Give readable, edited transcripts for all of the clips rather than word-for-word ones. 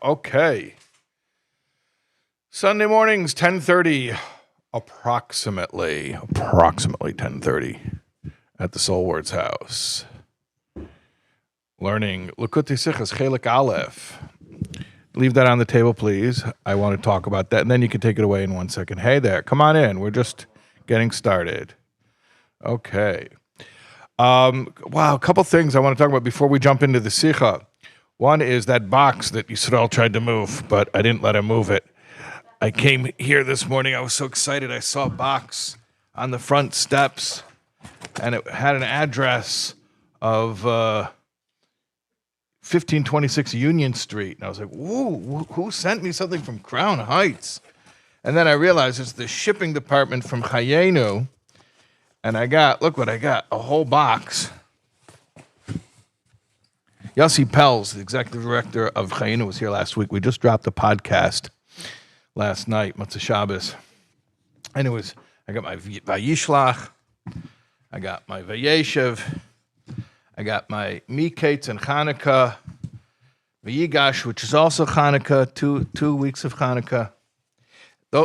Okay. Sunday mornings, 10:30, approximately 10:30 at the Soul Words house. Learning Likkutei Sichos, Chelik Aleph. Leave that on the table, please. I want to talk about that, and then you can take it away in 1 second. Hey there, come on in. We're just getting started. Okay. Wow, a couple things I want to talk about before we jump into the Sicha. One is that box that Yisrael tried to move, but I didn't let him move it. I came here this morning. I was so excited. I saw a box on the front steps, and it had an address of 1526 Union Street. And I was like, whoa, who sent me something from Crown Heights? And then I realized it's the shipping department from Chayenu. And look what I got, a whole box. Yossi Pelz, the executive director of Chayenu, was here last week. We just dropped a podcast last night, Motzei Shabbos. And I got my Vayishlach, I got my Vayeshev, I got my Miketz and Chanukah, Vayigash, which is also Chanukah, two weeks of Chanukah.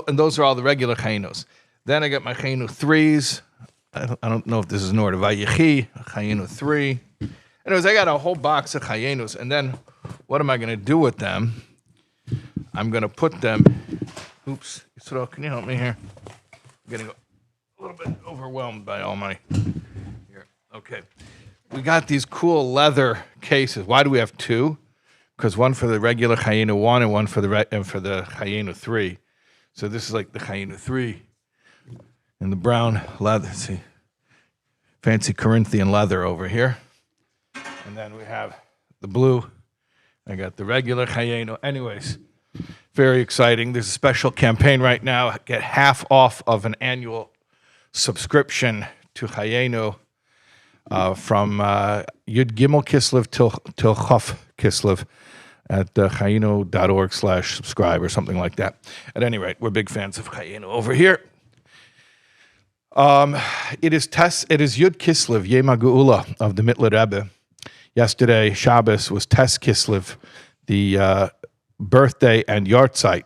And those are all the regular Chayenus. Then I got my Chayenu 3s. I don't know if this is in order. Vayechi, Chayenu 3. Anyways, I got a whole box of Chayenus. And then what am I going to do with them? I'm going to put them... Oops. Yisrael, can you help me here? I'm getting a little bit overwhelmed by all my... Here. Okay. We got these cool leather cases. Why do we have two? Because one for the regular Chayenu 1 and one for the Chayenu 3. So this is like the Chayenu 3 in the brown leather. See, fancy Corinthian leather over here. And then we have the blue. I got the regular Chayenu. Anyways, very exciting. There's a special campaign right now. Get half off of an annual subscription to Chayenu from Yud Gimel Kislev till Chof Kislev at chayenu.org/subscribe or something like that. At any rate, we're big fans of Chayenu over here. It is Yud Kislev, Yom HaGeula of the Mittler Rebbe. Yesterday, Shabbos, was Tes Kislev, the birthday and yahrzeit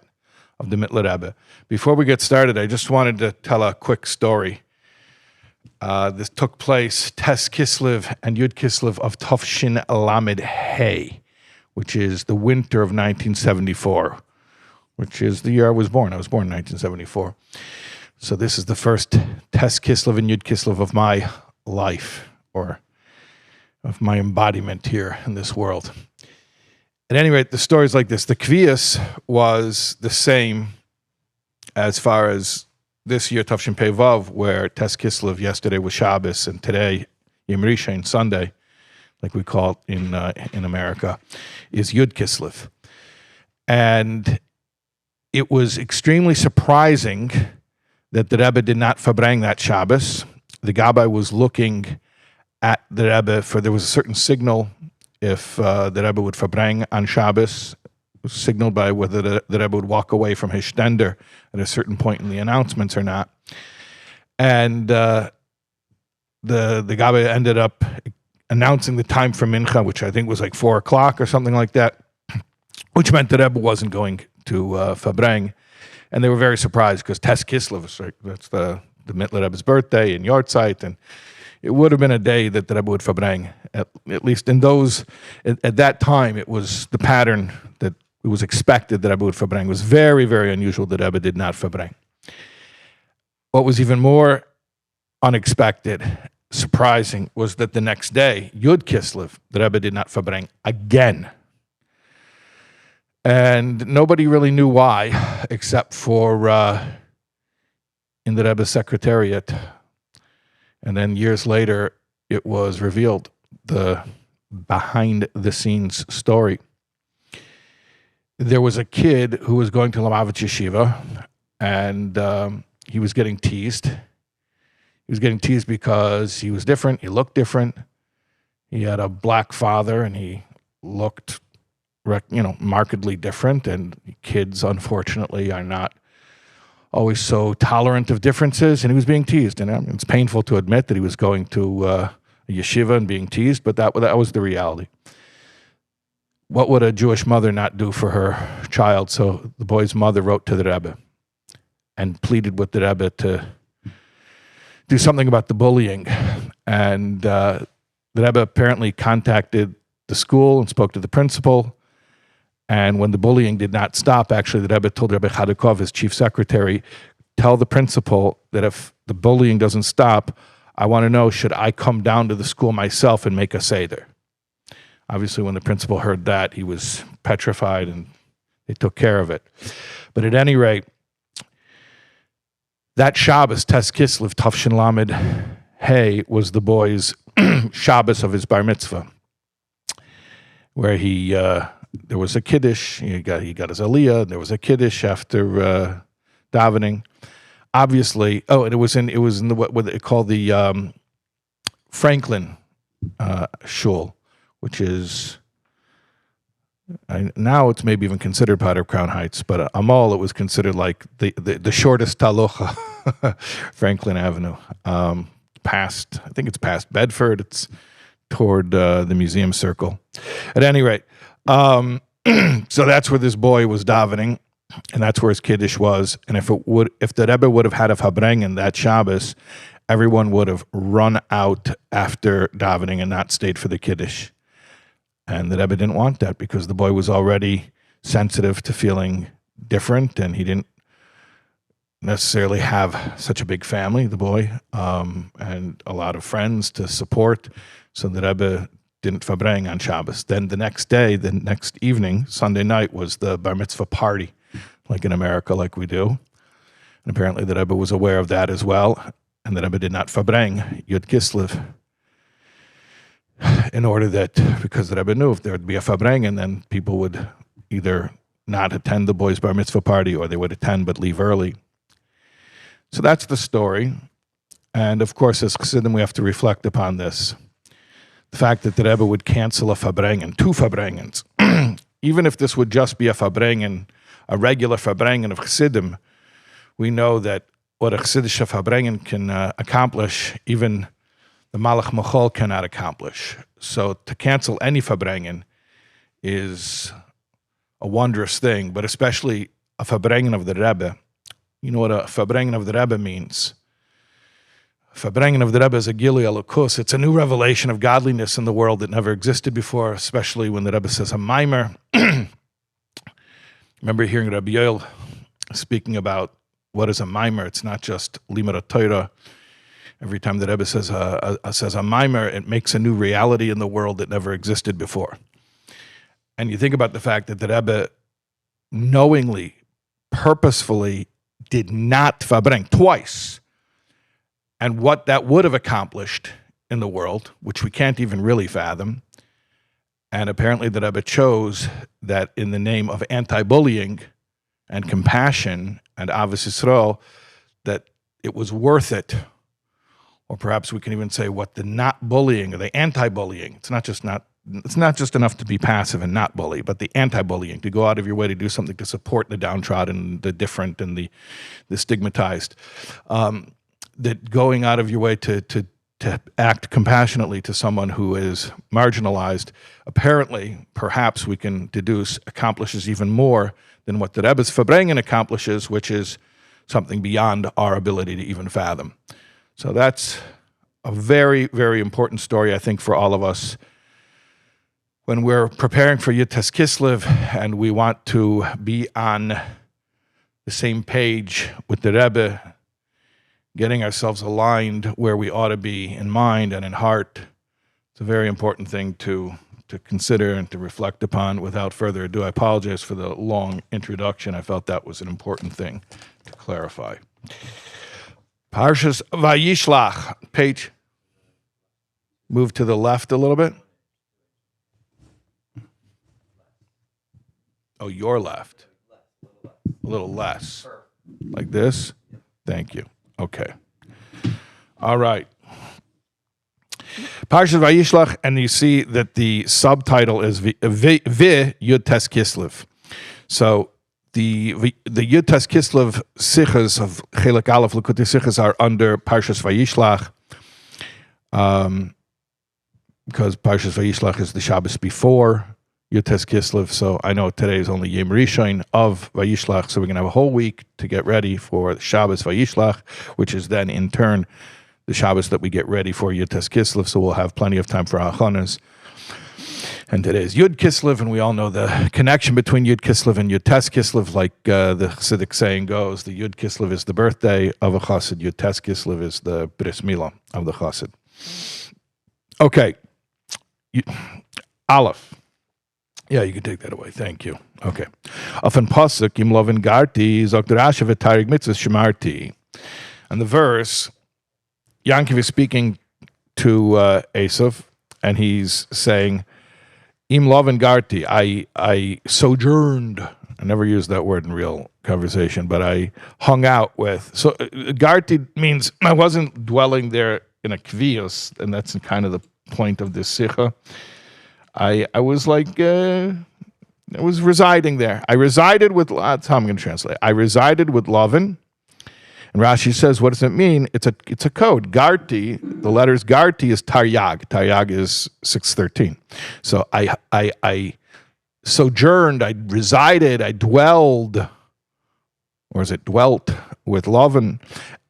of the Mittler Rebbe. Before we get started, I just wanted to tell a quick story. This took place Tes Kislev and Yud Kislev of Tofshin Lamed Hey, which is the winter of 1974, which is the year I was born. I was born in 1974. So this is the first Tes Kislev and Yud Kislev of my life, or of my embodiment here in this world. At any rate, the story's like this. The Kvias was the same as far as this year, Tafshin Pei Vav, where Tes Kislev yesterday was Shabbos, and today, Yom Rishon, Sunday, like we call it in America, is Yud Kislev. And it was extremely surprising that the Rebbe did not Fabrang that Shabbos. The Gabbai was looking at the Rebbe there was a certain signal if the Rebbe would Fabrang on Shabbos. It was signaled by whether the Rebbe would walk away from his stender at a certain point in the announcements or not. And the Gabbai ended up announcing the time for Mincha, which I think was like 4 o'clock or something like that, which meant the Rebbe wasn't going to Fabrang. And they were very surprised because Tes Kislev, that's the Mittler Rebbe's birthday and yahrzeit, and it would have been a day that the Rebbe would Fabrang. At least in those, at that time, it was the pattern that it was expected that Rebbe would Fabrang. It was very, very unusual that Rebbe did not Fabrang. What was even more unexpected, surprising, was that the next day, Yud Kislev, the Rebbe did not Fabrang again. And nobody really knew why, except for in the Rebbe's secretariat. And then years later, it was revealed, the behind-the-scenes story. There was a kid who was going to Lamavet Yeshiva, and he was getting teased. He was getting teased because he was different, he looked different. He had a black father, and he looked markedly different, and kids, unfortunately, are not always so tolerant of differences, and he was being teased. And it's painful to admit that he was going to a yeshiva and being teased, but that was the reality. what would a Jewish mother not do for her child? So the boy's mother wrote to the Rebbe and pleaded with the Rebbe to do something about the bullying. And the Rebbe apparently contacted the school and spoke to the principal. And when the bullying did not stop, actually, the Rebbe told Rebbe Chanukah, his chief secretary, tell the principal that if the bullying doesn't stop, I want to know, should I come down to the school myself and make a seder? Obviously, when the principal heard that, he was petrified, and they took care of it. But at any rate, that Shabbos, Tes Kislev, Tafshin Lamed Hey, was the boy's Shabbos of his bar mitzvah, where there was a kiddush. He got his aliyah. There was a kiddush after davening. Obviously, and it was in the what they call the Franklin shul, which is now it's maybe even considered part of Crown Heights, but Amal, it was considered like the shortest talocha, Franklin Avenue. I think it's past Bedford. It's toward the Museum Circle. At any rate, so that's where this boy was davening, and that's where his kiddush was. And if the Rebbe would have had a fabrengen that Shabbos, everyone would have run out after davening and not stayed for the kiddush. And the Rebbe didn't want that because the boy was already sensitive to feeling different, and he didn't necessarily have such a big family, the boy, and a lot of friends to support. So the Rebbe didn't fabreng on Shabbos. Then the next evening, Sunday night, was the bar mitzvah party, like in America, like we do. And apparently the Rebbe was aware of that as well, and the Rebbe did not fabreng Yud Kislev, in order that, because the Rebbe knew if there would be a fabreng, and then people would either not attend the boys' bar mitzvah party, or they would attend but leave early. So that's the story. And of course, as Chassidim, we have to reflect upon this. The fact that the Rebbe would cancel a fabrengen, 2 fabrengens, even if this would just be a fabrengen, a regular fabrengen of Chassidim, we know that what a Chassidish fabrengen can accomplish, even the Malach Machol cannot accomplish. So to cancel any fabrengen is a wondrous thing, but especially a fabrengen of the Rebbe. You know what a fabrengen of the Rebbe means? Fabrengen of the Rebbe is a Gilui Elokus. It's a new revelation of godliness in the world that never existed before, especially when the Rebbe says a mimer. Remember hearing Rabbi Yoel speaking about what is a mimer. It's not just Limud Torah. Every time the Rebbe says a mimer, it makes a new reality in the world that never existed before. And you think about the fact that the Rebbe knowingly, purposefully did not fabreng twice, and what that would have accomplished in the world, which we can't even really fathom. And apparently the Rebbe chose that in the name of anti-bullying and compassion and Avos Yisrael, that it was worth it. Or perhaps we can even say what the not bullying or the anti-bullying. It's not just enough to be passive and not bully, but the anti-bullying, to go out of your way to do something to support the downtrodden, the different, and the stigmatized. That going out of your way to act compassionately to someone who is marginalized, apparently, perhaps we can deduce, accomplishes even more than what the Rebbe's Fabrengen accomplishes, which is something beyond our ability to even fathom. So that's a very, very important story, I think, for all of us. When we're preparing for Yud Tes Kislev and we want to be on the same page with the Rebbe, getting ourselves aligned where we ought to be in mind and in heart, it's a very important thing to consider and to reflect upon. Without further ado, I apologize for the long introduction. I felt that was an important thing to clarify. Parshas Vayishlach, page. Move to the left a little bit. Oh, your left. A little less. Like this? Thank you. Okay. All right. Parshas Vayishlach, and you see that the subtitle is Vi Yud Tes Kislev. So the Yud Tes Kislev Sichos of Chelik Aleph Likkutei Sichos are under Parshas Vayishlach, because Parshas Vayishlach is the Shabbos before Yutes Kislev. So I know today is only Yom Rishon of Vayishlach, so we're going to have a whole week to get ready for Shabbos Vayishlach, which is then in turn the Shabbos that we get ready for Yutes Kislev, so we'll have plenty of time for Achanas. And today is Yud Kislev, and we all know the connection between Yud Kislev and Yutes Kislev, like the Chassidic saying goes, the Yud Kislev is the birthday of a Chassid, Yutes Kislev is the Bris Milah of the Chassid. Okay. Aleph. Yeah, you can take that away. Thank you. Okay. Auf ein Pasuk, im Lavan Garti, sagt der Rashi Taryag Mitzvos Shemarti. And the verse, Yaakov is speaking to Esav, and he's saying, Im Lavan Garti, I sojourned. I never used that word in real conversation, but I hung out with. So Garti means I wasn't dwelling there in a kvios, and that's kind of the point of this Sicha. I was like, I was residing there. I resided with, that's how I'm going to translate. I resided with Lavan. And Rashi says, what does it mean? It's a code. Garti, the letters Garti is Taryag. Taryag is 613. So I sojourned, I resided, I dwelled, or is it dwelt with Lavan,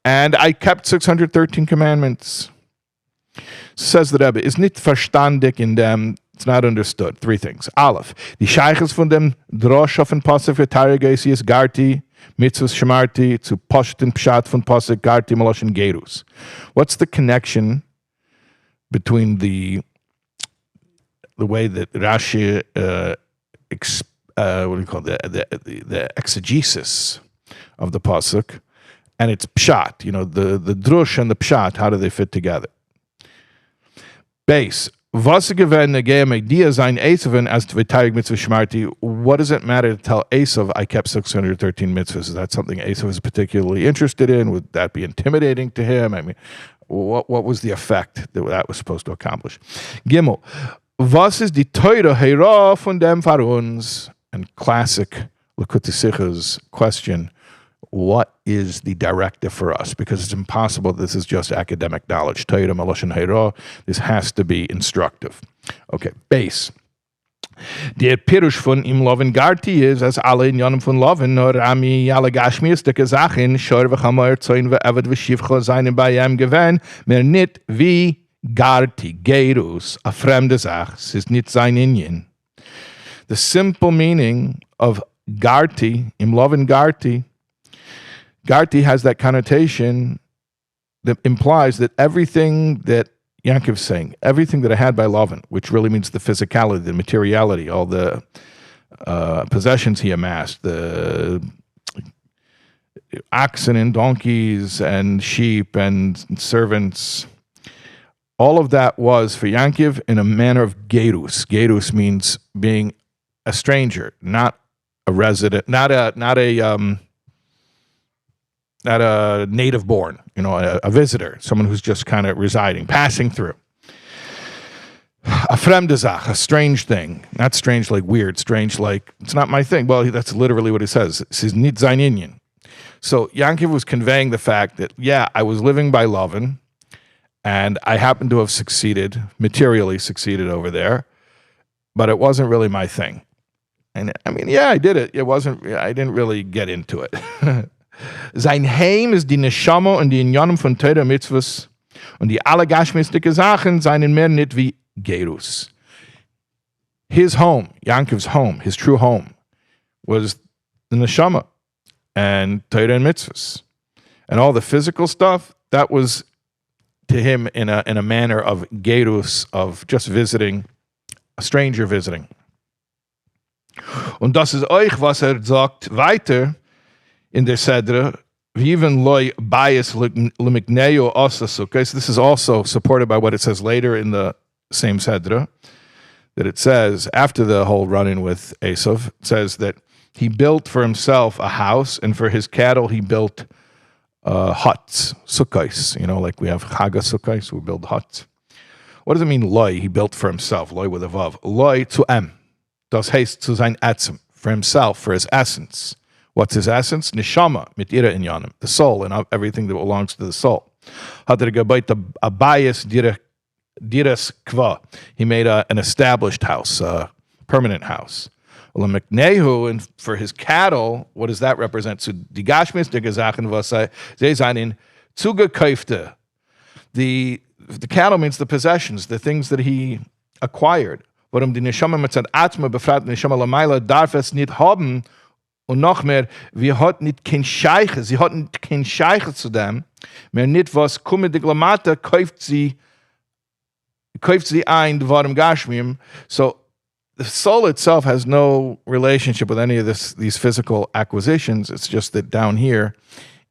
and I kept 613 commandments. Says the Rebbe, is nicht verstandig in them, it's not understood. Three things. Aleph, die Sheiches von dem Drosh auf den Pasuk für Taryag ist Garti, Mitzvos Shemarti, zu Poshten Pshat von Pasuk, Garti, Maloshin Gerus. What's the connection between the way that Rashi, what do you call it, the exegesis of the Pasuk, and its Pshat, you know, the Drush and the Pshat, how do they fit together? Base. What does it matter to tell Esav I kept 613 mitzvahs? Is that something Esav is particularly interested in? Would that be intimidating to him? I mean, what was the effect that was supposed to accomplish? Gimel. Was ist die Torah hera von dem Faruns? And classic Likkutei Sichos question. What is the directive for us? Because it's impossible. This is just academic knowledge. Torah, Maloshin Hera. This has to be instructive. Okay, base. Der Pirush von im Lavan Garti ist, als alle in Jahren von Lavan, nur ami alle Gashmiestike Sachen, schor v'chamoyer zoin v'evad v'shivcha seinen bei ihm gewähn, mehr nicht wie Garti, Gerus, a fremde Sach, es ist nicht sein Inyan. The simple meaning of Garti, im Lavan Garti, Garti has that connotation that implies that everything that Yaakov's saying, everything that I had by Lavan, which really means the physicality, the materiality, all the possessions he amassed, the oxen and donkeys and sheep and servants, all of that was for Yaakov in a manner of gerus. Gerus means being a stranger, not a resident, not a native born, you know, a visitor, someone who's just kind of residing, passing through. A fremde Sach, a strange thing. Not strange like weird, strange like, it's not my thing. Well, that's literally what he says. It says, nicht sein Inyan. So Yaakov was conveying the fact that, yeah, I was living by Lavan, and I happened to have materially succeeded over there, but it wasn't really my thing. And I mean, yeah, I did it. I didn't really get into it. Sein Heim ist die Neshama und die Inyanim von Torah Mitzvos und die alle Gashmistische Sachen seien mehr nicht wie Gerus. His home, Yaakov's home, his true home, was the Neshama and Torah and Mitzvos. And all the physical stuff, that was to him in a manner of Gerus, of just visiting, a stranger visiting. Und das ist euch, was sagt weiter, in der Sedra, even loy bias limikneo osasukes. This is also supported by what it says later in the same Sedra, that it says, after the whole run-in with Esav, it says that he built for himself a house, and for his cattle he built huts, sukkais. You know, like we have chaga sukkais, we build huts. What does it mean, loy? He built for himself, loy with a vav. Loy zu em, das heißt zu sein etzem, for himself, for his essence. What's his essence? Neshama, mit ihrer inyanim, the soul, and everything that belongs to the soul. Hat gebaut a bias diras kva. He made an established house, permanent house. And for his cattle, what does that represent? So die Gashmis, die Gesachen, was sie seien zugekaufte. The cattle means the possessions, the things that he acquired. Warum die Neshama mitzad Atma befragt Neshama Lamaila darf es nicht haben und noch mehr, wir hat nicht kein Scheiche, sie hatten kein Scheiche zu dem, mehr nicht was kumme die Glamata kauft sie ein Dvarim Gashmim. So the soul itself has no relationship with any of these physical acquisitions. It's just that down here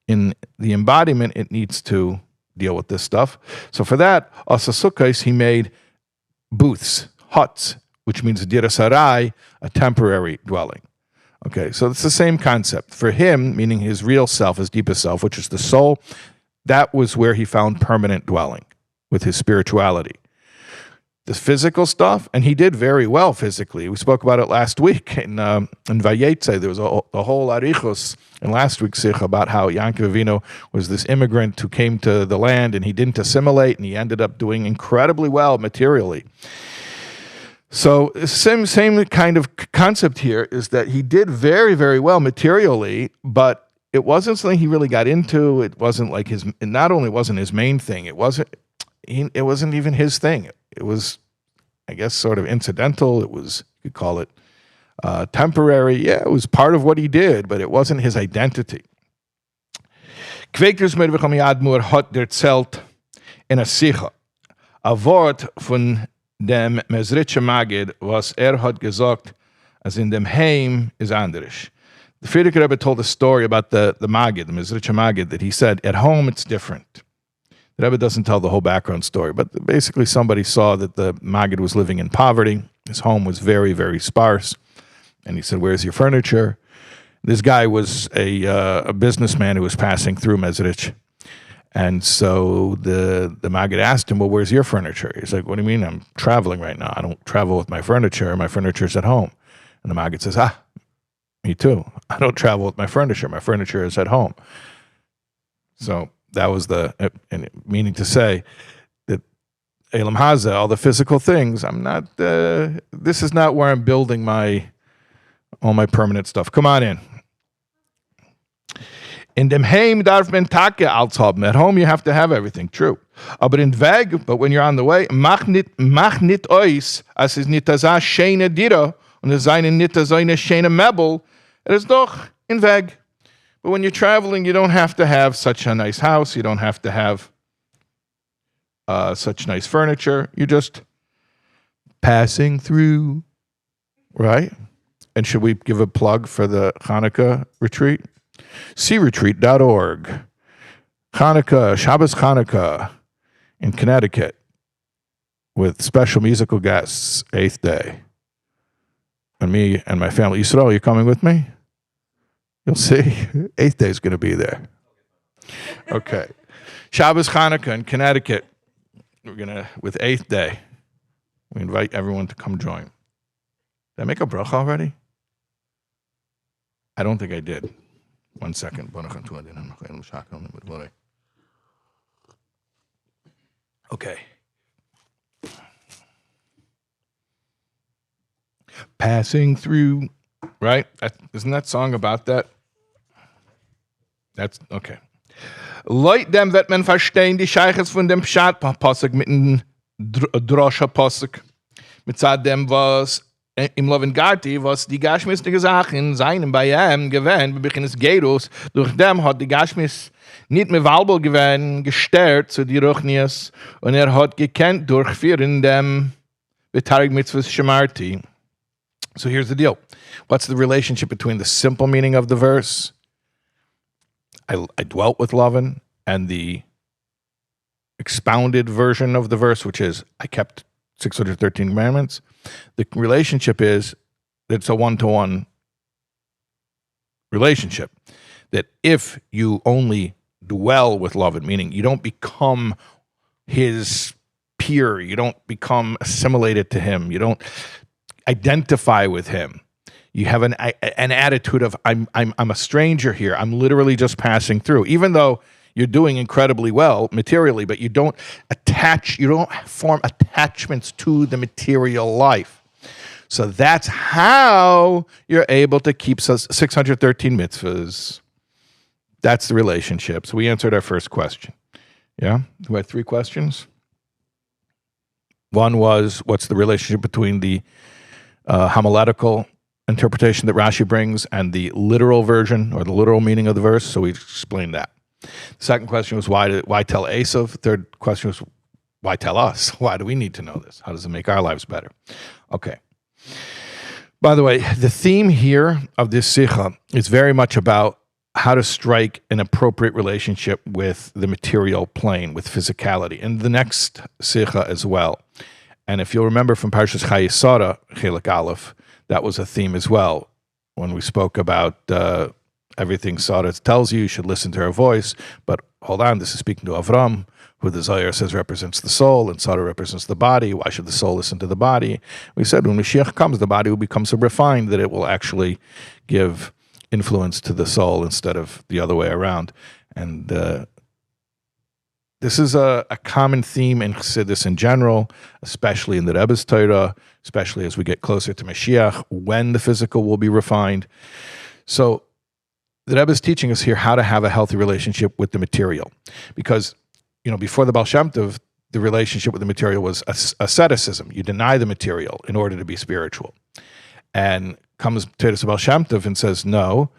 in the embodiment, it needs to deal with this stuff. So for that, Asasukais, he made booths, huts, which means dirasarai, a temporary dwelling. Okay, so it's the same concept. For him, meaning his real self, his deepest self, which is the soul, that was where he found permanent dwelling with his spirituality. The physical stuff, and he did very well physically. We spoke about it last week in Vayetze. There was a whole arichos in last week's Sicha about how Yaakov Avinu was this immigrant who came to the land and he didn't assimilate and he ended up doing incredibly well materially. So same kind of concept here is that he did very, very well materially, but it wasn't something he really got into. It wasn't like it not only wasn't his main thing, it wasn't even his thing. It was, I guess, sort of incidental. It was, you could call it temporary. Yeah, it was part of what he did, but it wasn't his identity. Kwekers mit Avraham Admur hat der Zelt in a Sicha. A Wort von dem Mezritche Magid, was hat gesagt, as in dem Heim is anders. The Frierdiker Rebbe told a story about the Magid, the Mezritche Magid, that he said, at home it's different. The Rebbe doesn't tell the whole background story, but basically somebody saw that the Maggid was living in poverty. His home was very, very sparse. And he said, where's your furniture? This guy was a businessman who was passing through Mezrich. And so the Maggid asked him, well, where's your furniture? He's like, what do you mean? I'm traveling right now. I don't travel with my furniture. My furniture is at home. And the Maggid says, me too. I don't travel with my furniture. My furniture is at home. So that was meaning to say that Elam Haza, all the physical things, I'm not, this is not where I'm building all my permanent stuff. Come on in. In dem Heim darf man Tage als haben. At home you have to have everything, true. Aber in Weg, but when you're on the way, mach nit ois, as is nit as a schöne Dira, und es seine nit as eine schöne Mebel, es ist doch in Weg. But when you're traveling, you don't have to have such a nice house. You don't have to have such nice furniture. You're just passing through, right? And should we give a plug for the Chanukah retreat? cretreat.org. Chanukah, Shabbos Chanukah in Connecticut with special musical guests, 8th day. And me and my family. Yisrael, you coming with me? You'll see. 8th day is going to be there. Okay. Shabbos Chanukah in Connecticut. We're going to, with 8th day, we invite everyone to come join. Did I make a bracha already? I don't think I did. 1 second. Okay. Passing through, right? Isn't that song about that? That's, okay. Leut dem wird man verstehen, die Scheiches von dem Pshat-Posuk mit dem Drosha-Posuk. Mit dem, was im Lavan Garti, was die Gashmistige Sachen seinen bei ihm gewähnt, bei Beginn des Gerus, durch dem hat die Gashmis nicht mehr Walbel gewähnt, gestärkt zu die Ruchnias, und hat gekannt durchführen dem Taryag Mitzvos Shemarti. So here's the deal. What's the relationship between the simple meaning of the verse, I dwelt with Lavan, and the expounded version of the verse, which is, I kept 613 commandments? The relationship is that it's a one-to-one relationship. That if you only dwell with Lavan, meaning you don't become his peer, you don't become assimilated to him, you don't identify with him, you have an attitude of I'm a stranger here. I'm literally just passing through, even though you're doing incredibly well materially, but you don't form attachments to the material life. So that's how you're able to keep 613 mitzvahs. That's the relationship. So we answered our first question. Yeah? We had 3 questions. One was, what's the relationship between the homiletical interpretation that Rashi brings and the literal version or the literal meaning of the verse? So we explained that. The second question was, why tell Esav? Third question was, why tell us? Why do we need to know this? How does it make our lives better? Okay. By the way, the theme here of this Sicha is very much about how to strike an appropriate relationship with the material plane, with physicality, and the next Sicha as well. And if you'll remember from Parshas Vayishlach, Chelik Aleph, that was a theme as well. When we spoke about everything Sarah tells you should listen to her voice, but hold on, this is speaking to Avraham, who the Zohar says represents the soul, and Sarah represents the body. Why should the soul listen to the body? We said when Mashiach comes, the body will become so refined that it will actually give influence to the soul instead of the other way around. And this is a common theme in Chassidus in general, especially in the Rebbe's Torah, especially as we get closer to Mashiach, when the physical will be refined. So the Rebbe is teaching us here how to have a healthy relationship with the material. Because, before the Baal Shem Tov, the relationship with the material was asceticism. You deny the material in order to be spiritual. And comes to the Baal Shem Tov and says, no,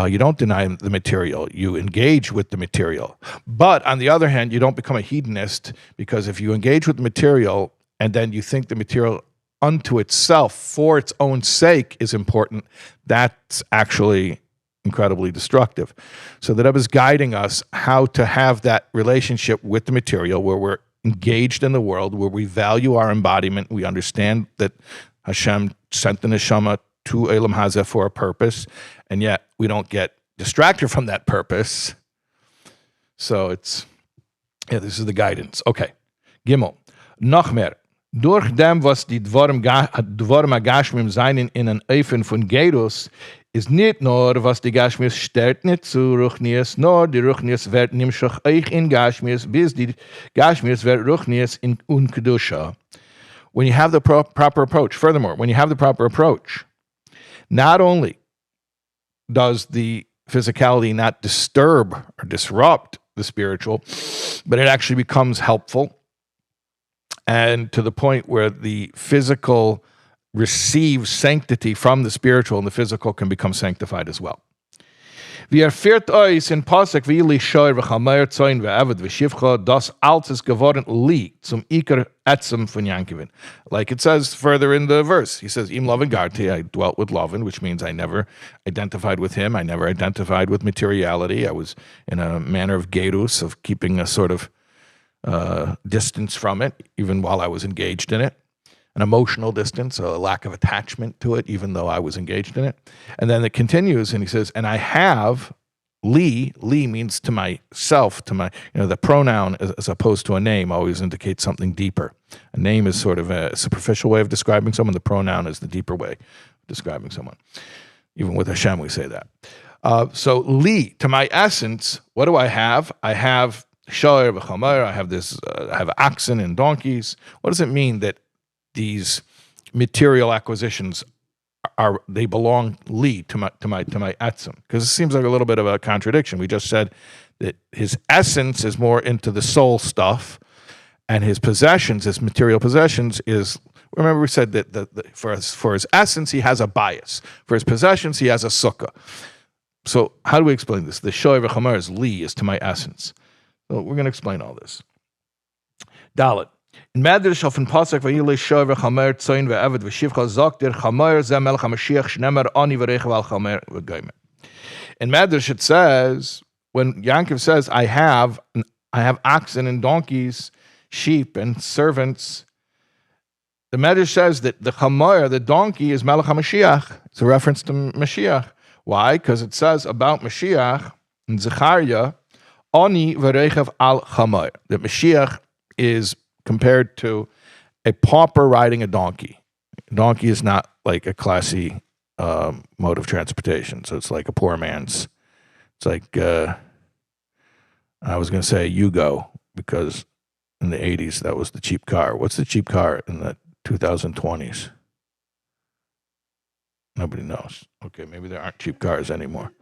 you don't deny the material. You engage with the material. But on the other hand, you don't become a hedonist, because if you engage with the material and then you think the material unto itself for its own sake is important, that's actually incredibly destructive. So the Rebbe is guiding us how to have that relationship with the material where we're engaged in the world, where we value our embodiment. We understand that Hashem sent the neshama to Elam Hazeh for a purpose, and yet we don't get distracted from that purpose. So this is the guidance. Okay. Gimel. Noch mehr. Durch dem, was die Dvorim Agashmim seinen in an Eifen von Gerus, ist nicht nur, was die Gashmius stört nicht zu Ruchnius, nur die Ruchnius wird nimschach euch in Gashmius, bis die Gashmius wird Ruchnius in Unkedusha. When you have the proper approach, furthermore, when you have the proper approach, not only does the physicality not disturb or disrupt the spiritual, but it actually becomes helpful, and to the point where the physical receives sanctity from the spiritual, and the physical can become sanctified as well. Führt euch in Pasuk wie Lishor v'chamer tzoin ve'eved v'shivcha das alt ist geworden li zum Iker etzem von Yankivin. Like it says further in the verse, he says, Im Lavan Garti, I dwelt with Lavan, which means I never identified with him, I never identified with materiality, I was in a manner of gerus, of keeping a sort of distance from it, even while I was engaged in it. An emotional distance, a lack of attachment to it, even though I was engaged in it. And then it continues, and he says, and I have li means to myself, to my, the pronoun as opposed to a name always indicates something deeper. A name is sort of a superficial way of describing someone. The pronoun is the deeper way of describing someone. Even with Hashem, we say that. So li, to my essence, what do I have? I have shoyer v'chomer, I have oxen and donkeys. What does it mean that these material acquisitions they belong li to my etzem? Because it seems like a little bit of a contradiction. We just said that his essence is more into the soul stuff, and his possessions, his material possessions, is. Remember, we said that for his essence he has a bias. For his possessions he has a sukkah. So how do we explain this? The shoy v'chomer is li, is to my essence. So we're going to explain all this. Dalet. In Midrash auf den Pasuk Vayilei Shoy v'chamer tzoin ve'eved v'shivcha sagt der chamer ze melech HaMashiach shnemer ani v'reichav al chamer v'goymer. In Midrash it says, when Yaakov says, I have oxen and donkeys, sheep and servants, the Midrash says that the chamer, the donkey, is melech HaMashiach. It's a reference to Mashiach. Why? Because it says about Mashiach in Zechariah, ani v'reichav al chamer, that Mashiach is compared to a pauper riding a donkey. A donkey is not like a classy mode of transportation. So it's like a poor man's. It's like, I was going to say Yugo, because in the 80s, that was the cheap car. What's the cheap car in the 2020s? Nobody knows. Okay, maybe there aren't cheap cars anymore.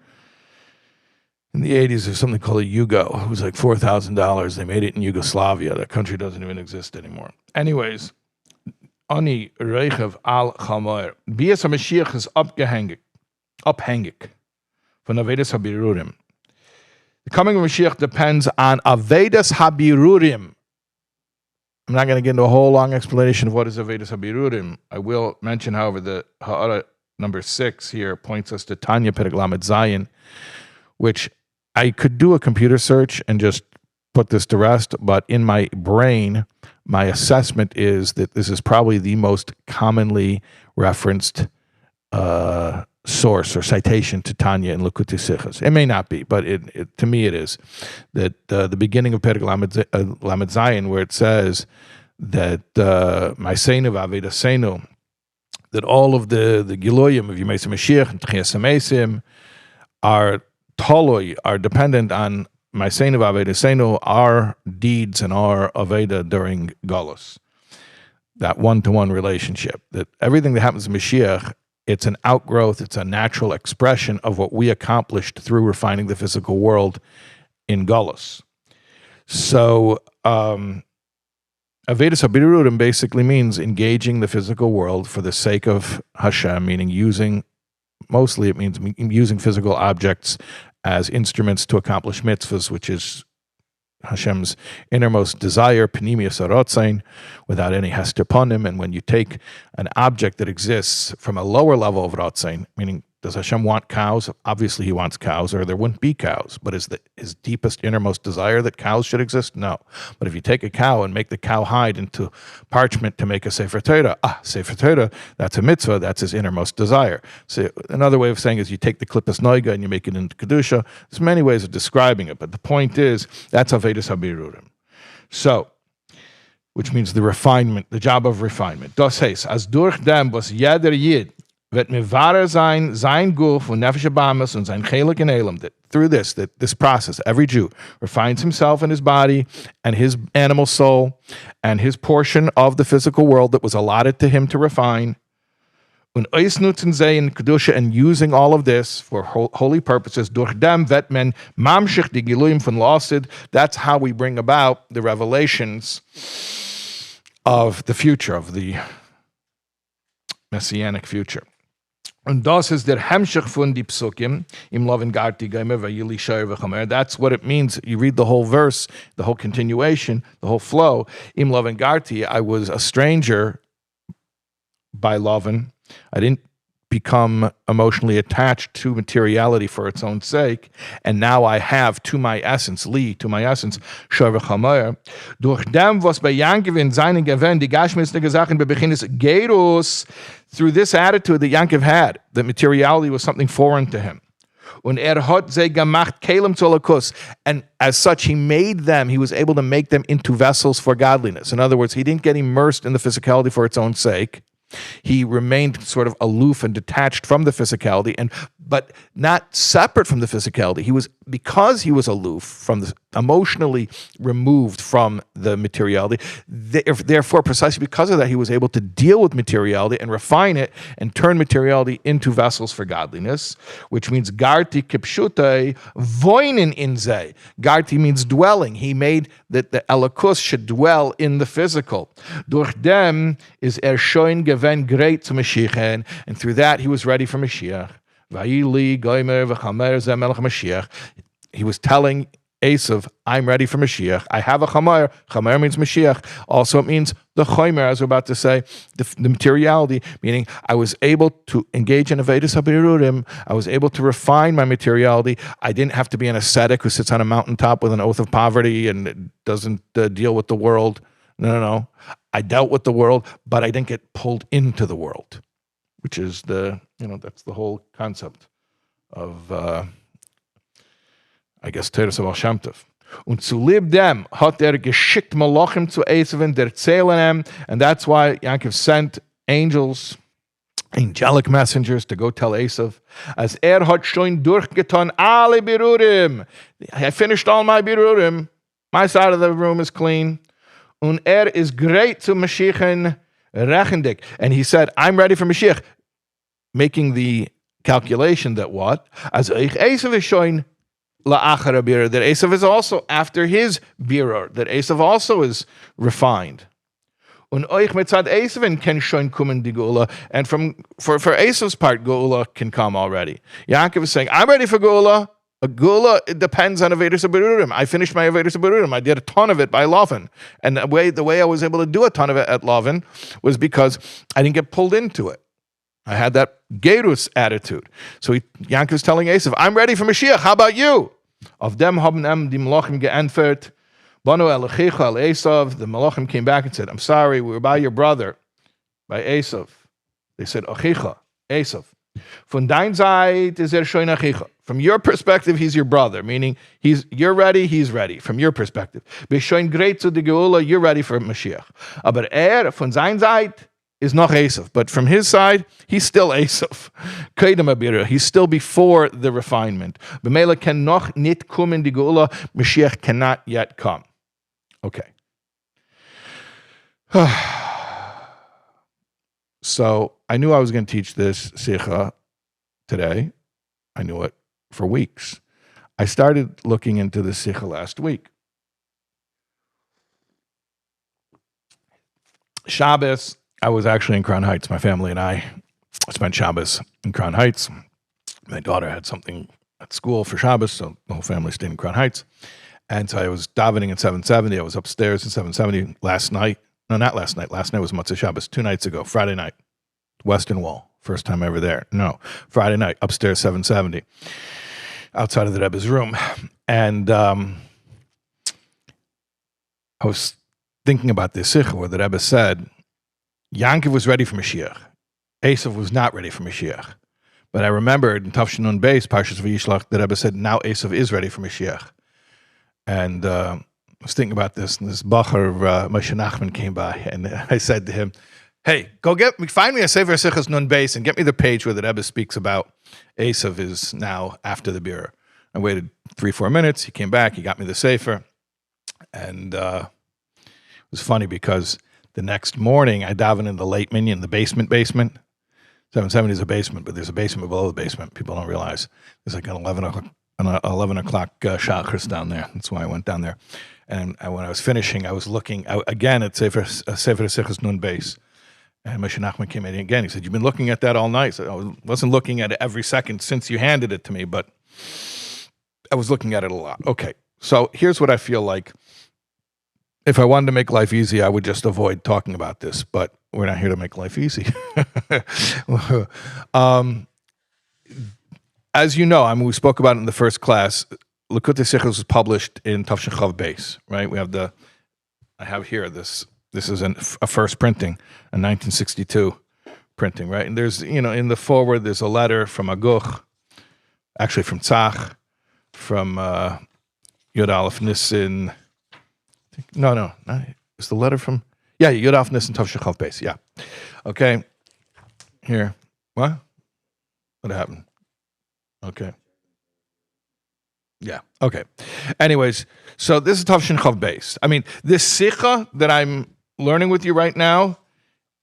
In the 80s, there's something called a Yugo. It was like $4,000. They made it in Yugoslavia. That country doesn't even exist anymore. Anyways, Ani Reichev al Chamoir. Bias HaMashiach is abhängig von Avedas HaBirurim. The coming of Mashiach depends on Avedas HaBirurim. I'm not going to get into a whole long explanation of what is Avedas HaBirurim. I will mention, however, the Ha'ara number 6 here points us to Tanya Perek Lamed Zayin, which I could do a computer search and just put this to rest, but in my brain, my assessment is that this is probably the most commonly referenced source or citation to Tanya in Likkutei Sichos. It may not be, but to me it is. That the beginning of Perek Lamed Zayin, where it says that Ma'aseinu v'Avedaseinu, that all of the Giloyim of Yemei Mashiach and Tchias HaMeisim are dependent on Ma'aseinu v'Avedaseinu, our deeds and our Aveda during Galus. That one-to-one relationship. That everything that happens in Mashiach, it's an outgrowth, it's a natural expression of what we accomplished through refining the physical world in Galus. So, Avedas HaBirurim basically means engaging the physical world for the sake of Hashem, meaning mostly it means using physical objects as instruments to accomplish mitzvahs, which is Hashem's innermost desire, Pnimius Arotzain, without any hester ponim. And when you take an object that exists from a lower level of Rotzain, meaning does Hashem want cows? Obviously he wants cows, or there wouldn't be cows. But is his deepest, innermost desire that cows should exist? No. But if you take a cow and make the cow hide into parchment to make a Sefer Torah, Sefer Torah, that's a mitzvah, that's his innermost desire. So another way of saying is you take the Klippas Noiga and you make it into Kedusha. There's many ways of describing it, but the point is, that's Avedas HaBirurim. So, which means the refinement, the job of refinement. Das heißt, as durch dem, was jeder Yid wird mevarer sein Guf und Nefesh Abamas und sein Chelik in Elam, that through this process, every Jew refines himself and his body and his animal soul and his portion of the physical world that was allotted to him to refine, und ausnutzen sie in Kedusha, and using all of this for holy purposes, durch dem wird man mamshich die Giluyim von Lasid. That's how we bring about the revelations of the future, of the messianic future. Und das ist der Hemshech von die Psukim, im Lavan Garti Geimer v'yili shayr v'chamer. That's what it means. You read the whole verse, the whole continuation, the whole flow. Im Lavan Garti, I was a stranger by Lavan. I didn't become emotionally attached to materiality for its own sake, and now I have to my essence, shayr v'chamer. Durch dem, was bei Yaakov in seinen Gewinn, die gashmistige Sachen bebeginnes Gerus, through this attitude that Yaakov had, that materiality was something foreign to him. Und hat sie gemacht Kelim zu Lakus. And as such, he was able to make them into vessels for godliness. In other words, he didn't get immersed in the physicality for its own sake. He remained sort of aloof and detached from the physicality, but not separate from the physicality. Because he was aloof, emotionally removed from the materiality. Therefore, precisely because of that, he was able to deal with materiality and refine it and turn materiality into vessels for godliness, which means Garti kipshutei voinen inze. Garti means dwelling. He made that the Elokus should dwell in the physical. Durch dem is shoin gewen great to Mashiach, and through that he was ready for Mashiach. Vayili goimer v'chamer zemelech Mashiach. He was telling Esav, I'm ready for Mashiach. I have a chamer. Chamer means Mashiach. Also, it means the chomer, as we're about to say, the materiality, meaning I was able to engage in Avedas HaBirurim. I was able to refine my materiality. I didn't have to be an ascetic who sits on a mountaintop with an oath of poverty and doesn't deal with the world. No. I dealt with the world, but I didn't get pulled into the world, which is that's the whole concept of, I guess, Teres of Al Shem Tov. Und zu lieb dem hat geschickt Malachim zu Esav der Zählenem, and that's why Yaakov sent angelic messengers to go tell Esav, as hat schon durchgetan alle Birurim. I finished all my Birurim. My side of the room is clean. Und is great zu Mashiach rechendik. And he said, I'm ready for Mashiach. making the calculation that what? As Esav is showing la'achar birur, that Esav is also after his birur, that Esav also is refined. And for Esav's part, Geula can come already. Yaakov is saying, I'm ready for Geula. A Geula, it depends on Avedus Berurim. I finished my Avedus Berurim. I did a ton of it by Lavan. And the way I was able to do a ton of it at Lavan was because I didn't get pulled into it. I had that Gerus attitude. So Yaakov is telling Esav, I'm ready for Mashiach. How about you? Of them haben die Malachim geantwortet. Banu Elachicha al Esav, the Malachim came back and said, I'm sorry, we were by your brother, by Esav. They said, Achicha, Esav. Von dein Seite is schon Achicha. From your perspective, he's your brother, meaning you're ready, he's ready, from your perspective. Bishoin greit zu de Geula, you're ready for Mashiach. Aber von sein Seite is noch Esav. But from his side, he's still Esav. Kedem abira, he's still before the refinement. B'meila can noch nit kommen die Geula, Mashiach cannot yet come. Okay. So I knew I was going to teach this Sicha today. I knew it for weeks. I started looking into the Sicha last week. Shabbos, I was actually in Crown Heights. My family and I spent Shabbos in Crown Heights. My daughter had something at school for Shabbos, so the whole family stayed in Crown Heights. And so I was davening at 770. I was upstairs at 770 last night. No, not last night. Last night was Motzei Shabbos, 2 nights ago, Friday night. Western Wall, first time ever there. No, Friday night, upstairs 770, outside of the Rebbe's room. And I was thinking about this Sicha where the Rebbe said, Yaakov was ready for Mashiach. Esav was not ready for Mashiach. But I remembered in Tafshin Nun Beis, Parshas Vayishlach, the Rebbe said, now Esav is ready for Mashiach. And I was thinking about this, and this Bacher, Moshe Nachman, came by, and I said to him, hey, find me a Sefer Sichos Nun Beis and get me the page where the Rebbe speaks about Esav is now after the birur. I waited 3-4 minutes. He came back. He got me the Sefer. And it was funny because the next morning I davened in the late minyan, the basement. 770 is a basement, but there's a basement below the basement. People don't realize. There's like an 11 o'clock shachris down there. That's why I went down there. And when I was finishing, I was looking again at Sefer Sichos Nun Beis. And Moshe Nachman came in again. He said, you've been looking at that all night. So I wasn't looking at it every second since you handed it to me, but I was looking at it a lot. Okay, so here's what I feel like. If I wanted to make life easy, I would just avoid talking about this, but we're not here to make life easy. As you know, we spoke about it in the first class. Likkutei Sichos was published in Tafshin Chav Beis, right? I have here this is a first printing, a 1962 printing, right? And there's, in the forward, there's a letter from Aguch, actually from Tzach, from Yod Aleph Nissen. No, it's the letter from, Yod Aleph Nissen Tafshin Chav Beis, yeah. Okay, here. What happened? Okay. Yeah, okay. Anyways, so this is Tafshin Chav Beis. I mean, this Sicha that I'm learning with you right now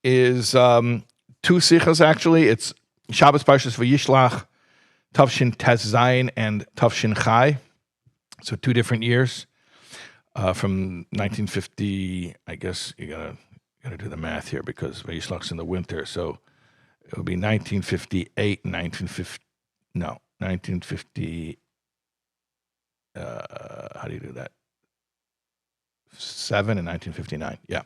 is 2 Sichas, actually. It's Shabbos Parshas Vayishlach, Tafshin Tes Zayin, and Tafshin Chai. So 2 different years from 1950. I guess you gotta do the math here because Vayishlach's in the winter. So it would be 1958 and 1950. How do you do that? 7 and 1959. Yeah.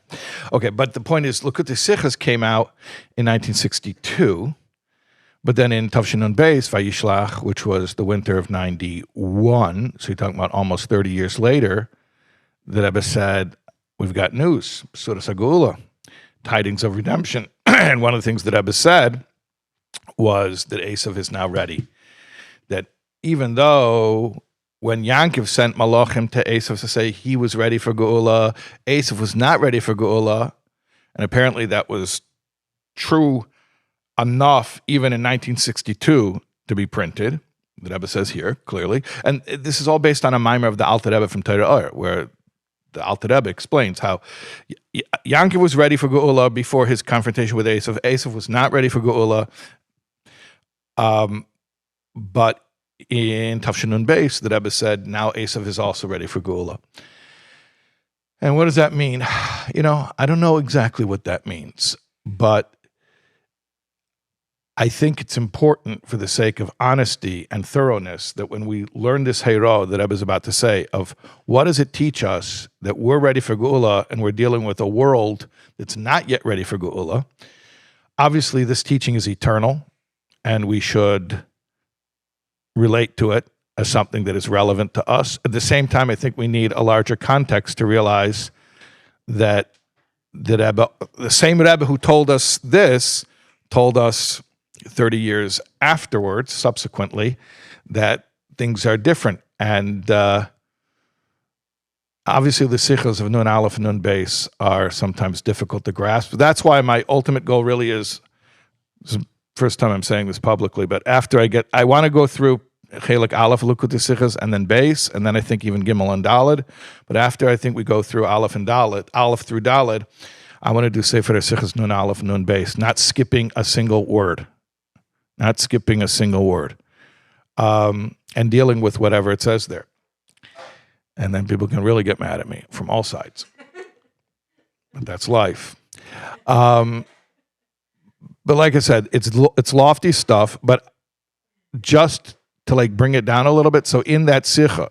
Okay, but the point is, Likkutei Sichos came out in 1962, but then in Tafshin Nun Beis, Vayishlach, which was the winter of 91, so you're talking about almost 30 years later, the Rebbe said, we've got news, Surah Sagula, tidings of redemption. And one of the things that Rebbe said was that Esav is now ready. That even though when Yaakov sent Malachim to Esav to say he was ready for Geula, Esav was not ready for Geula, and apparently that was true enough even in 1962 to be printed. The Rebbe says here, clearly. And this is all based on a mimer of the Alter Rebbe from Torah, where the Alter Rebbe explains how Yaakov was ready for Geula before his confrontation with Esav. Esav was not ready for Geula. But in Tafshin Nun Beis, the Rebbe said, now Esav is also ready for Geula. And what does that mean? I don't know exactly what that means, but I think it's important for the sake of honesty and thoroughness that when we learn this Heiro that Rebbe is about to say, of what does it teach us that we're ready for Geula and we're dealing with a world that's not yet ready for Geula. Obviously, this teaching is eternal, and we should relate to it as something that is relevant to us. At the same time, I think we need a larger context to realize that the same Rebbe who told us this told us 30 years afterwards, subsequently, that things are different. And obviously the Sichos of Nun Aleph and Nun Beis are sometimes difficult to grasp. That's why my ultimate goal really is, this is the first time I'm saying this publicly, but after I want to go through Chelik Aleph, Likkutei Sichos, and then Beis, and then I think even Gimel and Daled. But after I think we go through Aleph and Daled, Aleph through Daled, I want to do Sefer Sichos Nun Aleph, Nun Beis, not skipping a single word. Not skipping a single word. And dealing with whatever it says there. And then people can really get mad at me from all sides. But that's life. But like I said, it's lofty stuff, but just to bring it down a little bit. So in that Sicha,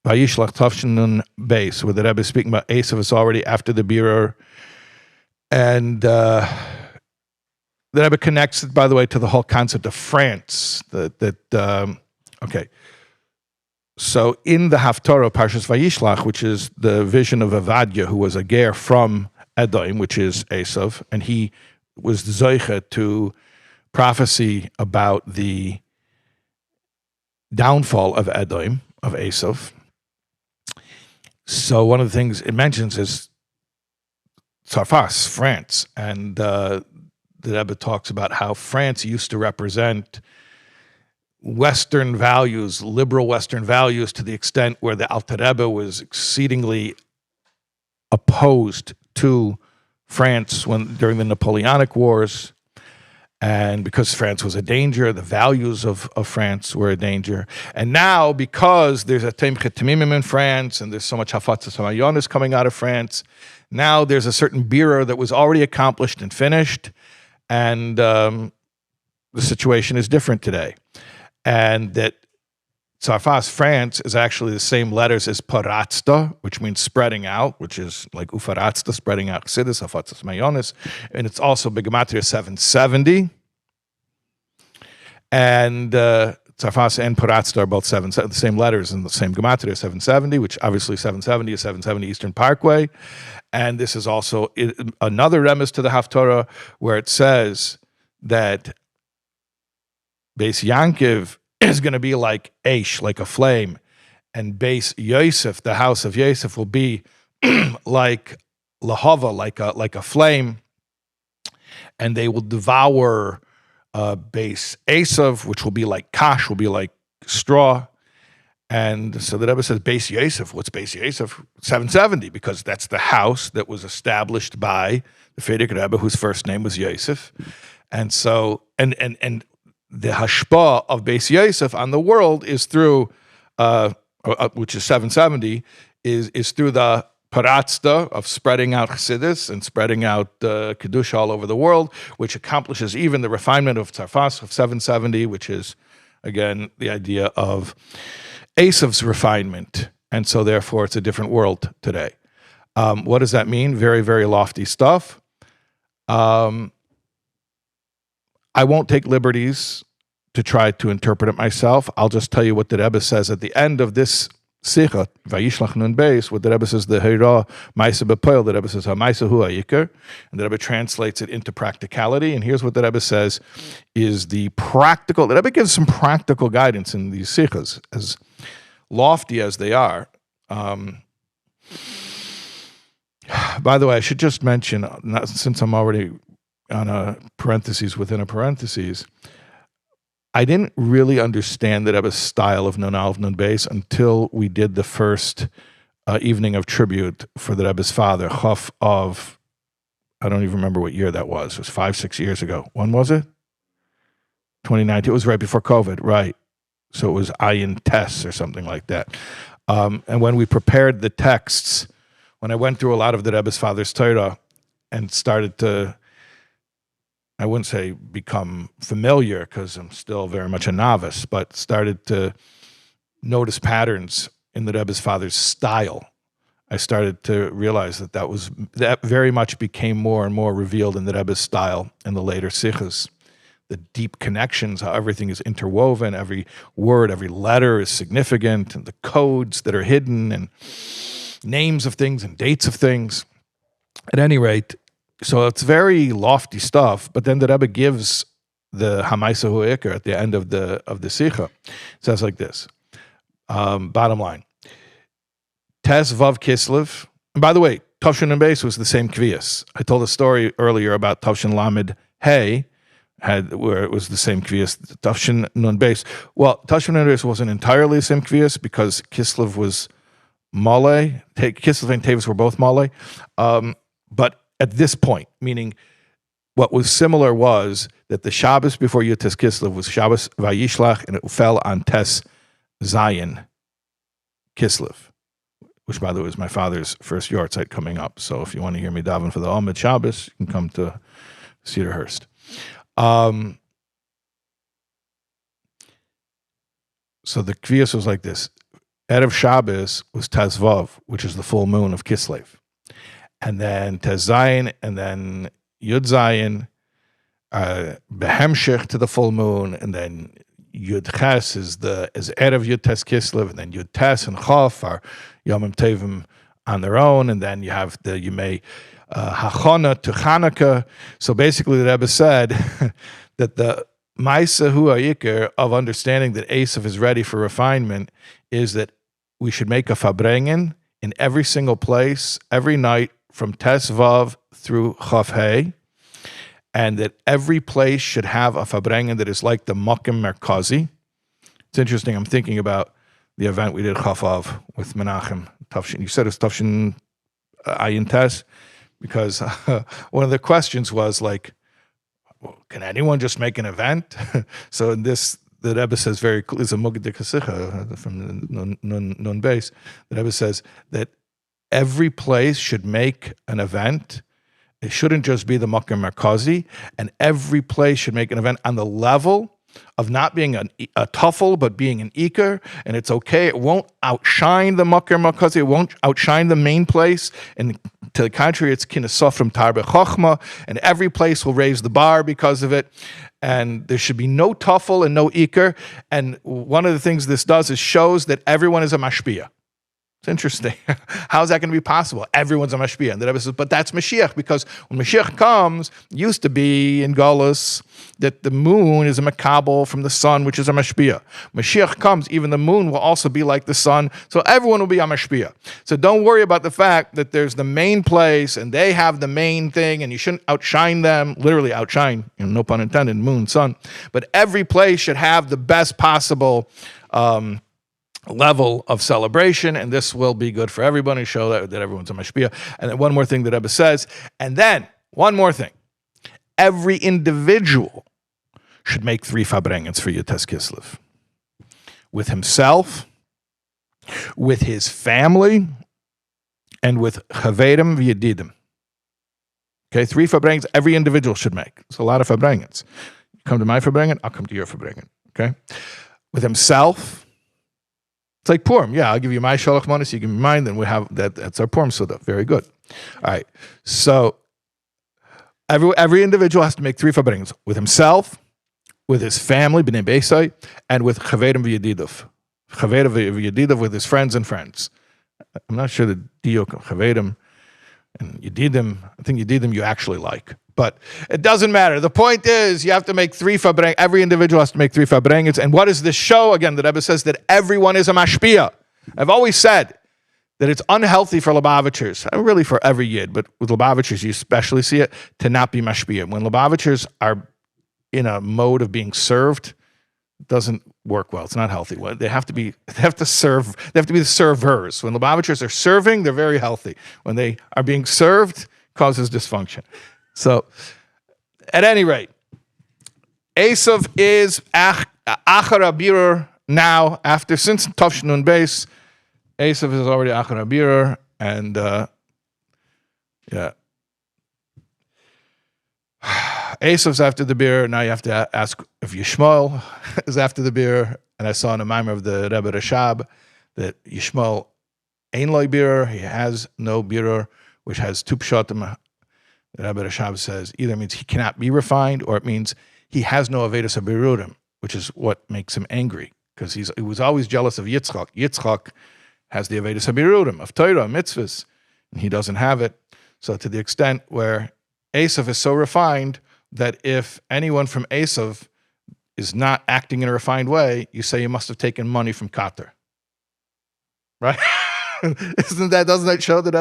Vayishlach Tafshin Nun Beis, where the Rebbe is speaking about Esav is already after the Birur, and the Rebbe connects it, by the way, to the whole concept of France. Okay. So in the Haftarah, Parshas Vayishlach, which is the vision of Avadia, who was a ger from Edom, which is Esav, and he was the Zoicha to prophecy about the downfall of Edom, of Esav. So one of the things it mentions is Tzarfas, France, and the Rebbe talks about how France used to represent Western values, liberal Western values, to the extent where the Alter Rebbe was exceedingly opposed to France during the Napoleonic Wars. And because France was a danger, the values of France were a danger. And now, because there's a Temchet Temimim in France, and there's so much Hafatzas Hamayonis coming out of France, now there's a certain Birur that was already accomplished and finished, and the situation is different today. And that Tzarfas, France, is actually the same letters as Paratzta, which means spreading out, which is like Ufaratzta, spreading out Chassidus, Hafatzas Mayonis, and it's also Begematria 770. And Tzarfas and Paratzta are both the same letters in the same Gematria 770, which obviously 770 is 770 Eastern Parkway. And this is also another remez to the Haftarah, where it says that Beis Yankiv is going to be like Eish, like a flame, and Beis Yosef, the house of Yosef, will be like Lahava, like a flame, and they will devour Beis Esav, which will be like Kash, will be like straw. And so the Rebbe says, Beis Yosef, what's Beis Yosef? 770, because that's the house that was established by the Frierdiker Rebbe, whose first name was Yosef. And so, and the hashpah of Beis Yosef on the world is through, which is 770, is through the paratzta of spreading out Chassidus and spreading out Kedusha all over the world, which accomplishes even the refinement of Tzarfas of 770, which is, again, the idea of Esav's refinement. And so, therefore, it's a different world today. What does that mean? Very, very lofty stuff. I won't take liberties to try to interpret it myself. I'll just tell you what the Rebbe says at the end of this Sicha, Vayishlach Nun Beis, what the Rebbe says, the Heira, Maisa B'Poel, the Rebbe says, HaMaisa Hu Ayeka, and the Rebbe translates it into practicality. And here's what the Rebbe says is the practical, the Rebbe gives some practical guidance in these Sichas, as lofty as they are. By the way, I should just mention, since I'm already on a parentheses within a parentheses, I didn't really understand the Rebbe's style of Nun Aleph Nun Beis until we did the first evening of tribute for the Rebbe's father, Chaf of, I don't even remember what year that was. It was 5-6 years ago. When was it? 2019. It was right before COVID, right? So it was Ayin Tess or something like that. And when we prepared the texts, when I went through a lot of the Rebbe's father's Torah and started to, I wouldn't say become familiar because I'm still very much a novice, but started to notice patterns in the Rebbe's father's style, I started to realize that very much became more and more revealed in the Rebbe's style in the later Sichos. The deep connections, how everything is interwoven, every word, every letter is significant, and the codes that are hidden, and names of things and dates of things. At any rate, so it's very lofty stuff, but then the Rebbe gives the Hamaisa Ayeka at the end of the Sicha. It says like this, bottom line, Tes Vav Kislev, and by the way, Tavshin and Beis was the same Kvias. I told a story earlier about Tavshin Lamed Hey, where it was the same Kvias, Tavshin Nun Beis. Well, Tavshin Nun Beis wasn't entirely the same Kvias because Kislev was Male, Kislev and Tevis were both Male, but at this point, meaning what was similar was that the Shabbos before Yud-Tes Kislev was Shabbos Vayishlach, and it fell on Tes Zayin Kislev, which, by the way, is my father's first yahrzeit coming up. So if you want to hear me daven for the Almid Shabbos, you can come to Cedarhurst. So the Kvias was like this. Erev Shabbos was Tes Vav, which is the full moon of Kislev. And then Tes Zayin, and then Yud Zayin, Behemshich to the full moon, and then Yud Ches is Erev Yud Tes Kislev, and then Yud Tes and Chof are Yomim Tevim on their own, and then you have the Yemei Hachana to Chanukah. So basically, the Rebbe said that the Ma'aseh Hu Ayeka of understanding that Esav is ready for refinement is that we should make a fabrengen in every single place, every night, from Tes Vav through Chaf Hey, and that every place should have a fabrengen that is like the Mokim Merkazi. It's interesting, I'm thinking about the event we did Chaf Av with Menachem. Tavshin, you said it's Tavshin Ayin Tes, because one of the questions was like, well, can anyone just make an event? So in this, the Rebbe says very clearly, it's a Mugdik Sicha from Nun Beis. The Rebbe says that every place should make an event. It shouldn't just be the Mokim Merkazi, and every place should make an event on the level of not being a tuffle, but being an Iker, and it's okay. It won't outshine the Mokim Merkazi. It won't outshine the main place, and to the contrary, it's Kinesof from Tarbe Chochma, and every place will raise the bar because of it, and there should be no tuffle and no Iker, and one of the things this does is shows that everyone is a mashpia. It's interesting. How is that going to be possible? Everyone's a mashpia. And the Rebbe says, but that's Mashiach, because when Mashiach comes, it used to be in Galus that the moon is a makabel from the sun, which is a mashpia. Mashiach comes, even the moon will also be like the sun, so everyone will be a mashpia. So don't worry about the fact that there's the main place, and they have the main thing, and you shouldn't outshine them, literally outshine, no pun intended, moon, sun. But every place should have the best possible level of celebration, and this will be good for everybody, show that everyone's a mashpia. And then one more thing that Rebbe says, and then one more thing. Every individual should make 3 fabrengens for Yud-Tes Kislev. With himself, with his family, and with chaverim v'yedidim. Okay, 3 fabrengens every individual should make. It's a lot of fabrengens. You come to my fabrengen, I'll come to your fabrengen. Okay? With himself, it's like Purim. Yeah, I'll give you my Shalach Manas, you give me mine, then we have that. That's our Purim Suda. Very good. All right. So every individual has to make 3 fabrengens with himself, with his family, b'nei Beisai, and with chaverim v'yedidav. Chaverim v'yedidav, with his friends and friends. I'm not sure the diok of chaverim and yedidim. I think yedidim you actually like. But it doesn't matter. The point is, you have to make 3 fabrengens. Every individual has to make 3 fabrengens. And what does this show? Again, the Rebbe says that everyone is a mashpia. I've always said that it's unhealthy for Lubavitchers, really for every yid, but with Lubavitchers, you especially see it, to not be mashpia. When Lubavitchers are in a mode of being served, it doesn't work well. It's not healthy. They have to be the servers. When Lubavitchers are serving, they're very healthy. When they are being served, it causes dysfunction. So, at any rate, Esav is Achar Abirur now, since Tavshnun Beis, Esav is already Achar Abirur, and Esav's after the beer. Now you have to ask if Yishmael is after the beer. And I saw in a mimer of the Rebbe Rashab that Yishmael ain't loy beer. He has no beer, which has two pshatim. The Rebbe Rashab says either means he cannot be refined, or it means he has no avedus habirurim, which is what makes him angry, because he was always jealous of Yitzchak. Yitzchak has the avedus habirurim of Torah, Mitzvos, and he doesn't have it. So to the extent where Esav is so refined that if anyone from Esav is not acting in a refined way, you say you must have taken money from Qatar. Right? Doesn't that show that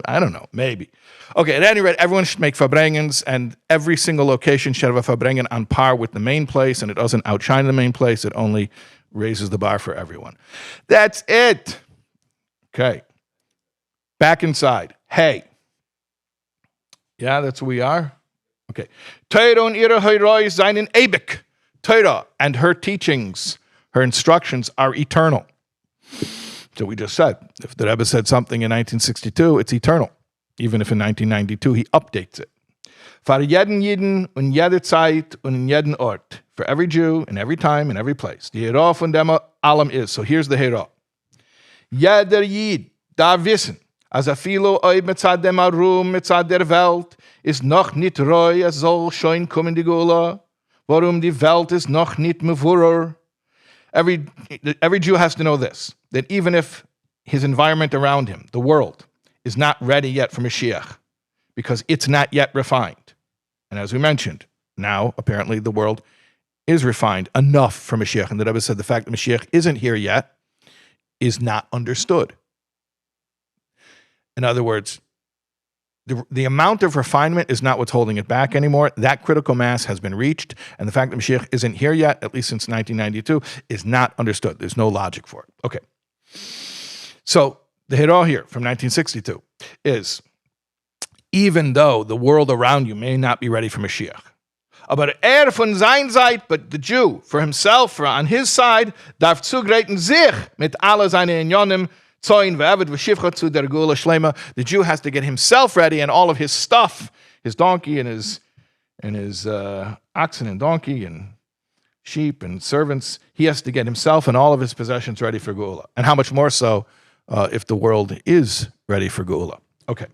I don't know, maybe. Okay, at any rate, everyone should make farbrengens, and every single location should have a farbrengen on par with the main place, and it doesn't outshine the main place, it only raises the bar for everyone. That's it. Okay. Back inside. Hey. Yeah, that's where we are. Okay. Torah und ihre Heroes seinen ewig. Torah and her teachings, her instructions are eternal. So we just said, if the Rebbe said something in 1962, it's eternal. Even if in 1992 he updates it. For jeden Jiden und jede Zeit und in jeden Ort. For every Jew, in every time, in every place. Die Hera von dem allem is. So here's the Hera. Jeder Jid darf wissen, als filo oib mitzad dem Arum, mitzad der Welt, ist noch nicht roi, es soll schon kommen die Gula. Warum die Welt ist noch nicht mevuror. Every Jew has to know this, that even if his environment around him, the world, is not ready yet for Mashiach, because it's not yet refined. And as we mentioned, now apparently the world is refined enough for Mashiach. And the Rebbe said the fact that Mashiach isn't here yet is not understood. In other words, the amount of refinement is not what's holding it back anymore. That critical mass has been reached, and the fact that Mashiach isn't here yet, at least since 1992, is not understood. There's no logic for it. Okay. So the Hira here from 1962 is, even though the world around you may not be ready for Mashiach, aber von sein Seite, but the Jew, for himself, on his side, darf zugreiten sich mit alle seine Inyonim, the Jew has to get himself ready and all of his stuff, his donkey and his oxen and donkey and sheep and servants. He has to get himself and all of his possessions ready for Geula. And how much more so if the world is ready for Geula. Okay.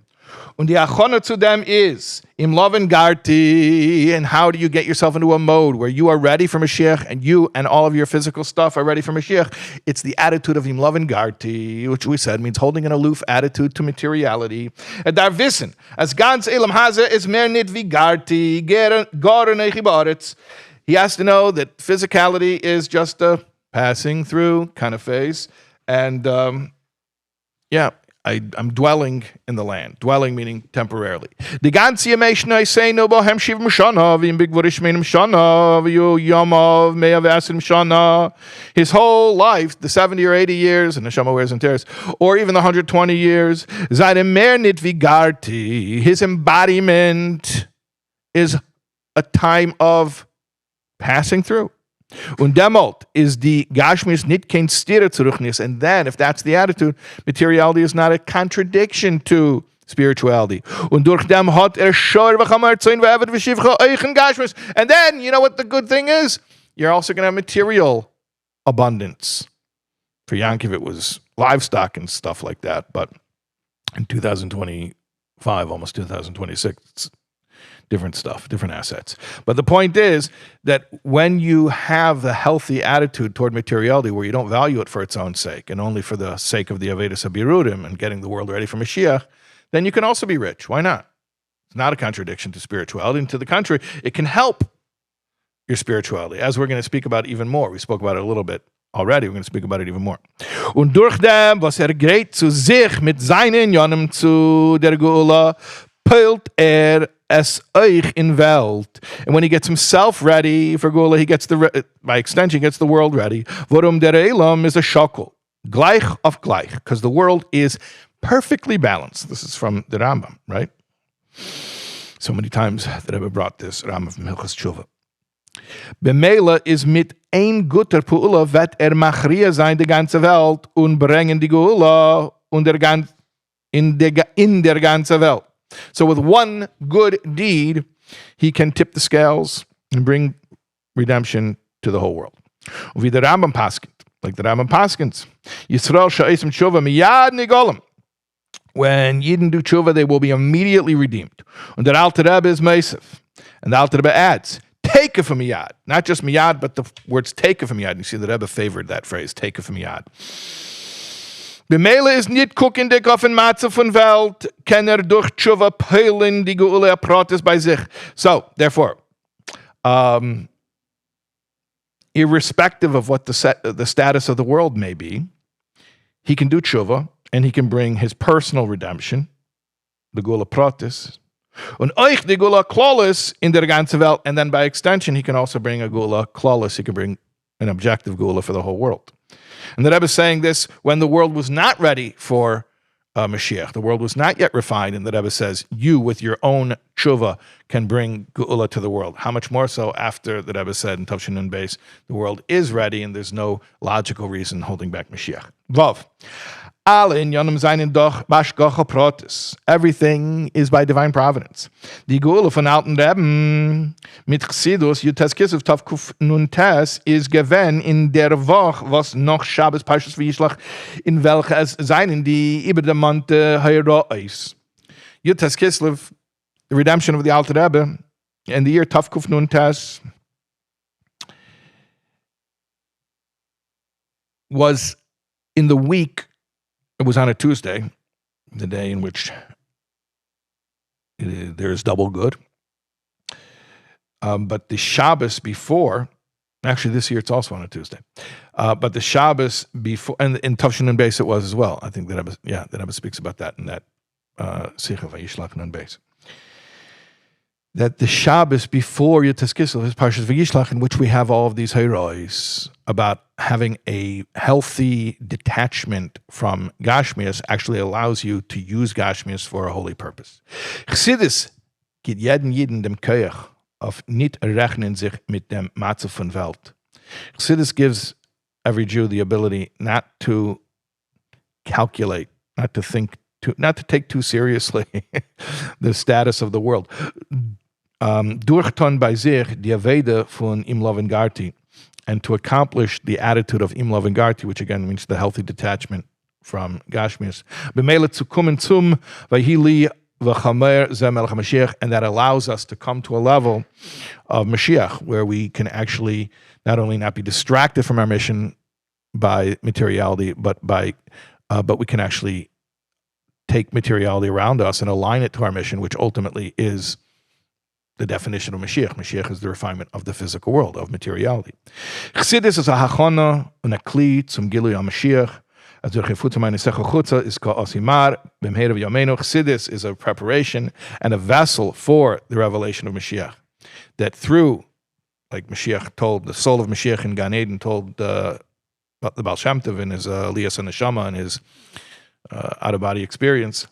Und die Achona zu dem is im Lavan Garti. And how do you get yourself into a mode where you are ready for Mashiach and you and all of your physical stuff are ready for Mashiach? It's the attitude of im Lavan Garti, which we said means holding an aloof attitude to materiality. And dar wissen, as ganz elam haze is mehr nit wie Garti, garen echibaretz. He has to know that physicality is just a passing through kind of phase. And I'm dwelling in the land. Dwelling meaning temporarily. The ganze Yemeshna say no bohem shiv mshana v'im big vorishmenim shana v'yu yamav me'avasim shana. His whole life, the 70 or 80 years, and the Neshama wears and tears, or even the 120 years, zayde mer nit vi Garti. His embodiment is a time of passing through. Und demult is the Gashmis nit kein stira zurücknis. And then, if that's the attitude, materiality is not a contradiction to spirituality. Und durch dem hat schor v'chamar tzayin v'evet v'shivcha eichen Gashmis. And then, you know what the good thing is? You're also going to have material abundance. For Yaakov, it was livestock and stuff like that. But in 2025, almost 2026, it's different stuff, different assets. But the point is that when you have the healthy attitude toward materiality where you don't value it for its own sake and only for the sake of the Avedis Habirudim and getting the world ready for Mashiach, then you can also be rich. Why not? It's not a contradiction to spirituality. And to the contrary, it can help your spirituality, as we're going to speak about even more. We spoke about it a little bit already. We're going to speak about it even more. Und durch dem, was greit zu sich mit seinen Jonem zu der Geula, peilt es euch in Welt. And when he gets himself ready for Geula, he gets by extension, he gets the world ready. Worum der Elam is a shakel. Gleich auf gleich. Because the world is perfectly balanced. This is from the Rambam, right? So many times that I've brought this Rambam from Hilchos Tshuva. Bemela is mit ein guter Pu'ula wird machria sein die ganze Welt und bringen die Geula und in der ganze Welt. So with one good deed, he can tip the scales and bring redemption to the whole world. Wie der Rambam paskint, like the Rambam paskins, Yisrael sha'esim tshuva miyad nigolim. When Yidden do tshuva, they will be immediately redeemed. And the Alter Rebbe is meisiv. And the Alter Rebbe adds, take it from miyad. Not just miyad, but the words take it from miyad. You see, the Rebbe favored that phrase, take it from miyad. Bemele is nicht guckendig auf ein Matze von Welt, kann durch tshuva peilen die Geule Protes bei sich. So, therefore, irrespective of what the status of the world may be, he can do tshuva, and he can bring his personal redemption, the Geula Protes, und euch die Geula Klolis in der ganze Welt, and then by extension, he can also bring a Geula Klolis, he can bring an objective Geula for the whole world. And the Rebbe is saying this when the world was not ready for Mashiach. The world was not yet refined, and the Rebbe says, you with your own tshuva can bring Geula to the world. How much more so after the Rebbe said in Tavshin Nun Beis, the world is ready and there's no logical reason holding back Mashiach. Vav. Everything is by divine providence. Die Geula von alten Rebben mit Chassidus, Yutes Kislev Tav Kuf Nun Tes, is gewen in der Woche, was noch Shabbos Parshas Vayishlach, in welche es seinen, die über der Monte Herois. Yutes Kislev, the redemption of the Alter Rebbe, in the year Tav Kuf Nun Tes, was in the week. It was on a Tuesday, the day in which there is double good. But the Shabbos before, actually this year it's also on a Tuesday. But the Shabbos before, and in Tavshin Nun Beis it was as well. I think that Rebbe speaks about that in that Sicha Vayishlach Nun Beis. That the Shabbos before Yutes Kislev is Parshas Vayishlach, in which we have all of these heroes about having a healthy detachment from Gashmias actually allows you to use Gashmias for a holy purpose. Chassidus gibt jeden dem Koyach auf nicht rechnen sich mit dem Matze von Welt. Chassidus gives every Jew the ability not to calculate, not to think, not to take too seriously the status of the world. Durchton bei sich die Aveda von Lavan Garti, and to accomplish the attitude of Lavan Garti, which again means the healthy detachment from Gashmias. B'meila zu kommen zum vayili v'chamer zeh melech Mashiach, and that allows us to come to a level of Mashiach where we can actually not only not be distracted from our mission by materiality, but we can actually take materiality around us and align it to our mission, which ultimately is the definition of Mashiach. Mashiach is the refinement of the physical world, of materiality. Chassidus is a hachana and a kli zum Gilui HaMashiach. As the Chefuta meine Secha Chutza is called Osimar, B'mheir of Yameinu. Chassidus is a preparation and a vessel for the revelation of Mashiach. That through, like Mashiach told, the soul of Mashiach in Gan Eden told the Baal Shem Tov in his Liyas and Neshama and his out-of-body experience,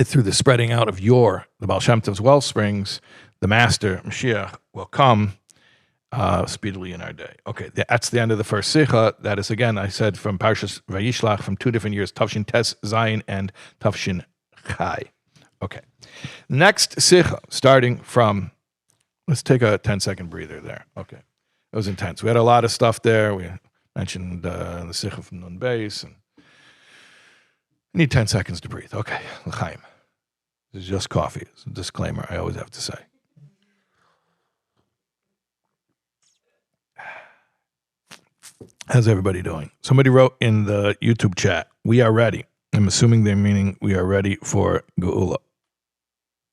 through the spreading out of the Baal Shem Tov's well springs, the Master, Mashiach, will come speedily in our day. Okay, that's the end of the first Sicha. That is, again, I said, from Parshas Vayishlach, from 2 different years, Tavshin Tes Zayin and Tavshin Chai. Okay, next Sicha, starting from, let's take a 10-second breather there. Okay, it was intense. We had a lot of stuff there. We mentioned the Sicha from Nun Beis, and I need 10 seconds to breathe. Okay, l'chaim. This is just coffee. It's a disclaimer I always have to say. How's everybody doing? Somebody wrote in the YouTube chat, we are ready. I'm assuming they're meaning we are ready for Geula.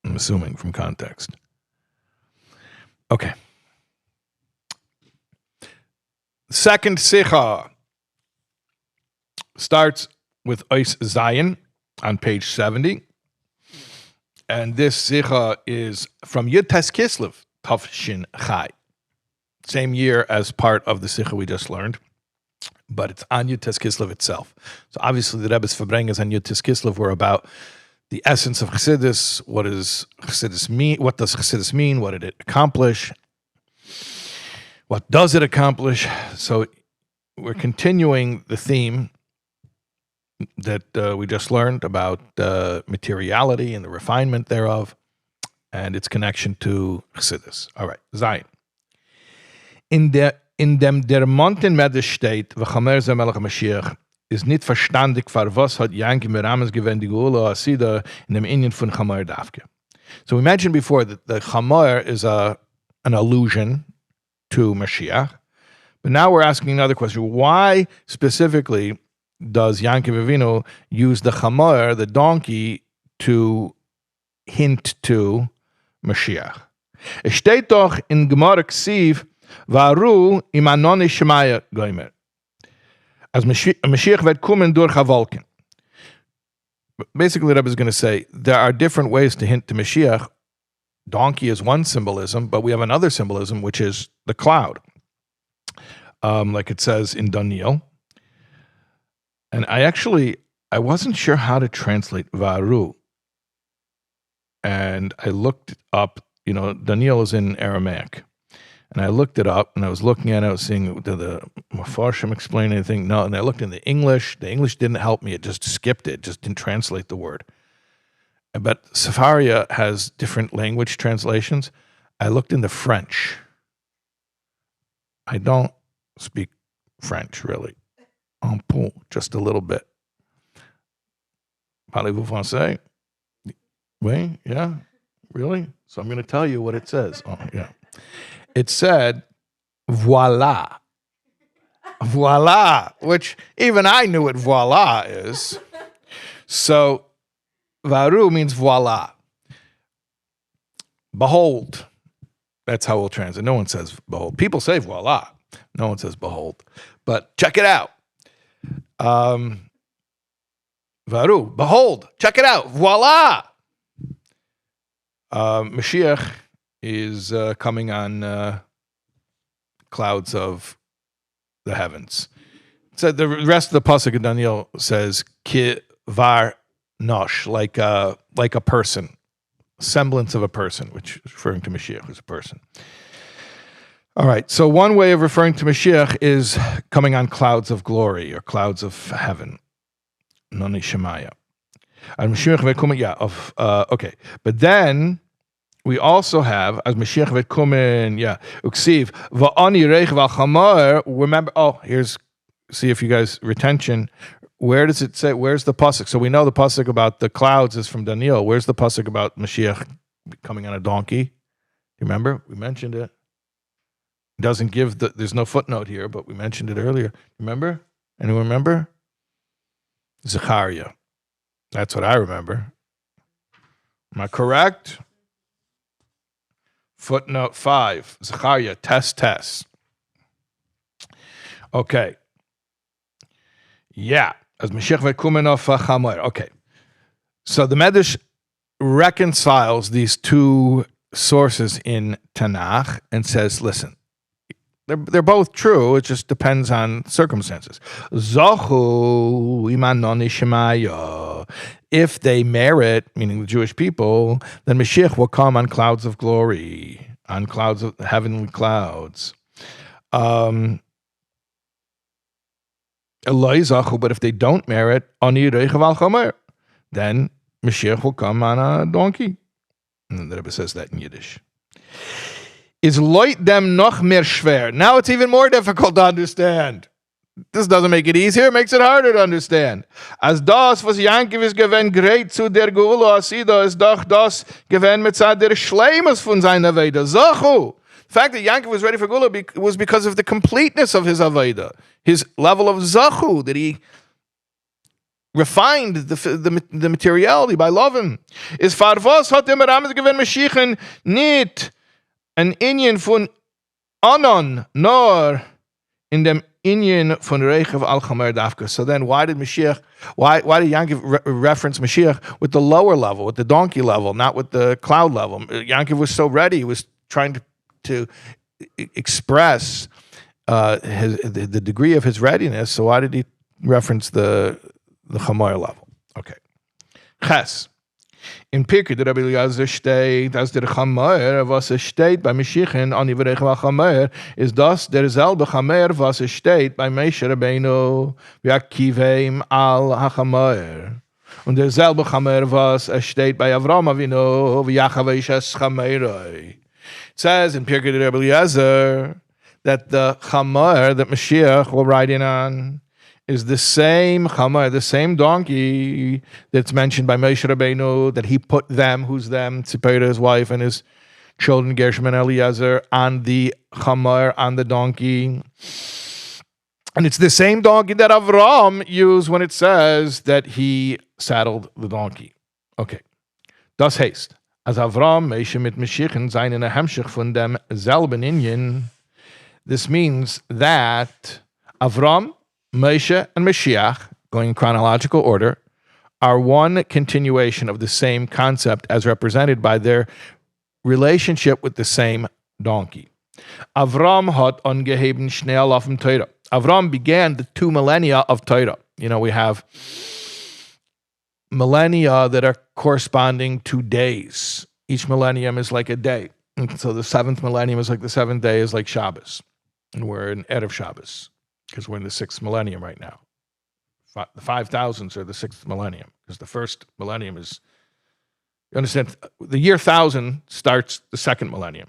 I'm assuming from context. Okay. Second Sicha starts with Eis Zayin on page 70. And this Sicha is from Yutes Kislev, Tavshin Chai. Same year as part of the Sicha we just learned, but it's on Yutes Kislev itself. So obviously the Rebbe's Verbrengas on Yutes Kislev were about the essence of Chassidus. What does Chassidus mean? What did it accomplish? What does it accomplish? So we're continuing the theme that we just learned about materiality and the refinement thereof and its connection to Chassidus. All right, Zayin. In dem der Mountain Midrash steht, v'chamer ze melech Mashiach, ist nicht verstandig, für was hat Yaakov Merames gewend die Geula Asida in dem Inyan von Chamer Davke. So we mentioned before that the Chamer is an allusion to Mashiach, but now we're asking another question. Why specifically does Yaakov Avinu use the Chamer, the donkey, to hint to Mashiach? Es steht doch in Gemara Ksiv, Varu im Anoni Shemaya Goimer. As Mashiach wird kommen durch Wolken. Basically, Rebbe is going to say there are different ways to hint to Mashiach. Donkey is one symbolism, but we have another symbolism, which is the cloud, like it says in Daniel. And I wasn't sure how to translate Varu. And I looked up, Daniel is in Aramaic. And I looked it up, and I was looking at it, I was seeing, did the Mefarshim explain anything? No, and I looked in the English. The English didn't help me. It just skipped it, just didn't translate the word. But Sefaria has different language translations. I looked in the French. I don't speak French, really. Un peu, just a little bit. Parlez-vous français? Oui, yeah, really? So I'm going to tell you what it says. Oh, yeah. It said, voila. Voila, which even I knew what voila is. So, varu means voila. Behold. That's how we'll translate. No one says behold. People say voila. No one says behold. But check it out. Varu, behold, check it out. Voila. Mashiach is coming on clouds of the heavens. So the rest of the pasuk of Daniel says ki var nosh, like a person, semblance of a person, which is referring to Mashiach as a person. All right. So one way of referring to Mashiach is coming on clouds of glory or clouds of heaven. Noni Shemaya. And Mashiach ve'kumen, okay. But then we also have, as Mashiach ve'kumen, uksiv, va'ani reich v'al-chamar, remember, see if you guys, retention, where does it say, where's the pasuk? So we know the pasuk about the clouds is from Daniel. Where's the pasuk about Mashiach coming on a donkey? Remember? We mentioned it. It doesn't give there's no footnote here, but we mentioned it earlier. Remember? Anyone remember? Zechariah. That's what I remember. Am I correct? Footnote 5. Zechariah, test. Okay. Yeah. As Mashiach v'kumen of Chamer. Okay. So the Midrash reconciles these two sources in Tanakh and says, listen, they're both true. It just depends on circumstances. Zochu imanoni shemaya. If they merit, meaning the Jewish people, then Mashiach will come on clouds of glory, on clouds of heavenly clouds. Eloi zachu, but if they don't merit, ani reichav al chamer, then Mashiach will come on a donkey. And the Rebbe says that in Yiddish. Is loit dem noch mehr schwer. Now it's even more difficult to understand. This doesn't make it easier, it makes it harder to understand. As das, was Yaakov is gewend great zu der Geula Asida, is doch das gewend mitzad der Schleimus von seiner Aveda. Zachu. The fact that Yaakov was ready for Geula was because of the completeness of his Aveda, his level of Zachu, that he refined the materiality by Lavan. Is farvos hat dem Rames gewend Mashiach nit an Inyan von Anon, nor in dem Inyan von Reichav al-Chamer Dafka. So then why did Yaakov reference Mashiach with the lower level, with the donkey level, not with the cloud level? Yaakov was so ready, he was trying to express the degree of his readiness, so why did he reference the Chamer level? Okay. Ches. In Pirkei, der Rabbi Eliezer steht, dass der Chamer, was es steht bei Mashiach an Ivrech Chamer, ist das derselbe Chamer, was es steht bei Moshe Rabbeinu, Yaakov al HaChamer. Und derselbe Chamer, was es steht bei Avraham Avinu, Yaakov es Chameroi. It says in Pirkei, der Rabbi Eliezer, that the Chamer that Mashiach will ride in on is the same Chamar, the same donkey that's mentioned by Moshe Rabbeinu, that he put them, who's them, Tzipora, his wife, and his children, Gershom and Eliezer, on the Chamar, on the donkey. And it's the same donkey that Avraham used when it says that he saddled the donkey. Okay. Das heißt, as Avraham, Moshe mit Mashiach sein in a Hemshech von dem selben Inyan, this means that Avraham, Moshe, and Mashiach, going in chronological order, are one continuation of the same concept as represented by their relationship with the same donkey. Avraham hat angeheben schnell auf dem Torah. Avraham began the 2 millennia of Torah. You know, we have millennia that are corresponding to days. Each millennium is like a day. And so the 7th millennium is like the 7th day is like Shabbos. And we're in Erev Shabbos, because we're in the 6th millennium right now. The 5,000s are the 6th millennium, because the first millennium is, you understand, the year 1000 starts the 2nd millennium.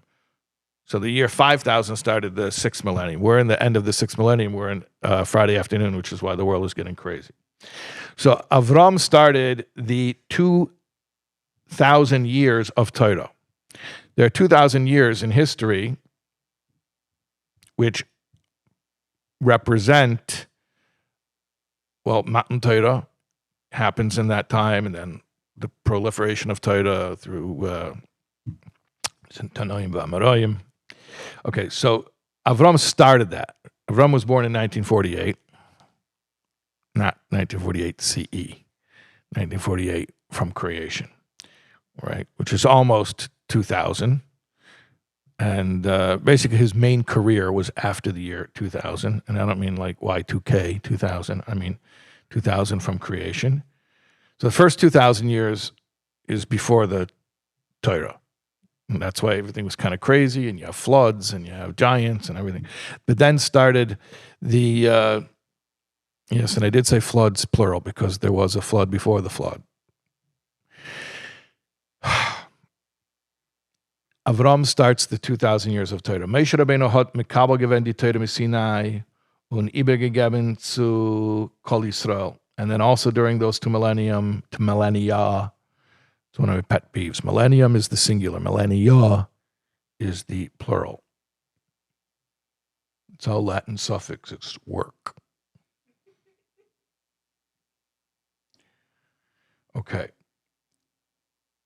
So the year 5000 started the 6th millennium. We're in the end of the 6th millennium. We're in Friday afternoon, which is why the world is getting crazy. So Avram started the 2,000 years of Torah. There are 2,000 years in history which represent, well, Matan Torah happens in that time, and then the proliferation of Torah through Tanoim v'Amoraim. Okay, so Avram started that. Avram was born in 1948, not 1948 CE, 1948 from creation, right? Which is almost 2000. And basically his main career was after the year 2000. And I don't mean like Y2K 2000. I mean 2000 from creation. So the first 2,000 years is before the Torah. And that's why everything was kind of crazy, and you have floods and you have giants and everything. But then started the, yes, and I did say floods plural because there was a flood before the flood. Avram starts the 2,000 years of Torah. Moshe Rabbeinu hat mikabel gewend die Torah Sinai und übergegeben zu Kol Yisrael. And then also during those 2 millennia, it's one of my pet peeves. Millennium is the singular. Millennia is the plural. It's all Latin suffix. It's work. Okay.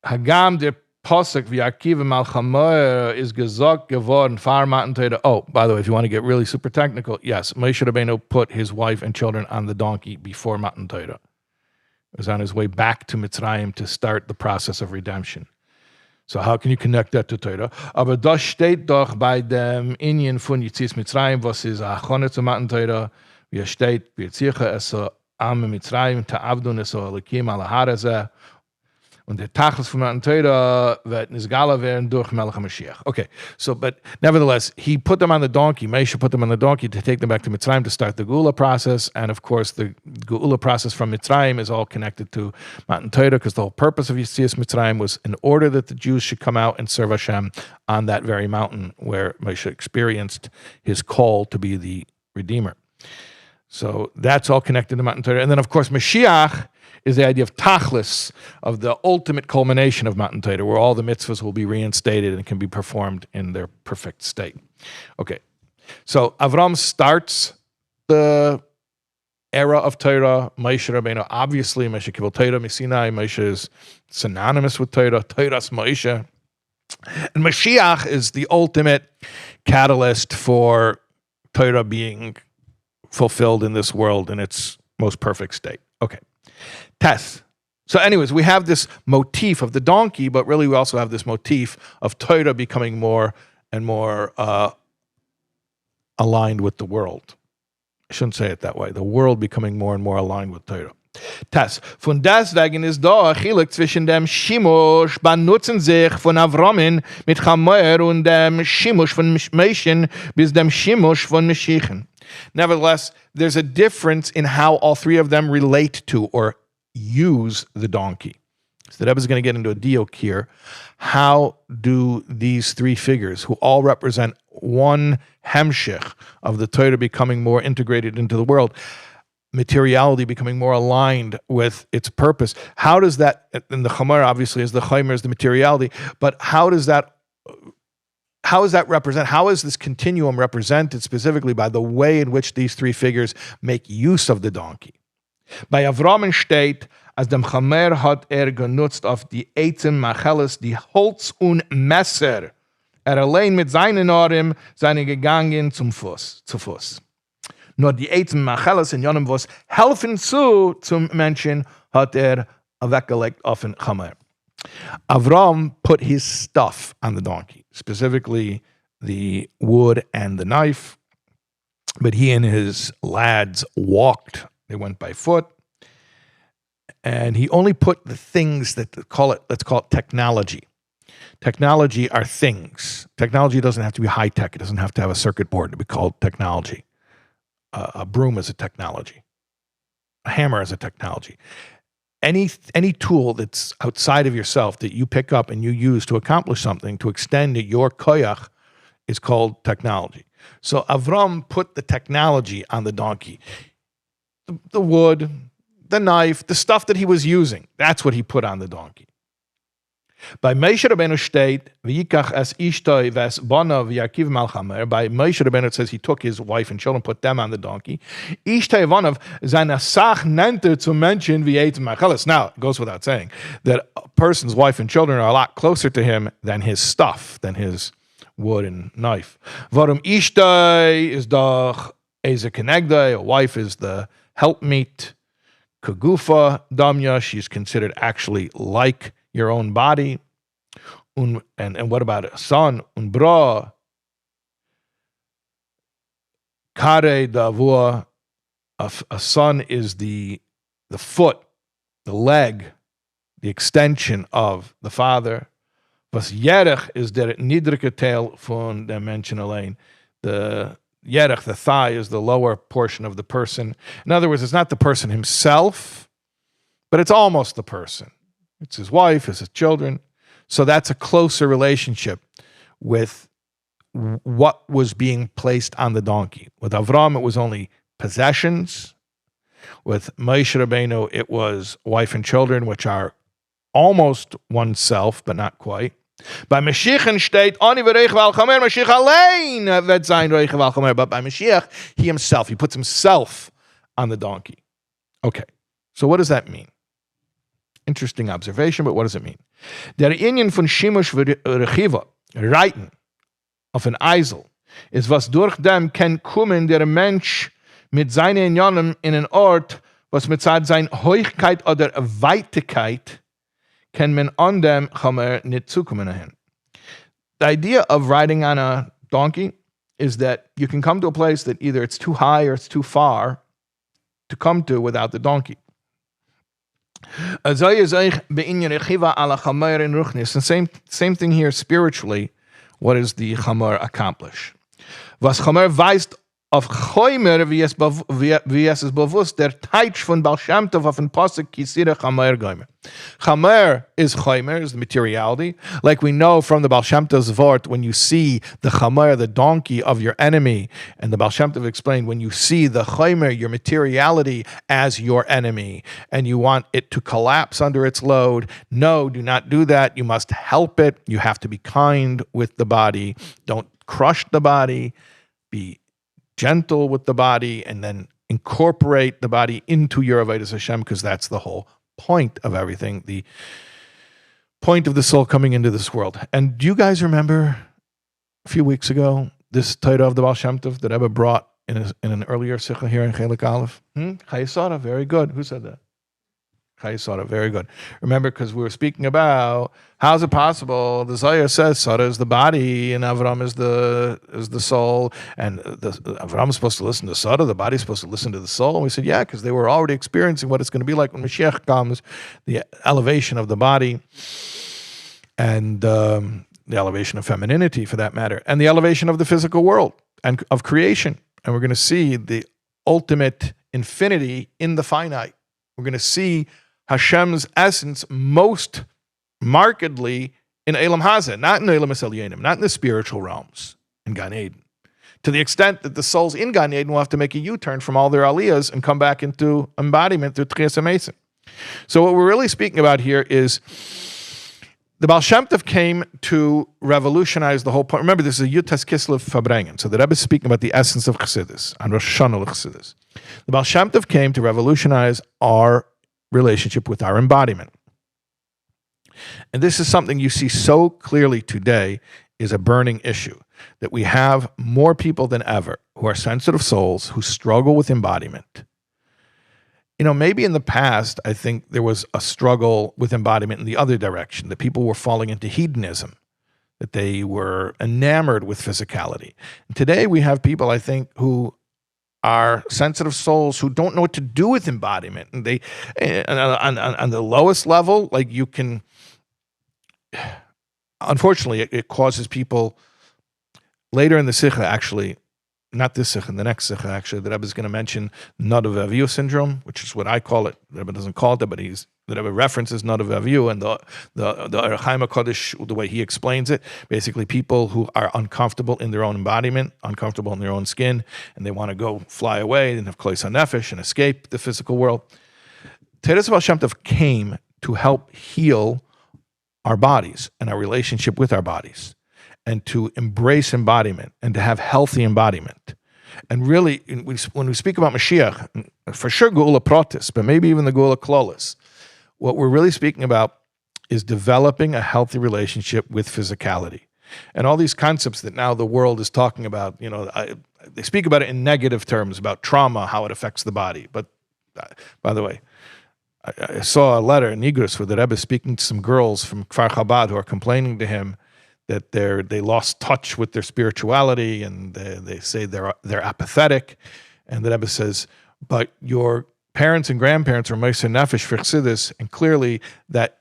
Hagam der Pasuk v'Yaakov mal Chamer is gesagt geworden far Matan Torah. Oh, by the way, if you want to get really super technical, yes, Moshe Rabbeinu put his wife and children on the donkey before Matan Torah. He was on his way back to Mitzrayim to start the process of redemption. So how can you connect that to Torah? Aber das steht doch bei dem Inyan von Yetzias Mitzrayim, was ist Achone zu Matan Torah, wie steht, wie Sicha es so am Mitzrayim ta'avdun es so Elikim ala Harazeh. Und der Tachlis von Matan Torah wird Nizgala werden durch Melech HaMashiach. Okay, so, but nevertheless, he put them on the donkey, Moshe put them on the donkey to take them back to Mitzrayim to start the Geula process, and of course the Geula process from Mitzrayim is all connected to Matan Torah, because the whole purpose of Yetzias Mitzrayim was in order that the Jews should come out and serve Hashem on that very mountain where Moshe experienced his call to be the Redeemer. So that's all connected to Matan Torah. And then of course Mashiach is the idea of tachlis, of the ultimate culmination of Matan Torah, where all the mitzvahs will be reinstated and can be performed in their perfect state. Okay, so Avram starts the era of Torah. Moshe Rabbeinu, obviously, Moshe Kibbutz Torah Misinai. Moshe is synonymous with Torah, Torah's Moshe. And Mashiach is the ultimate catalyst for Torah being fulfilled in this world in its most perfect state. Okay. Test. So anyways, we have this motif of the donkey, but really we also have this motif of Torah becoming more and more aligned with the world. I shouldn't say it that way. The world becoming more and more aligned with Torah. Tess. Von deswegen ist da ein Chilik zwischen dem Shimush benutzen sich von Avraham mit Chamer und dem Shimush von Moshe bis dem Shimush von Mashiach. Nevertheless, there's a difference in how all three of them relate to or use the donkey. So the Rebbe is going to get into a diok here. How do these three figures, who all represent one hemshich of the Torah becoming more integrated into the world, materiality becoming more aligned with its purpose, how does that, and the Chamer obviously is the Chamer is the materiality, but how is that represent, how is this continuum represented specifically by the way in which these three figures make use of the donkey? Bei Avraham steht, als dem Chamer hat genutzt auf die Eitzem Macheles, die Holz und Messer. Allein mit seinen Ohren seine gegangen zu Fuß. Nur die Eitzem Macheles in Jonem, was helfen zum Menschen, hat weggelegt auf den Chamer. Avraham put his stuff on the donkey, specifically the wood and the knife, but he and his lads walked. They went by foot, and he only put the things that let's call it technology. Technology are things. Technology doesn't have to be high tech. It doesn't have to have a circuit board to be called technology. A broom is a technology. A hammer is a technology. Any tool that's outside of yourself that you pick up and you use to accomplish something, to extend your koyach, is called technology. So Avram put the technology on the donkey. The wood, the knife, the stuff that he was using, that's what he put on the donkey. By Moshe Rabbeinu steht, v'yikach es ishtoi ves bona v'yakiv mal chamer. By Moshe Rabbeinu it says he took his wife and children, put them on the donkey. Ishtoi vonav seine Sach nannte zu Menschen wie Eitzem Macheles. Now, it goes without saying that a person's wife and children are a lot closer to him than his stuff, than his wood and knife. Varum ishtoi is doch eze kenegdai, a wife is the helpmeet. Kagufa damya, she's considered actually like your own body. And what about a son? Bra. Kare davua, a son is the foot, the leg, the extension of the father. Was yerech is der niedrige Teil von der Menschen allein. The yerech, the thigh, is the lower portion of the person. In other words, it's not the person himself, but it's almost the person. It's his wife, it's his children. So that's a closer relationship with what was being placed on the donkey. With Avraham, it was only possessions. With Moshe Rabbeinu, it was wife and children, which are almost oneself, but not quite. By Mashiach steht, Ani v'reich v'al chamer, Mashiach allein wird sein reich v'al chamer. But by Mashiach, he himself, he puts himself on the donkey. Okay, so what does that mean? Interesting observation, but what does it mean? Der Inyan von Shimush v'rechiva, reiten auf ein Eisel, ist was durch dem kann kommen der Mensch mit seinen Inyanim in einen Ort, was mit seiner Heuchkeit oder Weitigkeit can man on dem chamer nit zukommen hin. The idea of riding on a donkey is that you can come to a place that either it's too high or it's too far to come to without the donkey. And same thing here spiritually. What does the chamer accomplish? Was chamer weist auf Chomer, wie es ist bewusst, der Teich von Baal Shem Tov auf den Pasuk Kisira Chamer Gomer. Chamer is the materiality. Like we know from the Baal Shem Tov's Vort, when you see the Chamer, the donkey of your enemy, and the Baal Shem Tov explained, when you see the Chomer, your materiality, as your enemy, and you want it to collapse under its load, no, do not do that. You must help it. You have to be kind with the body. Don't crush the body. Be gentle with the body, and then incorporate the body into your Avodas Hashem, because that's the whole point of everything, the point of the soul coming into this world. And do you guys remember a few weeks ago this Torah of the Baal Shem Tov that Rebbe brought in an earlier Sicha here in Chelik Aleph? Chayesara, very good. Who said that? Chayei very good. Remember, because we were speaking about how is it possible? The Zohar says Sara is the body and Avraham is the soul, and Avraham is supposed to listen to Sara. The body is supposed to listen to the soul. And we said, yeah, because they were already experiencing what it's going to be like when Mashiach comes, the elevation of the body, and the elevation of femininity, for that matter, and the elevation of the physical world and of creation. And we're going to see the ultimate infinity in the finite. We're going to see Hashem's essence most markedly in Elam Hazeh, not in Elam Elyonim, not in the spiritual realms in Gan Eden. To the extent that the souls in Gan Eden will have to make a U-turn from all their aliyahs and come back into embodiment through Tchias HaMesim. So what we're really speaking about here is the Baal Shem Tov came to revolutionize the whole point. Remember, this is a Yutes Kislev Fabrengen. So the Rebbe is speaking about the essence of Chassidus, on Rosh Hashanah Chassidus. The Baal Shem Tov came to revolutionize our relationship with our embodiment. And this is something you see so clearly today is a burning issue, that we have more people than ever who are sensitive souls who struggle with embodiment. You know, maybe in the past, I think there was a struggle with embodiment in the other direction, that people were falling into hedonism, that they were enamored with physicality. And today we have people, I think, who are sensitive souls who don't know what to do with embodiment. And they, on the lowest level, like you can, unfortunately, it causes people later in the Sicha, actually, not this Sicha, the next Sicha, actually, the Rebbe is going to mention Nadav Avihu syndrome, which is what I call it. The Rebbe doesn't call it that, but the Rebbe references Nadav Avihu, and the Avraham HaKadosh, the way he explains it, basically people who are uncomfortable in their own embodiment, uncomfortable in their own skin, and they want to go fly away and have Klois HaNefesh and escape the physical world. Teres Baal Shem Tov came to help heal our bodies and our relationship with our bodies, and to embrace embodiment and to have healthy embodiment. And really, when we speak about Mashiach, for sure Geula Protis, but maybe even the Geula Klolis, what we're really speaking about is developing a healthy relationship with physicality. And all these concepts that now the world is talking about, you know, they speak about it in negative terms, about trauma, how it affects the body. But by the way, I saw a letter in Nigris where the Rebbe is speaking to some girls from Kfar Chabad who are complaining to him that they lost touch with their spirituality, and they say they're apathetic. And the Rebbe says, but your parents and grandparents are Moshe Nefesh for Chassidus, and clearly that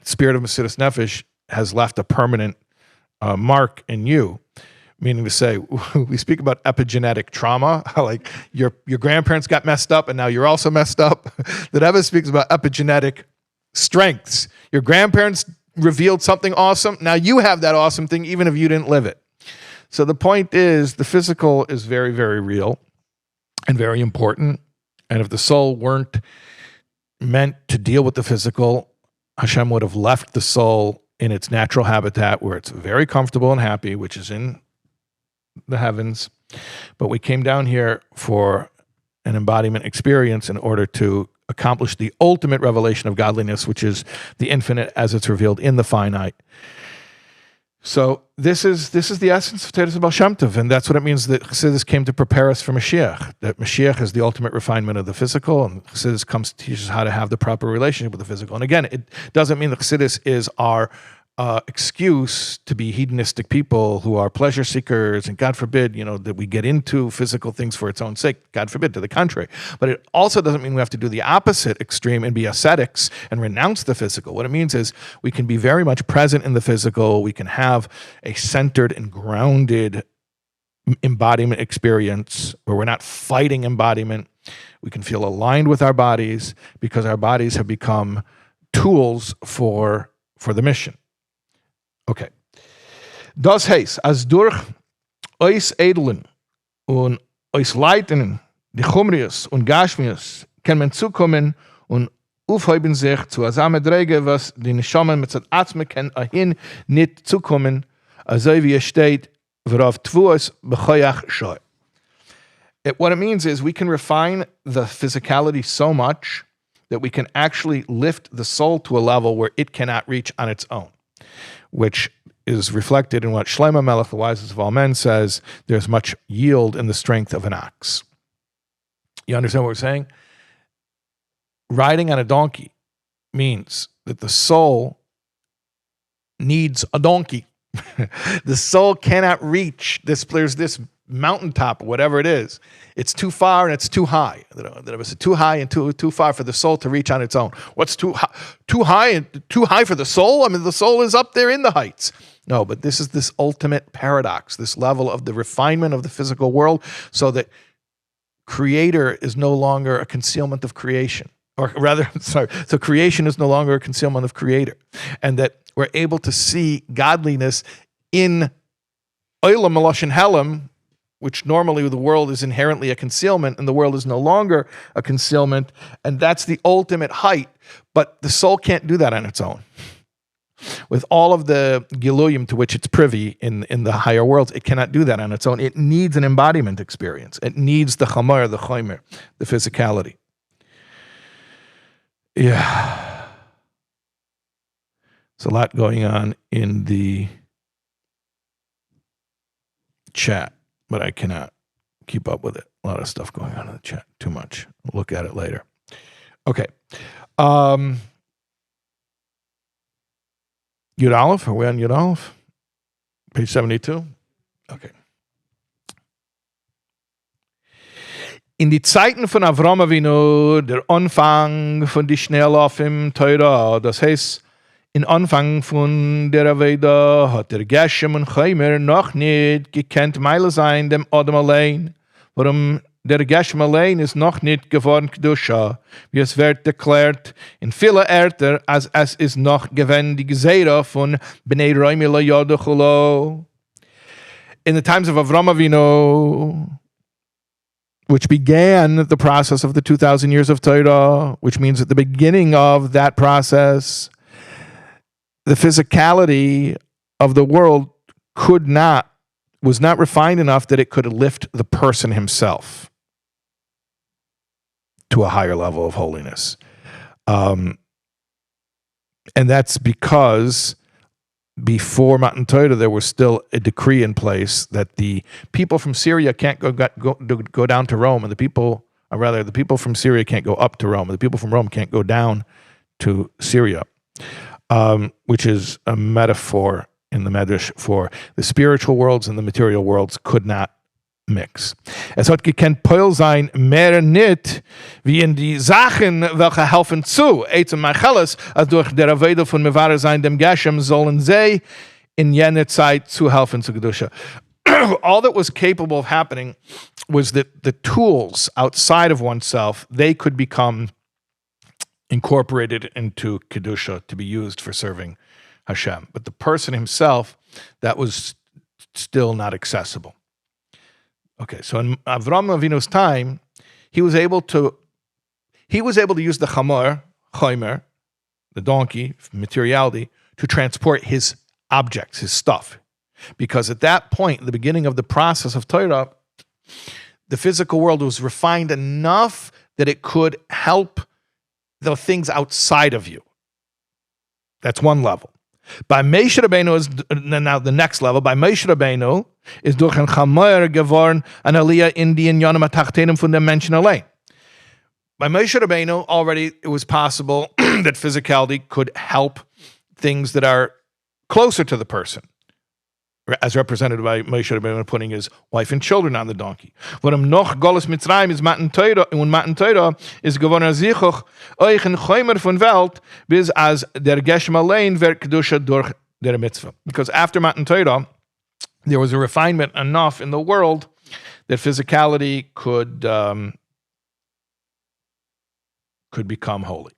spirit of Mesiras Nefesh has left a permanent mark in you. Meaning to say, we speak about epigenetic trauma, like your grandparents got messed up and now you're also messed up. The Rebbe speaks about epigenetic strengths. Your grandparents revealed something awesome. Now you have that awesome thing, even if you didn't live it. So the point is, the physical is very, very real and very important. And if the soul weren't meant to deal with the physical, Hashem would have left the soul in its natural habitat where it's very comfortable and happy, which is in the heavens. But we came down here for an embodiment experience in order to accomplish the ultimate revelation of godliness, which is the infinite as it's revealed in the finite. So this is the essence of Teres Baal Shem Tov, and that's what it means that Chassidus came to prepare us for Mashiach. That Mashiach is the ultimate refinement of the physical, and Chassidus comes to teach us how to have the proper relationship with the physical. And again, it doesn't mean that Chassidus is our excuse to be hedonistic people who are pleasure seekers, and God forbid, that we get into physical things for its own sake. God forbid, to the contrary. But it also doesn't mean we have to do the opposite extreme and be ascetics and renounce the physical. What it means is we can be very much present in the physical. We can have a centered and grounded embodiment experience where we're not fighting embodiment. We can feel aligned with our bodies because our bodies have become tools for the mission. Okay. Das heißt, als durch eus Edlen und eus Leitenen, die Chumrius und Gashmius, kann man zukommen und aufheben sich zu einer Dräge, was die Neshamen mit der Atzme kann ahin nicht zukommen, also wie es steht, worauf Tvuos bechoyach shoi. What it means is we can refine the physicality so much that we can actually lift the soul to a level where it cannot reach on its own, which is reflected in what Shlomo Melech, the wisest of all men, says, there's much yield in the strength of an ox. You understand what we're saying? riding on a donkey means that the soul needs a donkey. The soul cannot reach this. There's this mountaintop, whatever it is. It's too far and it's too high. There was too high and too far for the soul to reach on its own. What's too high and too high for the soul? I mean, the soul is up there in the heights. No, but this is this ultimate paradox, this level of the refinement of the physical world, so that creator is no longer a concealment of creation. Or rather, so creation is no longer a concealment of creator. And that we're able to see godliness in Olam Maloshin Helam, which normally the world is inherently a concealment, and the world is no longer a concealment, and that's the ultimate height. But the soul can't do that on its own. With all of the giluyim to which it's privy in the higher worlds, it cannot do that on its own. It needs an embodiment experience. It needs the chamar, the chomer, the physicality. Yeah. There's a lot going on in the chat, but I cannot keep up with it. A lot of stuff going on in the chat. Too much. I'll look at it later. Okay. Yud Aleph, are we on Yud Aleph? Page 72? Okay. In die Zeiten von Avraham Avinu, der Anfang von die Schnelllauf im Torah, das heißt, in Anfang von der Aveda hat der Geshem und Chaimer noch nicht gekannt Meile sein dem Adam allein. Warum der Geshem allein ist noch nicht geworden Kedusha, wie es wird deklärt in viele Erter, als es ist noch gewesen die Geseira von Bnei Roimi lo Yoduchulo. In the times of Avraham Avinu, which began the process of the 2,000 years of Torah, which means at the beginning of that process, the physicality of the world was not refined enough that it could lift the person himself to a higher level of holiness. And that's because before Matan Torah, there was still a decree in place that the people from Syria can't go down to Rome, and the people from Syria can't go up to Rome, and the people from Rome can't go down to Syria, which is a metaphor in the Midrash for the spiritual worlds and the material worlds could not mix. Es hat gekannt Poil sein mehr nicht wie in die Sachen, welche helfen zu, Eitzem Macheles, als durch der Aveda von Mevare sein dem Geshem sollen sie in jener Zeit zu helfen zu Kedusha. All that was capable of happening was that the tools outside of oneself, they could become incorporated into Kedusha to be used for serving Hashem. But the person himself, that was still not accessible. Okay, so in Avraham Avinu's time, he was able to use the chomer, the donkey, materiality, to transport his objects, his stuff. Because at that point, the beginning of the process of Torah, the physical world was refined enough that it could help the things outside of you. That's one level. By Moshe Rabbeinu is now the next level. By Moshe Rabbeinu is durch ein Chamer geworden an Aliyah in die Inyanim HaTachtenim von dem Menschen allein. By Moshe Rabbeinu, already it was possible that physicality could help things that are closer to the person, as represented by Moshe Rabbeinu putting his wife and children on the donkey. Warum noch Goles Mitzrayim is Matan Torah, und Matan Torah is gewonnen Sichos, euch ein Chomer von Welt, bis as der Geshem allein wird Kedusha durch der Mitzvah. Because after Matan Torah, there was a refinement enough in the world that physicality could become holy.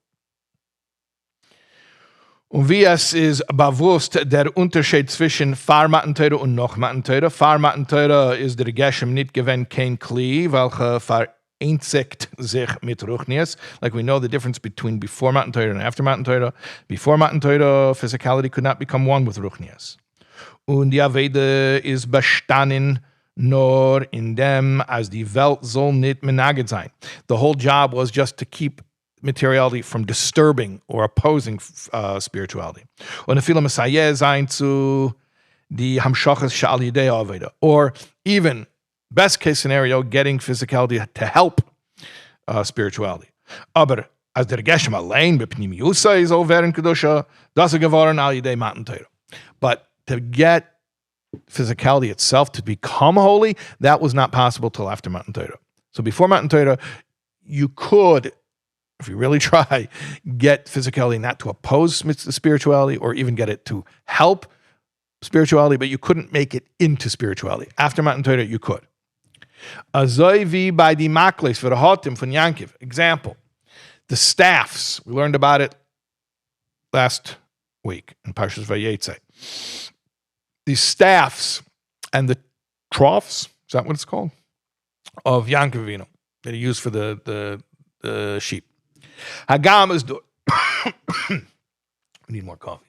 Und wie es ist bewusst der Unterschied zwischen Vor Matan Torah und noch Matan Torah. Vor Matan Torah ist der Geshem nicht gewinnt kein Kli, welcher vereinzigt sich mit Ruchnias. Like we know the difference between before Matan Torah and after Matan Torah. Before Matan Torah, physicality could not become one with Ruchnias. Und die Aveda ist bestanden nur in dem, als die Welt soll nicht menaged sein. The whole job was just to keep materiality from disturbing or opposing spirituality. Und viele Messiah sein zu die Hamshachas Sha'al Yidei Aveda. Or even, best case scenario, getting physicality to help spirituality. Aber as der Geshem allein b'pnimiusa is over in Kedusha, das geworden al yidei Matan Torah. But to get physicality itself to become holy, that was not possible till after Matan Torah. So before Matan Torah, you could, if you really try, get physicality not to oppose spirituality or even get it to help spirituality, but you couldn't make it into spirituality. After Matan Torah, you could. Azoivi by the makles for the hotim from Yaakov. Example, the staffs. We learned about it last week in Parshas Vayishlach. These staffs and the troughs, is that what it's called? Of Yaakov Avinu that he used for the sheep. Hagam is do. We need more coffee.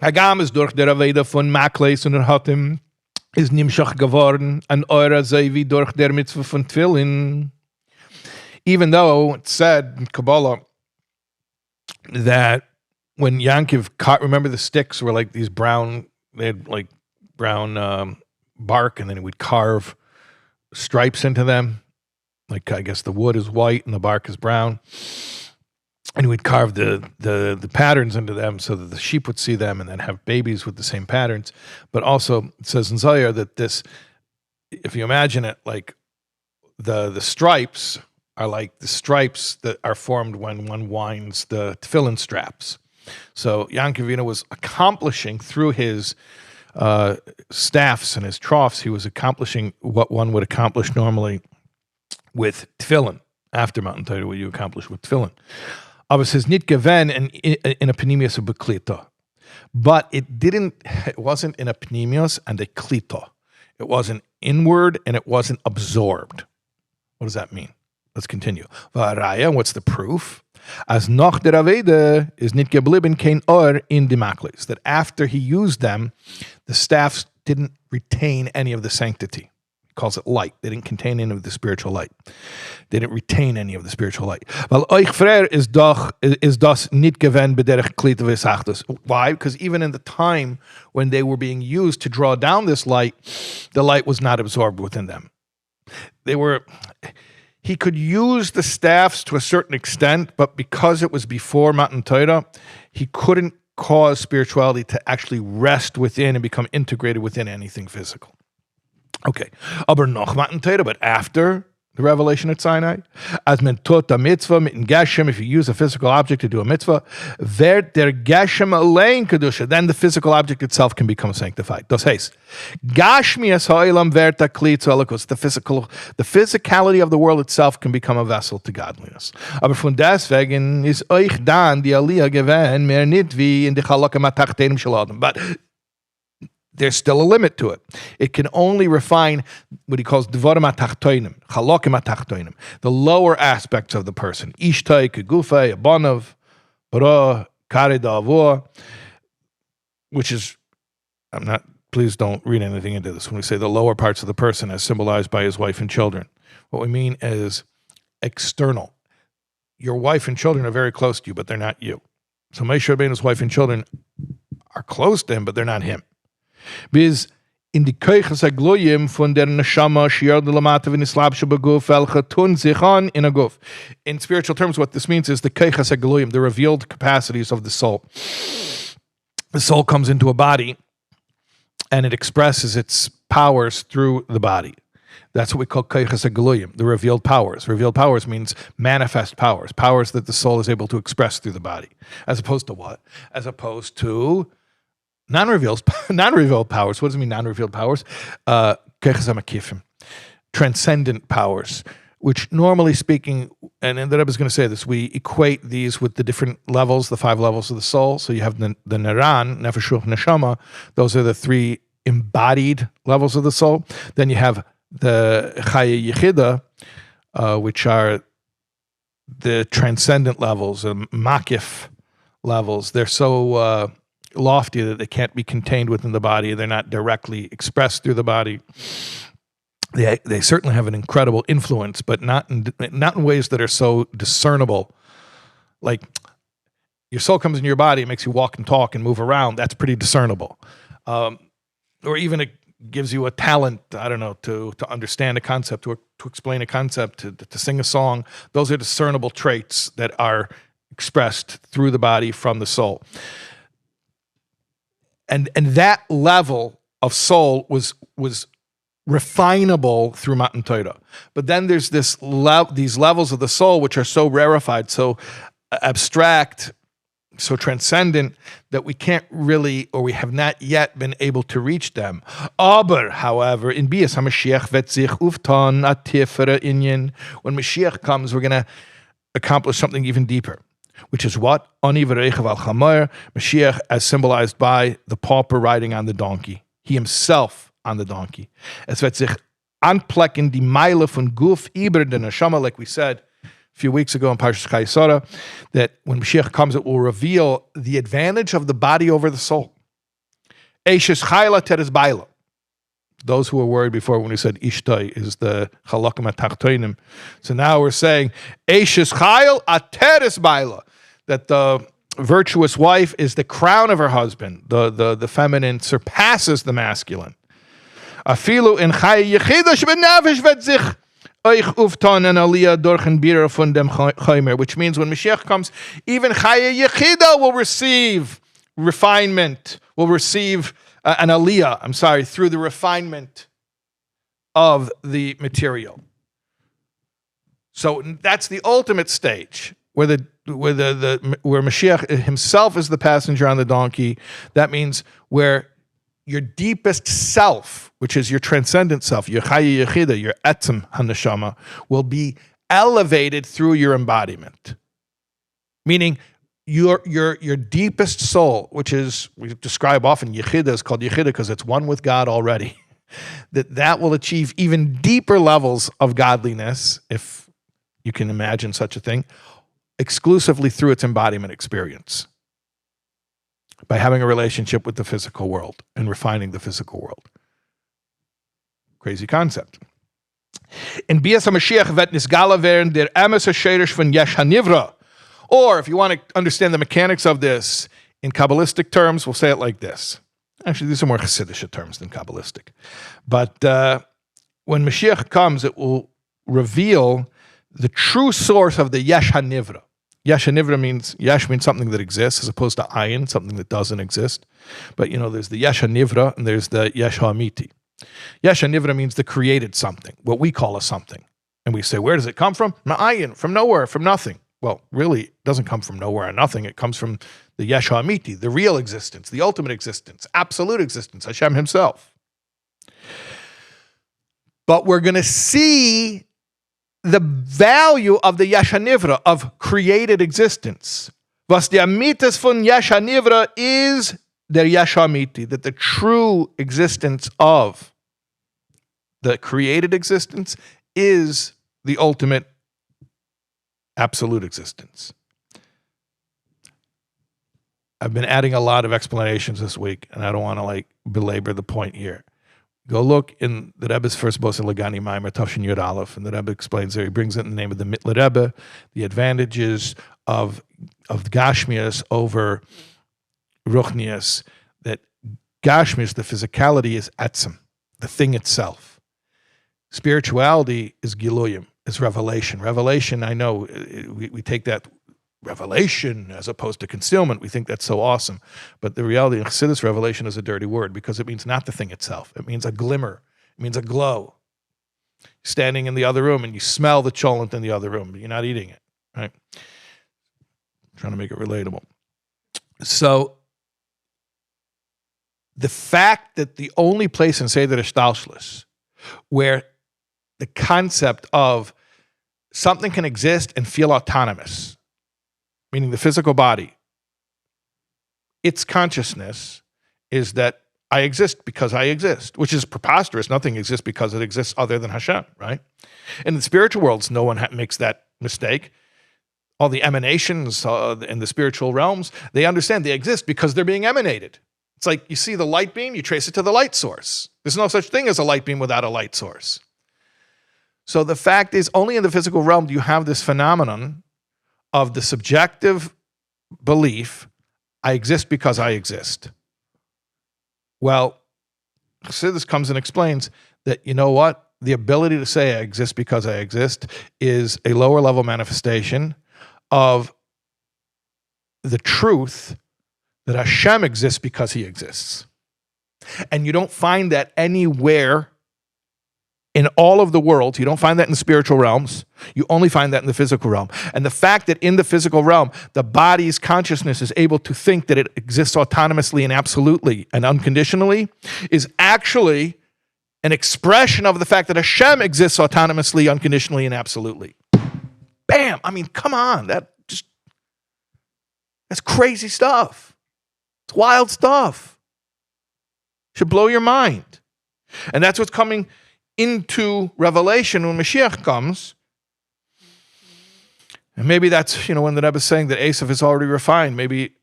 Hagam is durch der Aveda von Makles und Hotim is nimshach geworden an eura Zevi durch der Mitzvah von Tfilin. Even though it said in Kabbalah that when Yaakov caught, remember the sticks were like these brown, they had like brown bark, and then he would carve stripes into them. Like I guess the wood is white and the bark is brown. And he would carve the patterns into them so that the sheep would see them and then have babies with the same patterns. But also it says in Zohar that this, if you imagine it, like the stripes are like the stripes that are formed when one winds the tefillin straps. So Yaakov Avinu was accomplishing through his staffs and his troughs, he was accomplishing what one would accomplish normally with tefillin. After Matan Torah, what you accomplish with tefillin. Aber es ist nicht gewesen in a pneumius of beklita. But it wasn't in a pneumius and a klita. It wasn't inward and it wasn't absorbed. What does that mean? Let's continue. V'araya, what's the proof? As noch der Aveda is nicht geblieben kein or in the makles. That after he used them, the staffs didn't retain any of the sanctity. Calls it light. They didn't contain any of the spiritual light. They didn't retain any of the spiritual light. Weil euch freier is das nicht gewesen bederich klita v'sachtus. Why? Because even in the time when they were being used to draw down this light, the light was not absorbed within them. He could use the staffs to a certain extent, but because it was before Matan Torah, he couldn't cause spirituality to actually rest within and become integrated within anything physical. Okay, aber noch Matan Torah, but after the revelation at Sinai, as men tut a mitzvah mit Geshem, if you use a physical object to do a mitzvah, wird der Geshem allein kedusha, then the physical object itself can become sanctified. Das heißt, Gashmias ha'olam wird a kli zu elikos, the physicality of the world itself can become a vessel to godliness. Aber von deswegen ist euch dann die Aliyah gewähnt, mehr nicht wie in die Chalakim atachtenim shel Adam. But there's still a limit to it. It can only refine what he calls dvarim atachtoinim, chalokim atachtoinim, the lower aspects of the person. Ishtai, kegufay, abanav, bara, kare da'avua, which is, please don't read anything into this when we say the lower parts of the person as symbolized by his wife and children. What we mean is external. Your wife and children are very close to you, but they're not you. So Moshe Rabbeinu's wife and children are close to him, but they're not him. Bis in die Keuches agloyim von der Neshama shiar de lamata v'nislabsha beguf elcha tun sich an in a guf. In spiritual terms, what this means is the Keuches agloyim, the revealed capacities of the soul. The soul comes into a body and it expresses its powers through the body. That's what we call Keuches agloyim, the revealed powers. Revealed powers means manifest powers, powers that the soul is able to express through the body. As opposed to what? As opposed to non-revealed powers. What does it mean, non-revealed powers? Transcendent powers, which normally speaking, and the Rebbe is going to say this, we equate these with the different levels, the 5 levels of the soul. So you have the Naran, Nefesh, Ruach, Neshama. Those are the 3 embodied levels of the soul. Then you have the Chaya Yechida, which are the transcendent levels, Makif levels. They're so lofty that they can't be contained within the body. They're not directly expressed through the body. They certainly have an incredible influence, but not in ways that are so discernible. Like your soul comes into your body, it makes you walk and talk and move around. That's pretty discernible. Or even gives you a talent, I don't know, to understand a concept, or to explain a concept, to sing a song. Those are discernible traits that are expressed through the body from the soul. And that level of soul was refinable through Matan Torah. But then there's these levels of the soul which are so rarefied, so abstract, so transcendent, that we can't really, or we have not yet been able to reach them. Aber, however, in Bias HaMashiach vet sich uftan a tiefere inyan. When Mashiach comes, we're going to accomplish something even deeper, which is what? Ani v'reichav al chamer, Mashiach as symbolized by the pauper riding on the donkey. He himself on the donkey. Es wird sich anplecken die Meile von Guf über den Neshama, like we said a few weeks ago in Parshas Vayishlach, that when Mashiach comes, it will reveal the advantage of the body over the soul. Eishes chayla teres baila. Those who were worried before when we said Ishtay is the chalakim atachtoinim. So now we're saying Eishes chayl ateres baila, that the virtuous wife is the crown of her husband. The feminine surpasses the masculine. Afilu in chaya yechida shbenavish vet sich euch uftan an aliyah dorchen bira von dem chaymer, which means when Mashiach comes, even chaya yechida will receive refinement, will receive an aliyah, through the refinement of the material. So that's the ultimate stage, where Mashiach himself is the passenger on the donkey. That means where your deepest self, which is your transcendent self, your chaya yechida, your etzem haneshama, will be elevated through your embodiment. Meaning your deepest soul, which is, we describe often yechida is called yechida because it's one with God already, that will achieve even deeper levels of godliness, if you can imagine such a thing, exclusively through its embodiment experience, by having a relationship with the physical world and refining the physical world. Crazy concept. In Bias HaMashiach vet nisgala werden der emes hasherish von yesh hanivra. Or if you want to understand the mechanics of this in Kabbalistic terms, we'll say it like this. Actually, these are more Chassidus terms than Kabbalistic. But when Mashiach comes, it will reveal the true source of the yesh hanivra. Yesh hanivra means, yesh means something that exists, as opposed to ayin, something that doesn't exist. But there's the yesh hanivra and there's the yesh hamiti. Yesh hanivra means the created something, what we call a something. And we say, where does it come from? Ma'ayin, from nowhere, from nothing. Well, really, it doesn't come from nowhere or nothing. It comes from the yesh hamiti, the real existence, the ultimate existence, absolute existence, Hashem himself. But we're going to see the value of the yesh hanivra, of created existence. Was der Mites von yesh hanivra is der yesh hamiti, that the true existence of the created existence is the ultimate absolute existence. I've been adding a lot of explanations this week, and I don't want to belabor the point here. Go look in the Rebbe's first Bos in Lagani Maimer, Tafshin Yud Aleph, and the Rebbe explains there. He brings it in the name of the Mitler Rebbe, the advantages of Gashmias over Ruchnias, that Gashmias, the physicality, is etzem, the thing itself. Spirituality is Giluyim, is revelation. Revelation, I know, we take that revelation as opposed to concealment. We think that's so awesome. But the reality in Chassidus, revelation is a dirty word because it means not the thing itself. It means a glimmer. It means a glow. Standing in the other room and you smell the cholent in the other room, but you're not eating it, right? Trying to make it relatable. So the fact that the only place in Seder Ishtalshlis where the concept of something can exist and feel autonomous, meaning the physical body, its consciousness is that I exist because I exist, which is preposterous. Nothing exists because it exists other than Hashem, right? In the spiritual worlds, no one makes that mistake. All the emanations in the spiritual realms, they understand they exist because they're being emanated. It's like you see the light beam, you trace it to the light source. There's no such thing as a light beam without a light source. So the fact is, only in the physical realm do you have this phenomenon of the subjective belief, I exist because I exist. Well, Chassidus comes and explains that, you know what? The ability to say I exist because I exist is a lower level manifestation of the truth that Hashem exists because he exists. And you don't find that anywhere in all of the world. You don't find that in spiritual realms. You only find that in the physical realm. And the fact that in the physical realm, the body's consciousness is able to think that it exists autonomously and absolutely and unconditionally is actually an expression of the fact that Hashem exists autonomously, unconditionally, and absolutely. Bam! I mean, come on. That's crazy stuff. It's wild stuff. Should blow your mind. And that's what's coming into Revelation when Mashiach comes. And maybe that's, when the Rebbe is saying that Asaph is already refined. Maybe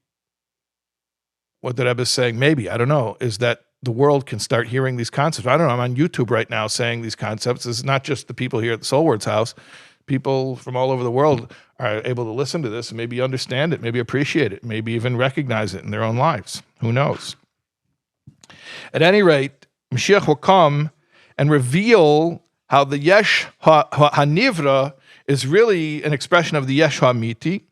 what the Rebbe is saying, I don't know, is that the world can start hearing these concepts. I don't know, I'm on YouTube right now saying these concepts. It's not just the people here at the Soul Word's house. People from all over the world are able to listen to this and maybe understand it, maybe appreciate it, maybe even recognize it in their own lives. Who knows? At any rate, Mashiach will come and reveal how the Yesh HaNivra is really an expression of the Yesh HaMiti.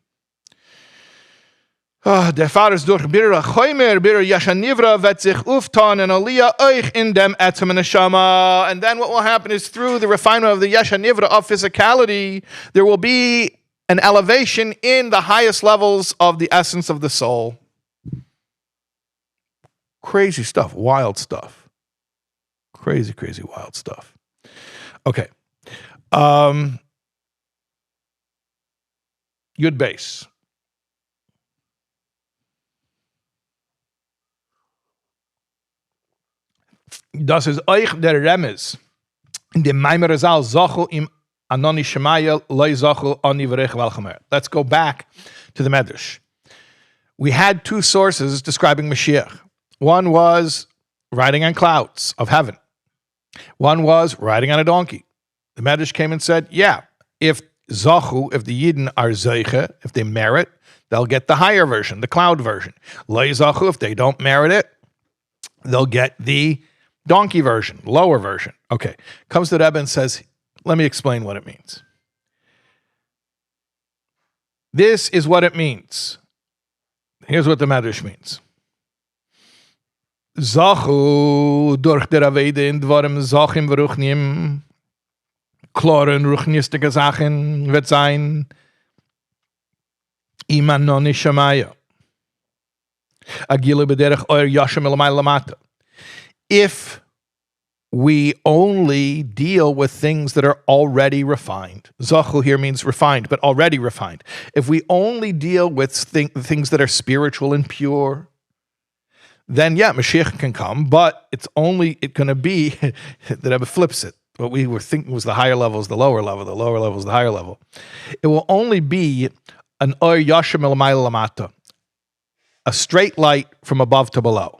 Der Vater ist durch Birra Choymer, Birra Yesh HaNivra, wird sich auftan and Aliyah euch in dem Etzem Neshama. And then what will happen is through the refinement of the Yesh HaNivra of physicality, there will be an elevation in the highest levels of the essence of the soul. Crazy stuff, wild stuff. Crazy, crazy, wild stuff. Okay. Yud base. Das ist euch der Remes. In dem Maimer Rezal Zochel im Anoni Shemaya Loi Zochel Ani Verech Velchamer. Let's go back to the Midrash. We had two sources describing Mashiach. One was riding on clouds of heaven. One was riding on a donkey. The Midrash came and said, if Zachu, if the Yidden are Zeiche, if they merit, they'll get the higher version, the cloud version. Loi Zachu, if they don't merit it, they'll get the donkey version, lower version. Okay, comes to the Rebbe and says, let me explain what it means. This is what it means. Here's what the Midrash means. Zachu durch der Avede in dvorem Zachim v'ruchnim klaren ruchnistige Sachen wird sein imanoni shamaya agile bederech oir yashem elamai lamata. If we only deal with things that are already refined. Zachu here means refined, but already refined. If we only deal with things that are spiritual and pure, then Mashiach can come, but it's going to be, the Rebbe flips it. What we were thinking was the higher level is the lower level is the higher level. It will only be an Or Yashem Elamayla Lamata, a straight light from above to below.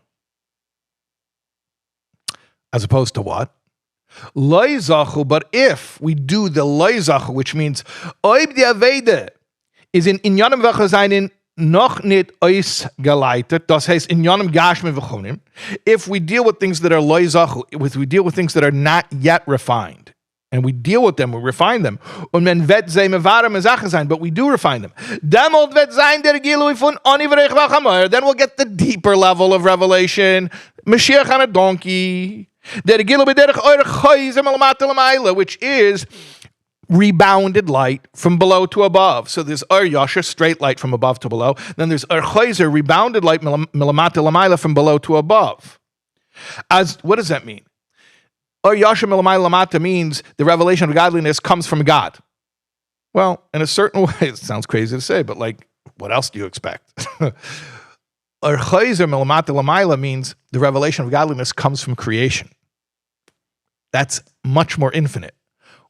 As opposed to what? Loi Zachu, but if we do the Loi Zachu, which means Oib di Avede is in Inyanim V'chazainin noch nit ois geleitet, das heißt in Yonim Gashmi v'chonim, if we deal with things that are Loi Zachu, if we deal with things that are not yet refined, and we deal with them, we refine them, und men vet ze mevarem Sachen sein, but we do refine them, demol vet sein der Gilui von Ani V'rech V'chamer, then we'll get the deeper level of revelation, Mashiach on a donkey, der Gilui b'derech oir choyzem al-matel l'mayla, which is rebounded light from below to above. So there's Ur Yasher, straight light from above to below. Then there's Ur Chayzer, rebounded light milamata lamayla, from below to above. What does that mean? Ur Yasher milamayla lamata means the revelation of godliness comes from God. Well, in a certain way, it sounds crazy to say, but what else do you expect? Ur Chayzer milamata lamayla means the revelation of godliness comes from creation. That's much more infinite.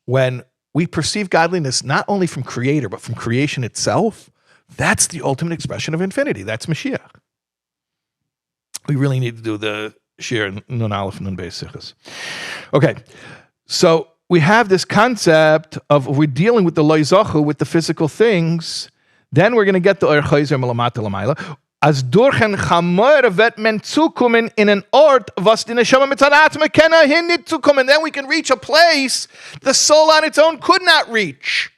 When we perceive godliness not only from Creator, but from creation itself, that's the ultimate expression of infinity. That's Mashiach. We really need to do the Shir Nun Aleph Nun Beis Sichos. Okay, so we have this concept of we're dealing with the Loi Zachu, with the physical things, then we're going to get the Or Chayzer Melamata Lamayla. Als durch ein Chamor wird man zukommen in an Ort, was die Neshama mit seiner Atme kennen, hin nicht zukommen. Then we can reach a place the soul on its own could not reach.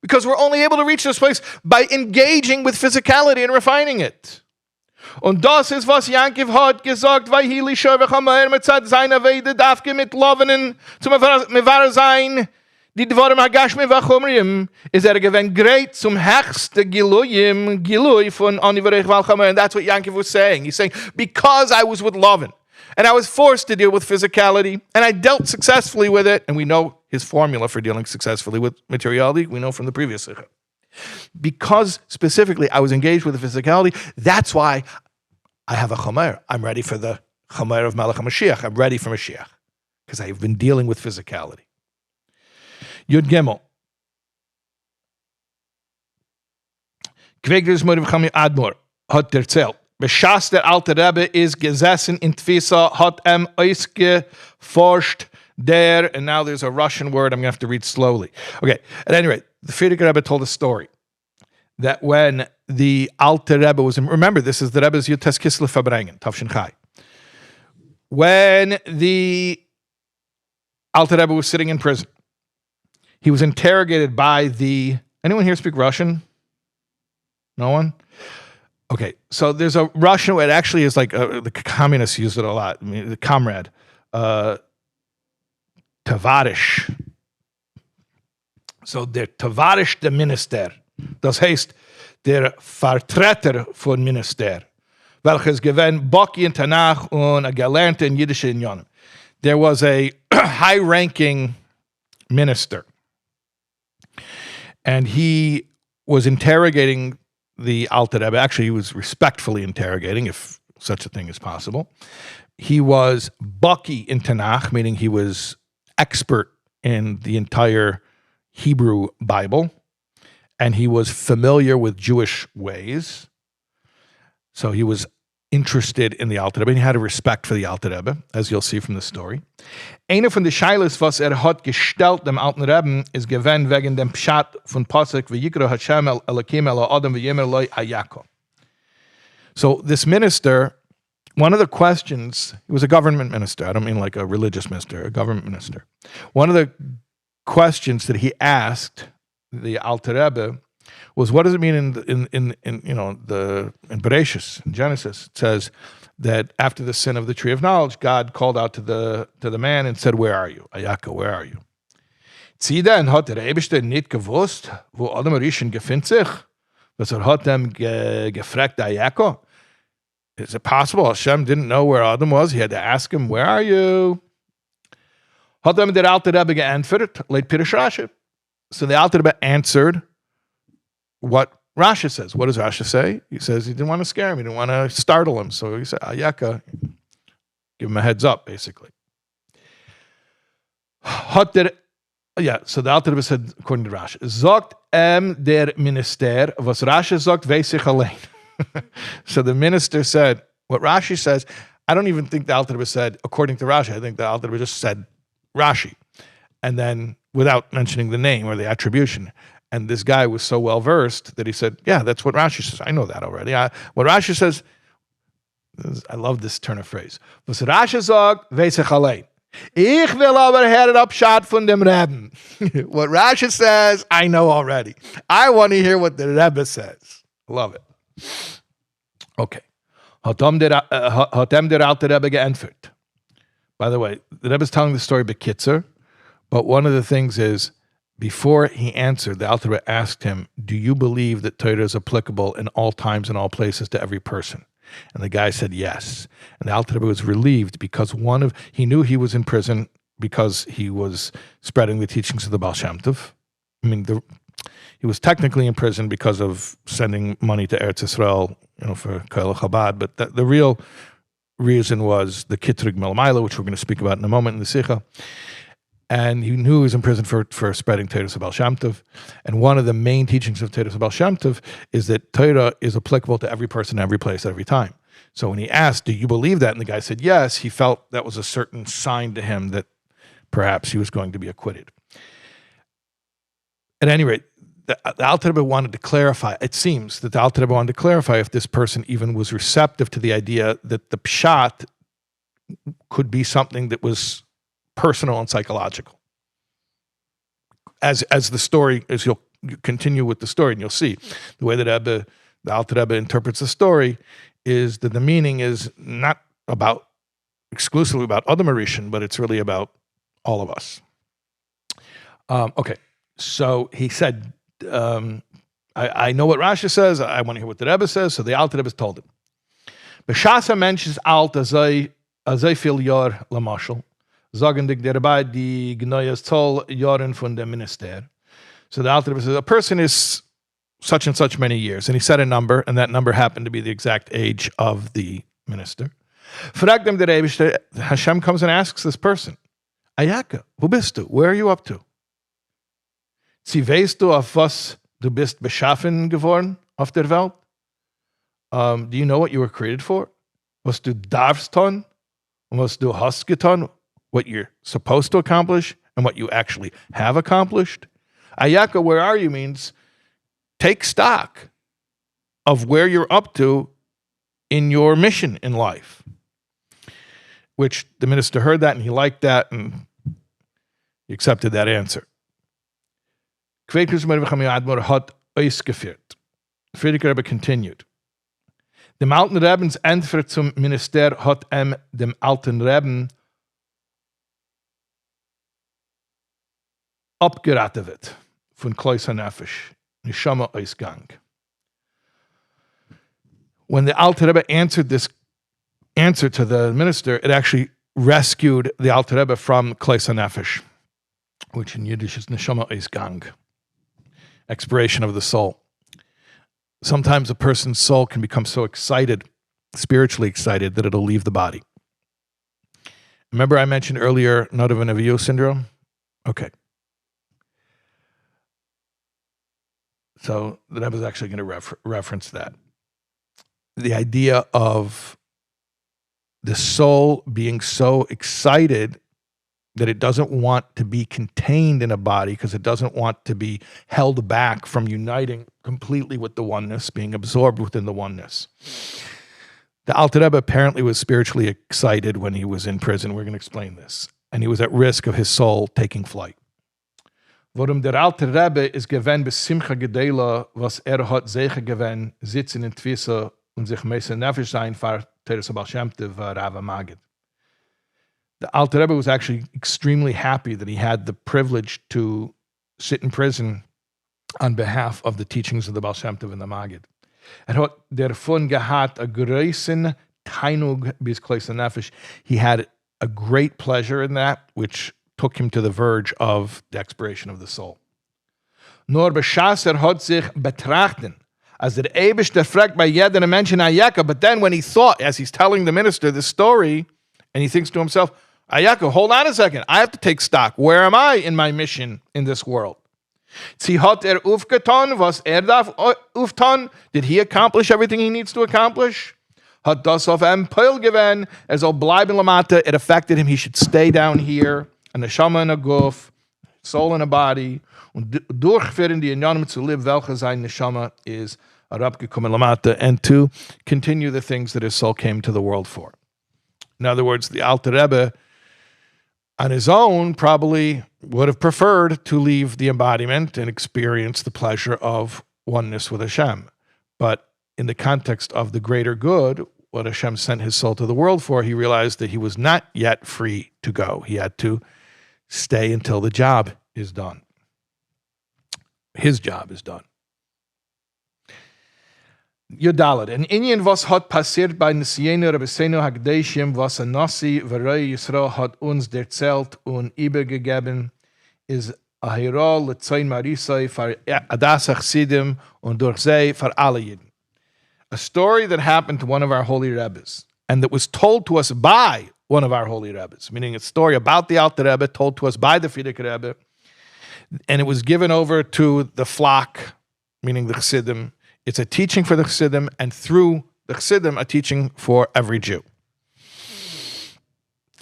Because we're only able to reach this place by engaging with physicality and refining it. Und das ist, was Yaakov hat gesagt, weil hier Lisha v'chamer mit seiner Weide darf mit Lavan zum Mevar sein, die Dvorim Hagashmi v'chomrim, is gewinnt great zum höchste Gilui von Anivarech v'chamer. And that's what Yaakov was saying. He's saying, because I was with Lavan, and I was forced to deal with physicality, and I dealt successfully with it, and we know his formula for dealing successfully with materiality, we know from the previous Sicha. Because specifically I was engaged with the physicality, that's why I have a chomer. I'm ready for the chomer of Melech Mashiach. I'm ready for Mashiach because I've been dealing with physicality. Yud Gimel. Kvegders Moriv Chami Admor hat erzählt. Beschast der alte Rebbe is gesessen in Tfisa, hat ausgeforscht der, and now there's a Russian word I'm going to have to read slowly. Okay, at any rate, the Frierdiker Rebbe told a story that when the Alter Rebbe was, remember this is the Rebbe's Yutes Kislev Verbringen, Tavshin Chai. When the Alter Rebbe was sitting in prison, he was interrogated by anyone here speak Russian? No one? Okay, so there's a Russian, it actually is like, the communists use it a lot, I mean, the comrade, Tavarish. So der Tavarish der Minister, das heißt der Vertreter von Minister, welches gewinnt Baki in Tanach und a gelernte in Yiddish Inyanim. There was a high-ranking minister, and he was interrogating the Alter Rebbe. Actually, he was respectfully interrogating, if such a thing is possible. He was Baki in Tanakh, meaning he was expert in the entire Hebrew Bible, and he was familiar with Jewish ways. So he was interested in the Alter Rebbe, and he had a respect for the Alter Rebbe, as you'll see from the story. Einer von den Scheiles, was hat gestellt dem Alten Rebbe, ist gewesen wegen dem Pshat von Pasuk, v'yikra Hashem el Elokim el Adam v'yemer loi Ayeka. So this minister, one of the questions, he was a government minister. I don't mean like a religious minister, a government minister. One of the questions that he asked the Alter Rebbe was, what does it mean in Bereshis, in Genesis? It says that after the sin of the tree of knowledge, God called out to the man and said, "Where are you, Ayeka? Where are you?" Dann hat der Rebbe nicht gewusst, wo Adam Rishon gefindt sich, was hat dem gefragt Ayeka. Is it possible Hashem didn't know where Adam was? He had to ask him, "Where are you?" Hat dem der Alter Rebbe geantwortet, leit Pirush Rashi. So the Alter Rebbe answered what Rashi says. What does Rashi say? He says he didn't want to scare him. He didn't want to startle him. So he said, Ayeka, give him a heads up, basically. So the Alter Rebbe said, according to Rashi, Zogt der Minister, was Rashi sagt, weiß ich allein. So the minister said, what Rashi says, I don't even think the Alter Rebbe said, according to Rashi, I think the Alter Rebbe just said Rashi. And then, without mentioning the name or the attribution. And this guy was so well versed that he said, yeah, that's what Rashi says. I know that already. What Rashi says, I love this turn of phrase. Was Rashi sagt, weiß ich allein. Ich will aber hören Abschat von dem Rebbe. What Rashi says, I know already. I want to hear what the Rebbe says. Love it. Okay. Hat dem der Alte Rebbe geantwortet. By the way, the Rebbe is telling the story bekitzer, but one of the things is, before he answered, the Alter Rebbe asked him, do you believe that Torah is applicable in all times and all places to every person? And the guy said yes. And the Alter Rebbe was relieved because he knew he was in prison because he was spreading the teachings of the Baal Shem Tov. I mean, he was technically in prison because of sending money to Eretz Yisrael, for Koil Chabad, but the real reason was the Kitrig Melamaila, which we're going to speak about in a moment in the Sicha. And he knew he was in prison for spreading Torah Baal Shem Tov. And one of the main teachings of Torah Baal Shem Tov is that Torah is applicable to every person, every place, every time. So when he asked, do you believe that? And the guy said yes, he felt that was a certain sign to him that perhaps he was going to be acquitted. At any rate, the Alter Rebbe wanted to clarify. It seems that the Alter Rebbe wanted to clarify if this person even was receptive to the idea that the pshat could be something that was personal and psychological. As the story, as you'll continue with the story, and you'll see the way that the Alter Rebbe interprets the story is that the meaning is not exclusively about Adam Arishan, but it's really about all of us. Okay, so he said, I know what Rashi says, I want to hear what the Rebbe says, so the Alter Rebbe told him. B'shasa mensch is alt azay viel Jahr lamashal, sagen dich dabei die Gneues Zoll Jahren von dem Minister. So the Alter Rebbe says, a person is such and such many years, and he said a number, and that number happened to be the exact age of the minister. Fragt dem der Rebbe, Hashem comes and asks this person, Ayeka, wo bist du? Where are you up to? Sie weißt du, auf was du bist beschaffen geworden auf der Welt? Do you know what you were created for? Was du darfst tun? Und was du hast getan? What you're supposed to accomplish and what you actually have accomplished? Ayeka, where are you means take stock of where you're up to in your mission in life. Which the minister heard that and he liked that and he accepted that answer. Friedrich Rebbe continued. Dem alten Rebbens Entfer zum Minister hat dem alten Rebben abgeratet von Klois HaNefesh, Neshama Ausgang. When the Alter Rebbe answered this answer to the minister, it actually rescued the Alter Rebbe from Klois HaNefesh, which in Yiddish is Neshama Ausgang, expiration of the soul. Sometimes a person's soul can become so excited, spiritually excited, that it'll leave the body. Remember I mentioned earlier Nadav and Avihu syndrome? Okay. So the Rebbe is actually going to reference that. The idea of the soul being so excited that it doesn't want to be contained in a body because it doesn't want to be held back from uniting completely with the oneness, being absorbed within the oneness. The Alter Rebbe apparently was spiritually excited when he was in prison. We're going to explain this. And he was at risk of his soul taking flight. Worum der Alter Rebbe is gewen bis Simcha Gedela, was hat Sicha gewen, sitzen in Twisse und sich meise nefesh sein für Teres Baal Shem Tov Rava Magid. The Alter Rebbe was actually extremely happy that he had the privilege to sit in prison on behalf of the teachings of the Baal Shem Tov and the Magid. Hat dervon gehat a großen Tainug bis Klois HaNefesh. He had a great pleasure in that, which took him to the verge of the expiration of the soul. Nor b'shas hat sich betrachten, as der Eibishter fragt bei jedem Menschen Ayeka, but then when he thought, as he's telling the minister this story, and he thinks to himself, Ayeka, hold on a second, I have to take stock. Where am I in my mission in this world? Sie hat aufgetan, was darf auftan? Did he accomplish everything he needs to accomplish? Hat das auf Peil gewen, soll bleiben lamata, it affected him, he should stay down here, a neshama and a guf, soul and a body, und durchführen die Inyanim zu live, welche sein neshama is arabgekommen lamata, and to continue the things that his soul came to the world for. In other words, the Alter Rebbe, on his own, probably would have preferred to leave the embodiment and experience the pleasure of oneness with Hashem. But in the context of the greater good, what Hashem sent his soul to the world for, he realized that he was not yet free to go. He had to stay until the job is done. His job is done. Yodalet. An Indian was hat passiert bei Nesienu Rebbeinu Hagdeshim, was a Nasi Verei Yisrael hat uns erzählt und übergegeben, is a Hira Letzain Marisai for Adas Chasidim und durch sie for alle Yidden. A story that happened to one of our holy Rebbes, and that was told to us by one of our holy Rebbes, meaning a story about the Alter Rebbe told to us by the Friedrich Rebbe, and it was given over to the flock, meaning the Chassidim. It's a teaching for the Chassidim, and through the Chassidim, a teaching for every Jew.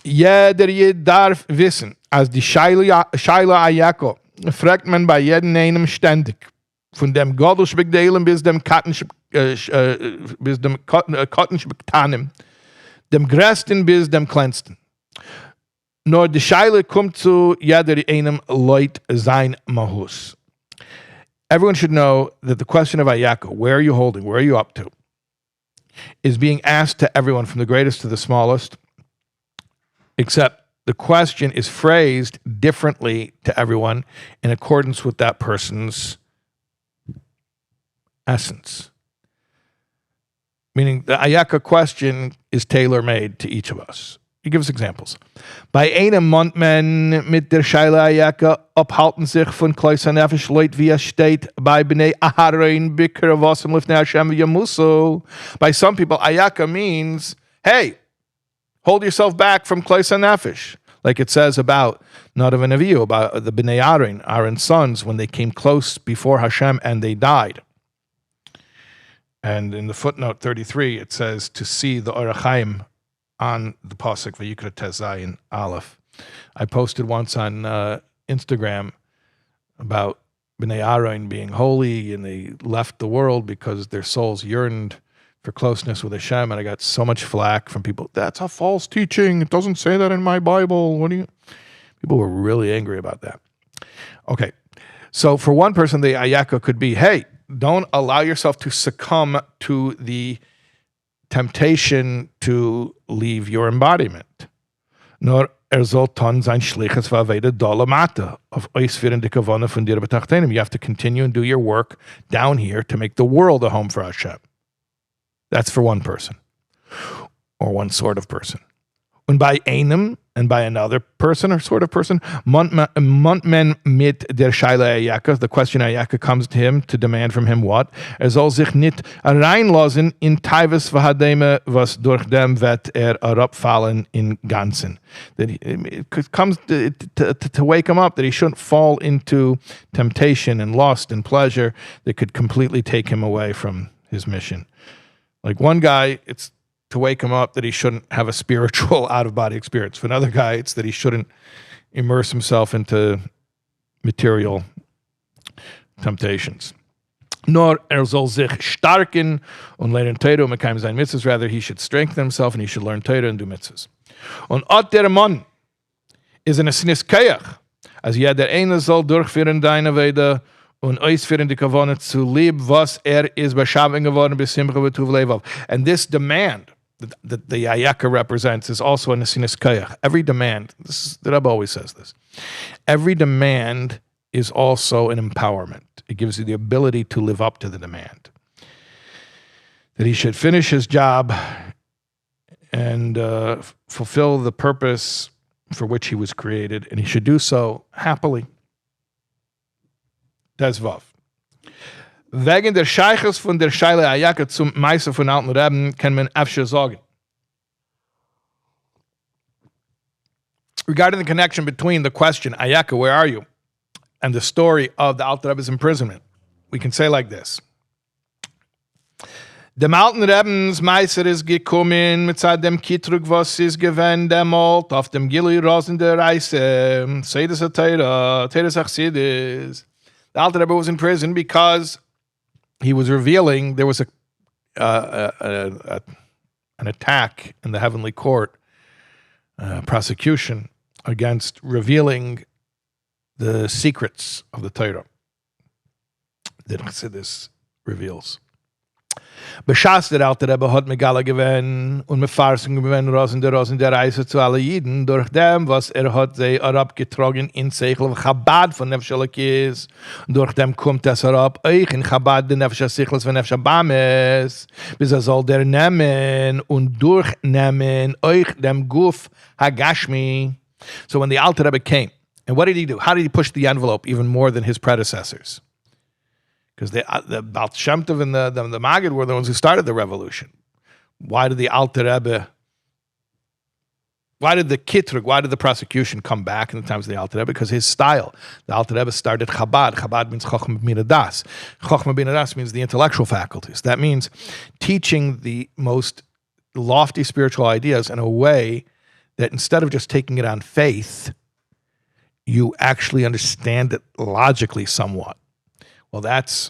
Jeder Yid darf wissen, als die Shaila Ayeka fragt man bei jedem einem ständig, von dem Godel Schbegdelen bis dem Katten bis dem Kotten Schbegtanem, dem Größten bis dem Kleinsten. Nur die Scheile kommt zu jeder einem Leut sein Mahus. Everyone should know that the question of Ayeka, where are you holding, where are you up to, is being asked to everyone from the greatest to the smallest, except the question is phrased differently to everyone in accordance with that person's essence. Meaning the Ayeka question is tailor-made to each of us. He gives examples. Bei einem Mondman mit der Scheile Ayeka abhalten sich von Kleus Nefesh Leut, wie es steht, bei Bnei Aharon Bikr Vasim Lifnei Hashem Yamuso. By some people, Ayeka means, hey, hold yourself back from Kleus Nefesh. Like it says about Nadav and Avihu, about the Bnei Aaron's sons, when they came close before Hashem and they died. And in the footnote 33, it says to see the Orach Chaim on the pasuk Vayikra Tezayin Aleph. I posted once on Instagram about Bnei Aaron being holy and they left the world because their souls yearned for closeness with Hashem, and I got so much flack from people. That's a false teaching. It doesn't say that in my Bible. People were really angry about that. Okay, so for one person, the Ayeka could be, hey, don't allow yourself to succumb to the temptation to leave your embodiment. Nor soll ton sein Schliches verweide dolle Mate auf ausführende Kavane von dir betachtenem. You have to continue and do your work down here to make the world a home for Hashem. That's for one person, or one sort of person. And by einem, and by another person or sort of person, Montman mit der Scheile Ayeka, the question Ayeka comes to him to demand from him what? Soll sich nicht reinlassen in Taivis v'hademe, was durch dem wird herabfallen in Ganzen. That it comes to wake him up that he shouldn't fall into temptation and lust and pleasure that could completely take him away from his mission. Like one guy, it's to wake him up that he shouldn't have a spiritual out-of-body experience. For another guy, it's that he shouldn't immerse himself into material temptations. Nor soll sich starken und lernen Torah und mekayem sein Mitzvos. Rather, he should strengthen himself and he should learn Torah and do Mitzvahs. Und ot der Mann is an asinis kayach, as jeder eine soll durchführen deine Wede und ausführen die Kavane zu lieb, was is beschaffen geworden bis Simcha v'tuv levav. And this demand that the Ayeka represents is also an asinis kayach. Every demand, the Rebbe always says this, every demand is also an empowerment. It gives you the ability to live up to the demand. That he should finish his job and fulfill the purpose for which he was created, and he should do so happily. Das Vav. Wegen der Scheiches von der Scheile Ayeka zum Meister von alten Rebben kann man öfter sagen. Regarding the connection between the question, Ayeka, where are you, and the story of the Alter Rebbe's imprisonment, we can say like this. Dem alten Rebbens Meister ist gekommen mit dem Kitrug, was ist gewähnt, demalt auf dem Gilui Rosen der Reise. Seidus a Torah, Teres Chassidus. The Alter Rebbe was in prison because he was revealing there was an attack in the heavenly court, prosecution against revealing the secrets of the Torah that Chassidus reveals. Beschast der Alter Rebbe hat Megala gewähnt und Mefarsen gewähnt Rosen der Reise zu alle Jiden durch dem, was hat sie herabgetragen in Seichel und Chabad von Nefesh Elokis. Durch dem kommt es herab euch in Chabad der Nefesh Sichos von Nefesh Abames, bis soll der nehmen und durchnehmen euch dem Guf Hagashmi. So when the Alter Rebbe came, and what did he do? How did he push the envelope even more than his predecessors? Because the Baal Shem Tov and the Maggid were the ones who started the revolution. Why did the Alter Rebbe, why did the prosecution come back in the times of the Alter Rebbe? Because his style. The Alter Rebbe started Chabad. Chabad means Chochmah B'Min Hadas. Chochmah B'Min Hadas means the intellectual faculties. That means teaching the most lofty spiritual ideas in a way that instead of just taking it on faith, you actually understand it logically somewhat. Well, that's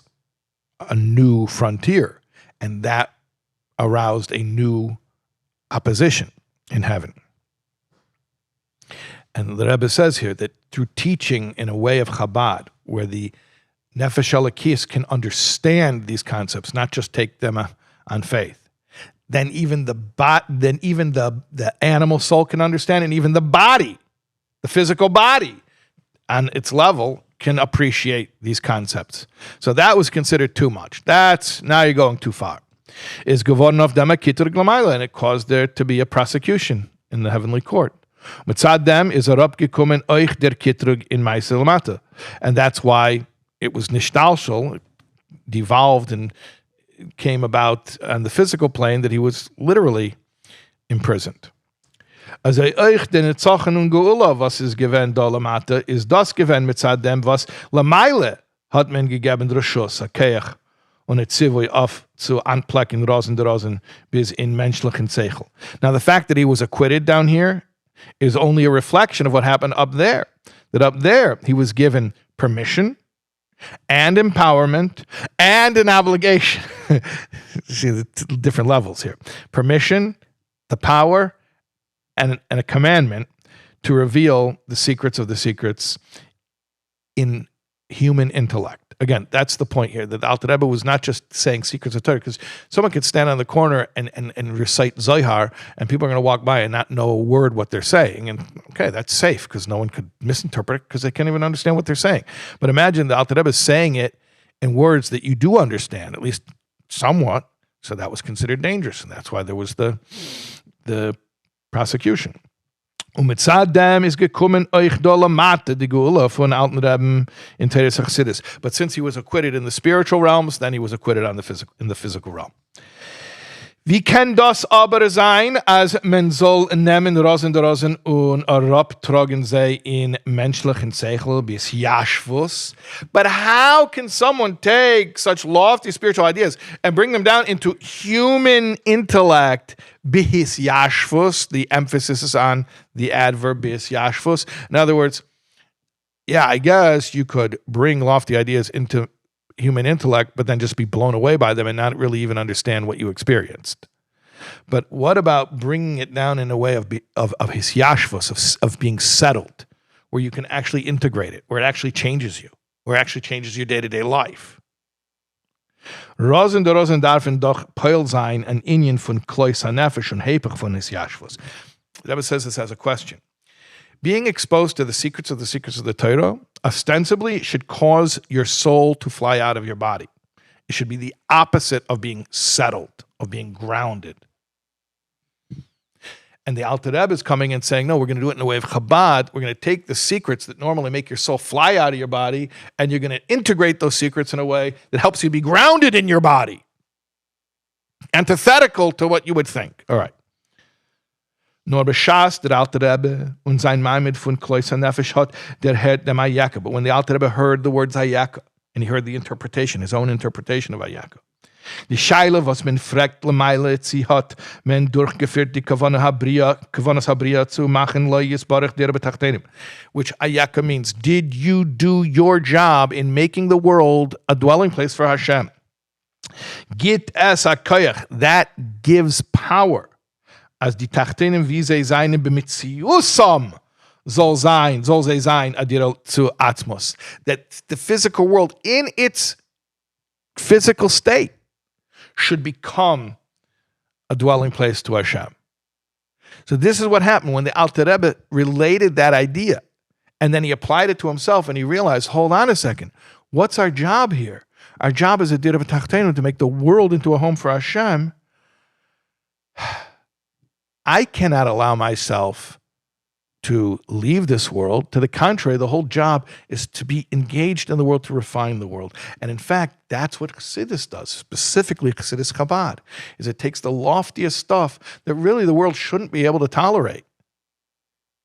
a new frontier, and that aroused a new opposition in heaven. And the Rebbe says here that through teaching in a way of Chabad, where the Nefesh Elokis can understand these concepts, not just take them on faith, then even the animal soul can understand, and even the body, the physical body, on its level, can appreciate these concepts. So that was considered too much. Now you're going too far. Is geworden auf dem Kitur Glamayla, and it caused there to be a prosecution in the heavenly court. Mitzad dem is herabgekommen euch der Kitrug in Meisel Mata, and that's why it was nishtalshel, devolved and came about on the physical plane, that he was literally imprisoned. As euch den Netzachen und Geula, was is given da lamata, is das given mitzad dem, was Lameile hat man gegeben Rishus, Hakeach, und et zivui auf zu anplecken Rosen bis in menschlichen Seichel. Now the fact that he was acquitted down here is only a reflection of what happened up there. That up there, he was given permission and empowerment and an obligation. See the different levels here. Permission, the power, and a commandment to reveal the secrets of the secrets in human intellect. Again, that's the point here, that the Alter Rebbe was not just saying secrets of Torah, because someone could stand on the corner and recite Zohar, and people are going to walk by and not know a word what they're saying. And okay, that's safe, because no one could misinterpret it, because they can't even understand what they're saying. But imagine the Alter Rebbe saying it in words that you do understand, at least somewhat. So that was considered dangerous, and that's why there was the prosecution. Mitzad dem is gekommen euch da lamata die Geula von alten Rebben in Chassidus. But since he was acquitted in the spiritual realms, then he was acquitted in the physical realm. Wie kann das aber sein, als man soll nehmen Rosen und herabtragen sie in menschlichen Seichel bis Yashvus? But how can someone take such lofty spiritual ideas and bring them down into human intellect? Bis Yashvus, the emphasis is on the adverb bis Yashvus. In other words, yeah, I guess you could bring lofty ideas into human intellect, but then just be blown away by them and not really even understand what you experienced. But what about bringing it down in a way of his yashvus, of being settled, where you can actually integrate it, where it actually changes you, where it actually changes your day-to-day life? Rosen darfen doch peil sein an Inyan von Klois HaNefesh und Hepech von his yashvus. The Rebbe says this as a question. Being exposed to the secrets of the Torah ostensibly should cause your soul to fly out of your body. It should be the opposite of being settled, of being grounded. And the Alter Rebbe is coming and saying, no, we're going to do it in a way of Chabad. We're going to take the secrets that normally make your soul fly out of your body, and you're going to integrate those secrets in a way that helps you be grounded in your body. Antithetical to what you would think. All right. Nur beschas der Alte Rebbe und sein Maimed von Klois HaNefesh hat der Herd dem Ayeka. But when the Alte Rebbe heard the words Ayeka, and he heard the interpretation, his own interpretation of Ayeka, die Scheile, was men fragt Lemaile, sie hat men durchgeführt die Kavanas Habria zu machen, Loyes Baruch der Betachtenim, which Ayeka means, did you do your job in making the world a dwelling place for Hashem? Git es HaKoyach, that gives power. As die Tachtenim wie sie seinen bemitziusam soll sie sein adira zu atmos. That the physical world in its physical state should become a dwelling place to Hashem. So this is what happened when the Alter Rebbe related that idea, and then he applied it to himself, and he realized, hold on a second, what's our job here? Our job is adira b'tachtenim, to make the world into a home for Hashem. I cannot allow myself to leave this world. To the contrary, the whole job is to be engaged in the world, to refine the world. And in fact, that's what Chassidus does, specifically Chassidus Chabad, is it takes the loftiest stuff that really the world shouldn't be able to tolerate.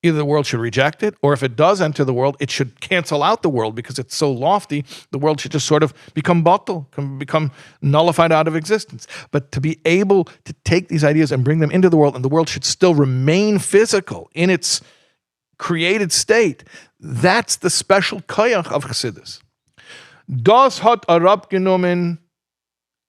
Either the world should reject it, or if it does enter the world, it should cancel out the world because it's so lofty, the world should just sort of become batal, become nullified out of existence. But to be able to take these ideas and bring them into the world, and the world should still remain physical in its created state, that's the special koyach of Chassidus. Das hat herabgenommen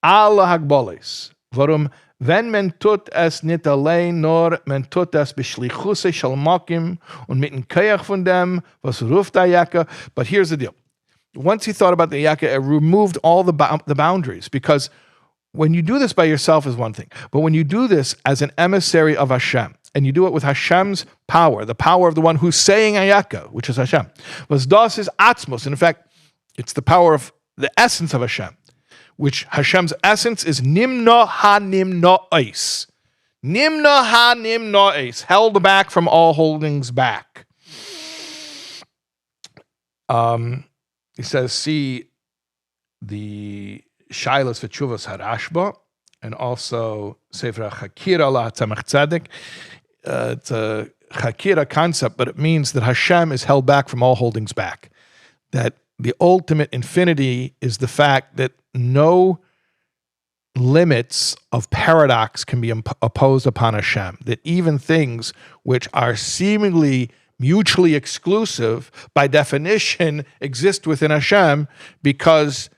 alle Hagboles. Warum, wenn man tut es nicht allein, nur man tut es beschlichuse shalmakim und mit dem Koyach von dem, was ruft Ayeka. But here's the deal. Once he thought about the Ayeka, it removed all the boundaries, because when you do this by yourself is one thing, but when you do this as an emissary of Hashem, and you do it with Hashem's power, the power of the one who's saying Ayeka, which is Hashem, was das is atzmos. And in fact, it's the power of the essence of Hashem, which Hashem's essence is nimno ha-nimno'is. Nimno ha-nimno'is, held back from all holdings back. He says, see the Shailas V'Tshuvas Harashba, and also Sefer HaChakira La Tzemach Tzedek. It's a Chakira concept, but it means that Hashem is held back from all holdings back. That the ultimate infinity is the fact that no limits of paradox can be opposed upon Hashem. That even things which are seemingly mutually exclusive, by definition, exist within Hashem, because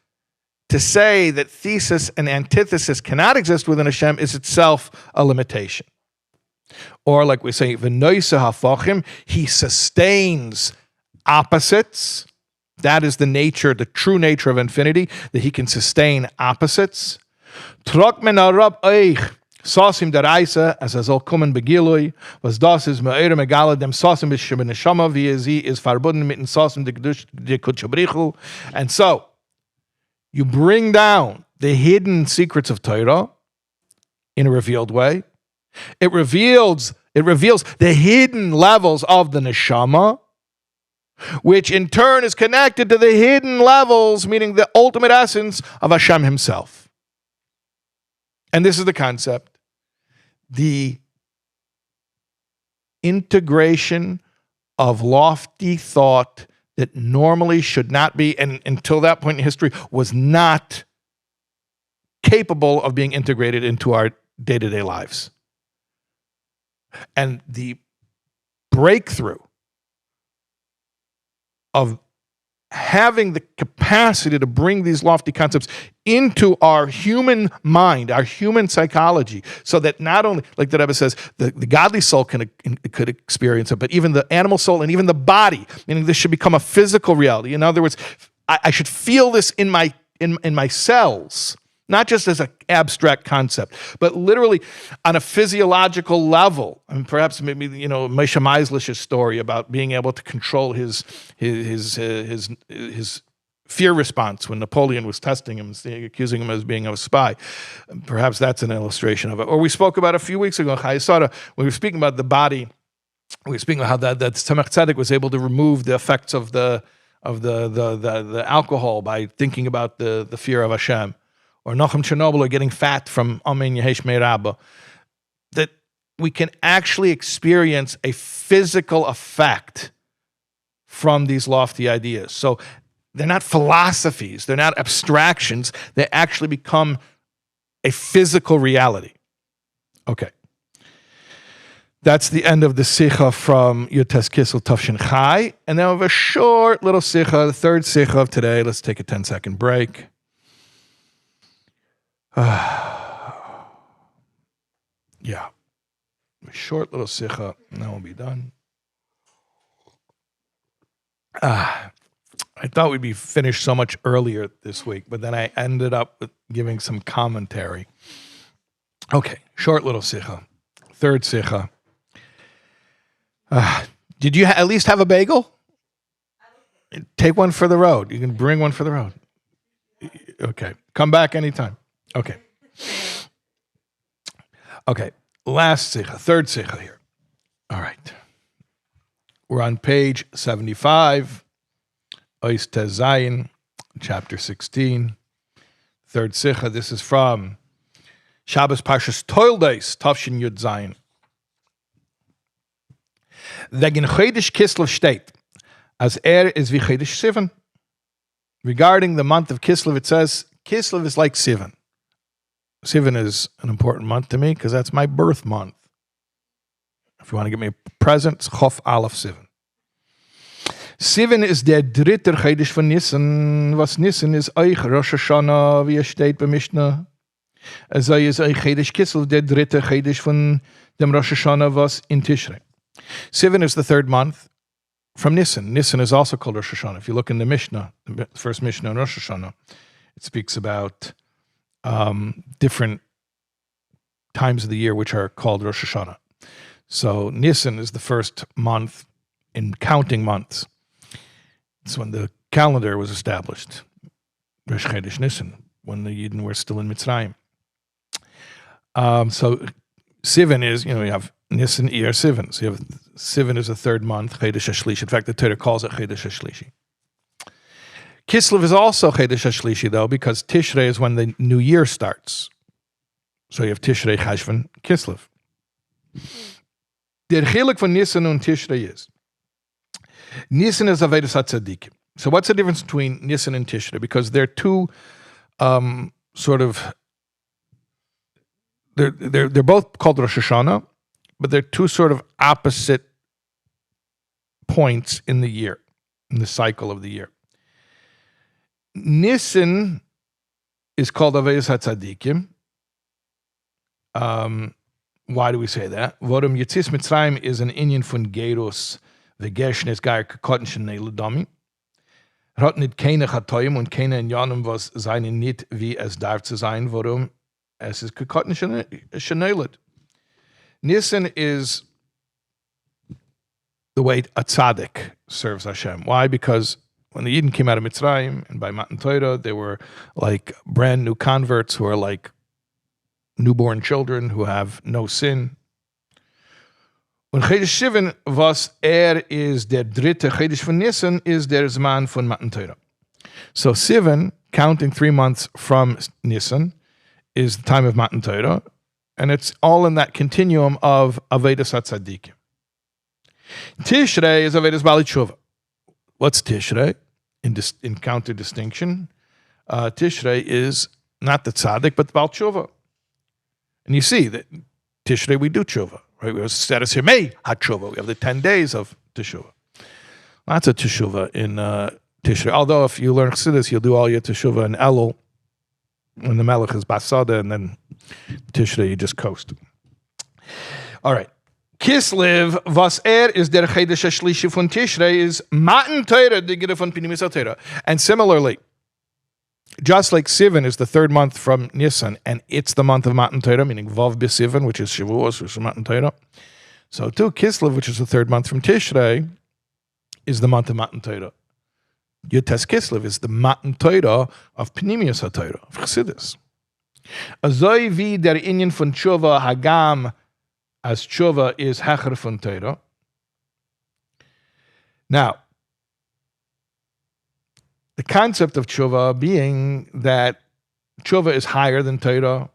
to say that thesis and antithesis cannot exist within Hashem is itself a limitation. Or like we say, v'noisa hafachim, he sustains opposites. That is the nature, the true nature of infinity, that he can sustain opposites. Trok men arab eich, sasim deraisa, as azol kumen begilui, was das is me'ere megala dem sasim is shebeneshama, v'yezi is verbunden mitten sasim de kutchabrichu. And so, you bring down the hidden secrets of Torah in a revealed way. It reveals the hidden levels of the neshama, which in turn is connected to the hidden levels, meaning the ultimate essence of Hashem himself. And this is the concept. The integration of lofty thought that normally should not be, and until that point in history, was not capable of being integrated into our day-to-day lives. And the breakthrough of having the capacity to bring these lofty concepts into our human mind, our human psychology, so that not only, like the Rebbe says, the godly soul could experience it, but even the animal soul and even the body, meaning this should become a physical reality. In other words, I should feel this in my cells, not just as an abstract concept, but literally on a physiological level. I mean, perhaps maybe, Moshe Meislish's story about being able to control his fear response when Napoleon was testing him, accusing him as being a spy. Perhaps that's an illustration of it. Or we spoke about a few weeks ago, when we were speaking about the body, we were speaking about how that Tzemach Tzedek was able to remove the effects of the alcohol by thinking about the fear of Hashem. Or Nochem Chernobyl, or getting fat from Amen Yehesh Meirabba, that we can actually experience a physical effect from these lofty ideas. So they're not philosophies, they're not abstractions, they actually become a physical reality. Okay. That's the end of the Sicha from Yutes Kisel Tafshin Chai. And then we have a short little Sicha, the third Sicha of today. Let's take a 10-second break. Yeah, a short little Sicha, and then we'll be done. I thought we'd be finished so much earlier this week, but then I ended up with giving some commentary. Okay, short little Sicha, third Sicha. Did you at least have a bagel? Take one for the road. You can bring one for the road. Okay, come back anytime. Okay. Last Sicha, third Sicha here. All right. We're on page 75, Ois Tez Zayin, chapter 16. Third Sicha. This is from Shabbos Parshas Toildeis, Tafshin Yud Zayin. Wegen Chodesh Kislev steht, as is wie Chodesh Sivan. Regarding the month of Kislev, it says, Kislev is like Sivan. Sivan is an important month to me because that's my birth month. If you want to give me a present, it's Chof Aleph Sivan. Sivan is der dritter Chodesh von Nisan. Was Nisan ist euch Rosh Hashanah, wie es steht bei Mishnah. Also ist ein Chedesh Kislev der dritte Chedesh von dem Rosh Hashanah was in Tishrei. Sivan is the third month from Nisan. Nisan is also called Rosh Hashanah. If you look in the Mishnah, the first Mishnah in Rosh Hashanah, it speaks about different times of the year which are called Rosh Hashanah. So Nisan is the first month in counting months. It's when the calendar was established. Rosh Chodesh Nisan, when the Yidden were still in Mitzrayim. So Sivan is, you have Nisan, Iyar, Sivan. So you have Sivan is the third month, Chodesh HaShlishi. In fact, the Torah calls it Chodesh HaShlishi. Kislev is also Chodesh HaShlishi, though, because Tishrei is when the new year starts. So you have Tishrei, Cheshvan, Kislev. Der Chiluk von Nisan and Tishrei is Nisan is Avedas HaTzadikim. So what's the difference between Nisan and Tishrei? Because they're two they're both called Rosh Hashanah, but they're two sort of opposite points in the year, in the cycle of the year. Nisan is called Avedas HaTzadikim. Why do we say that? Vodum Yitzis Mitzrayim is an inyan von Gerus, V'geshnes Gair Kakotten Shnei L'Dami. Hat nicht keine Chatoyim und keine Inyanim, was seine nicht wie es darf zu sein, worum es ist Kakotten Shnei L'D. Nisan is the way a tzaddik serves Hashem. Why? Because when the Yidden came out of Mitzrayim and by Matan Torah, they were like brand new converts who are like newborn children who have no sin. When Chodesh Sivan, was is der dritte Chodesh von Nisan, is der Zman von Matan Torah. So Sivan, counting 3 months from Nisan, is the time of Matan Torah, and it's all in that continuum of Avedas HaTzadikim. Tishrei is Avedas Bali Tshuva. What's Tishrei? In counter distinction, Tishrei is not the tzaddik, but the Bal Tshuva. And you see that Tishrei we do tshuva, right? We have status here, May HaTshuva. We have the 10 days of Teshuvah. Lots of Teshuvah in Tishrei. Although if you learn Chassidus, you'll do all your Teshuvah in Elul when the Melech is Basada, and then Tishrei you just coast. All right. Kislev, was is der Chodesh HaShlishi von Tishrei is Matan Torah, die Gide von Pnimis HaTorah. And similarly, just like Sivan is the third month from Nisan, and it's the month of Matan Torah, meaning Vav B'Sivan, which is Shavuos, which is Matan Torah. So too, Kislev, which is the third month from Tishrei, is the month of Matan Torah. Yutes Kislev is the Matan Torah of Pnimius HaTorah, of Chassidus. Azoi vi der Inyan von Tshuva Hagam, as Tshuva is Hecher von Torah. Now, the concept of tshuva being that tshuva is higher than Torah.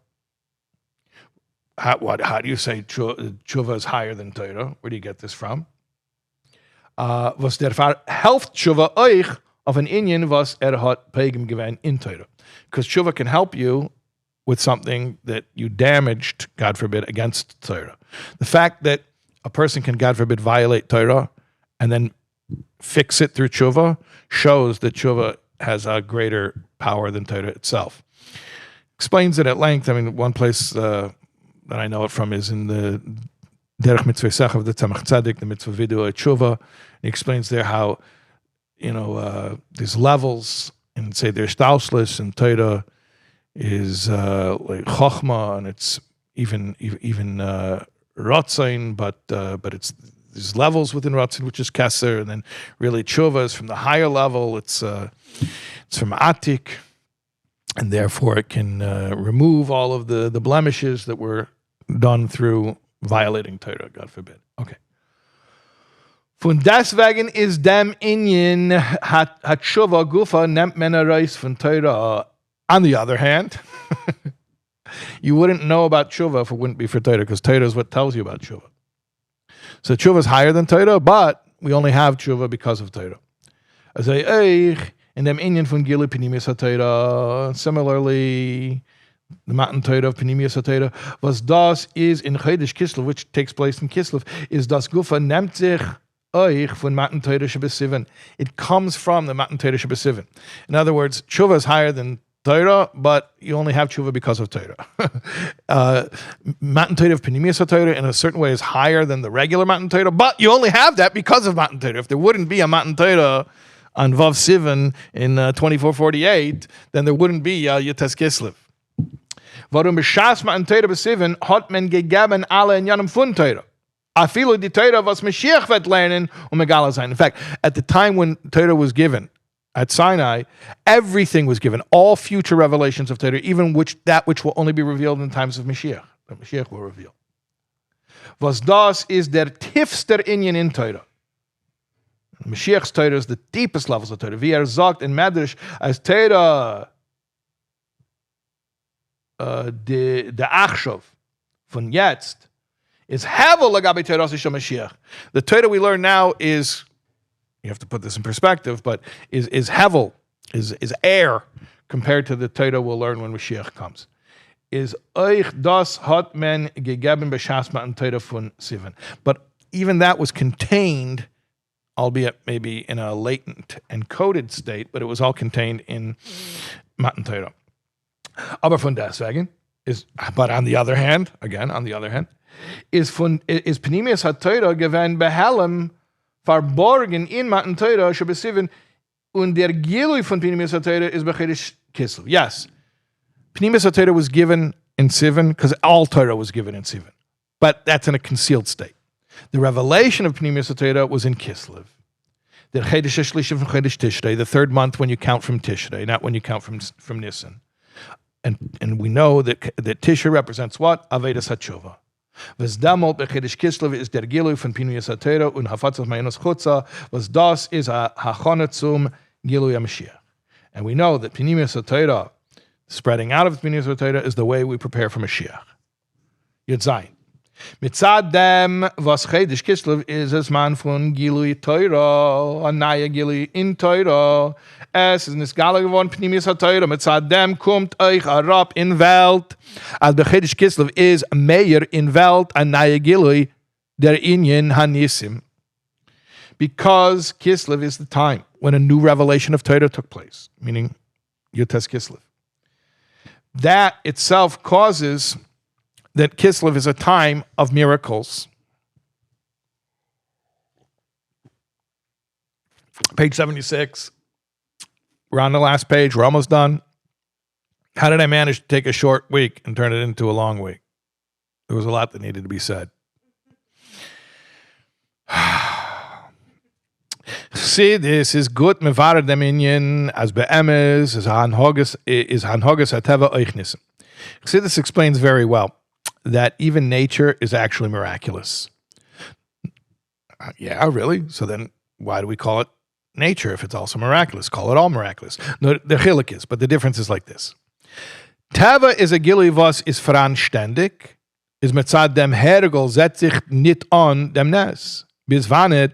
How do you say tshuva is higher than Torah? Where do you get this from? Was der helft tshuva euch of an inyan was hat pegim gewen in Torah. Because tshuva can help you with something that you damaged, God forbid, against Torah. The fact that a person can, God forbid, violate Torah and then fix it through tshuva shows that tshuva has a greater power than Torah itself. Explains it at length. I mean, one place that I know it from is in the Derech Mitzvah Sech of the Tzemach Tzedek, the Mitzvah Video at Tshuva. He explains there how, there's levels, and say there's Stauslis, and Torah is like Chochma, and it's even Rotzain, but it's there's levels within Ratzin, which is Keser, and then really Tshuva is from the higher level. It's from Atik, and therefore it can remove all of the blemishes that were done through violating Torah, God forbid. Okay. Von deswegen is dem Inyan hat Tshuva Gufa nimmt man Reis von Torah. On the other hand, you wouldn't know about Tshuva if it wouldn't be for Torah, because Torah is what tells you about Tshuva. So Tshuva is higher than Torah, but we only have Tshuva because of Torah. As in dem Inyan von Gilu Pnimius HaTorah, similarly, the Matan Torah of Pnimius HaTorah, was das is in Chodesh Kislev, which takes place in Kislev, is das Gufa nimmt sich euch von Matan Torah Shebesivan. It comes from the Matan Torah Shebesivan. In other words, Tshuva is higher than Torah, but you only have tshuva because of Torah. Matan Torah of Pnimius Torah in a certain way is higher than the regular Matan Torah, but you only have that because of Matan Torah. If there wouldn't be a Matan Torah on Vav Sivan in 2448, then there wouldn't be Yutes Kislev. Warum beschas Matan Torah b'Sivan hat men gegeben alle in Janam Fun Torah. Afilu di Torah was Mashiach wird lernen megala sein. In fact, at the time when Torah was given, at Sinai, everything was given, all future revelations of Torah, even that which will only be revealed in times of Mashiach, that Mashiach will reveal. Was das is der tiefster Inyan in Torah. Mashiach's Torah is the deepest levels of Torah. Wie sagt in Midrash, as Torah de Achshov von jetzt is Hevel lagabi Torah Sishon Mashiach. The Torah we learn now is, you have to put this in perspective, but is hevel, is air compared to the Torah we'll learn when Mashiach comes. Is euch das hat men gegeben b'shas Matan Torah von Sivan. But even that was contained, albeit maybe in a latent encoded state, but it was all contained in Matan Torah. Aber von deswegen but on the other hand, is Pnimius HaTorah gewesen behelem verborgen in Matan Torah shebesiven und der Gilui von Pnimius HaTorah is bechedesh Kislev. Yes, Pnimius HaTorah was given in Sivan because all Torah was given in Sivan, but that's in a concealed state. The revelation of Pnimius HaTorah was in Kislev. The Chedesh HaShlishim from Chedesh Tishrei, the third month when you count from Tishrei, not when you count from Nisan. And we know that Tishrei represents what? Avedas HaTshuva. Was damals bei Chedesh Kislev is der Gilui von Pnimius HaTorah und Hafatzos Mayanos Chutza, was das is a Hachonah zum Gilui HaMashiach. And we know that Pnimius HaTorah, spreading out of Pnimius HaTorah, is the way we prepare for Mashiach. Yud Zayin. Mitzad dem, was Chedesh Kislev is as man von Gilui Torah, a naya Gilui in Torah. Es ist nisgala geworden, Pnimius HaTorah. Mitzad dem kommt euch herab in Welt. Als bei Chedesh Kislev is mehr in Welt, a naya Gilui, der Inyan Hanisim. Because Kislev is the time when a new revelation of Torah took place, meaning Yutes Kislev. That itself causes that Kislev is a time of miracles. Page 76. We're on the last page. We're almost done. How did I manage to take a short week and turn it into a long week? There was a lot that needed to be said. Chassidus is good mevarer dem inyan as be'emes is hanhogas hateva oichnisim. Chassidus explains very well that even nature is actually miraculous. Yeah, really? So then why do we call it nature if it's also miraculous? Call it all miraculous. No, the chilik is, but the difference is like this. Tava is a gilui was is veranständig, is mitzad dem hergel setzt sich nit on dem nes. Bis vanet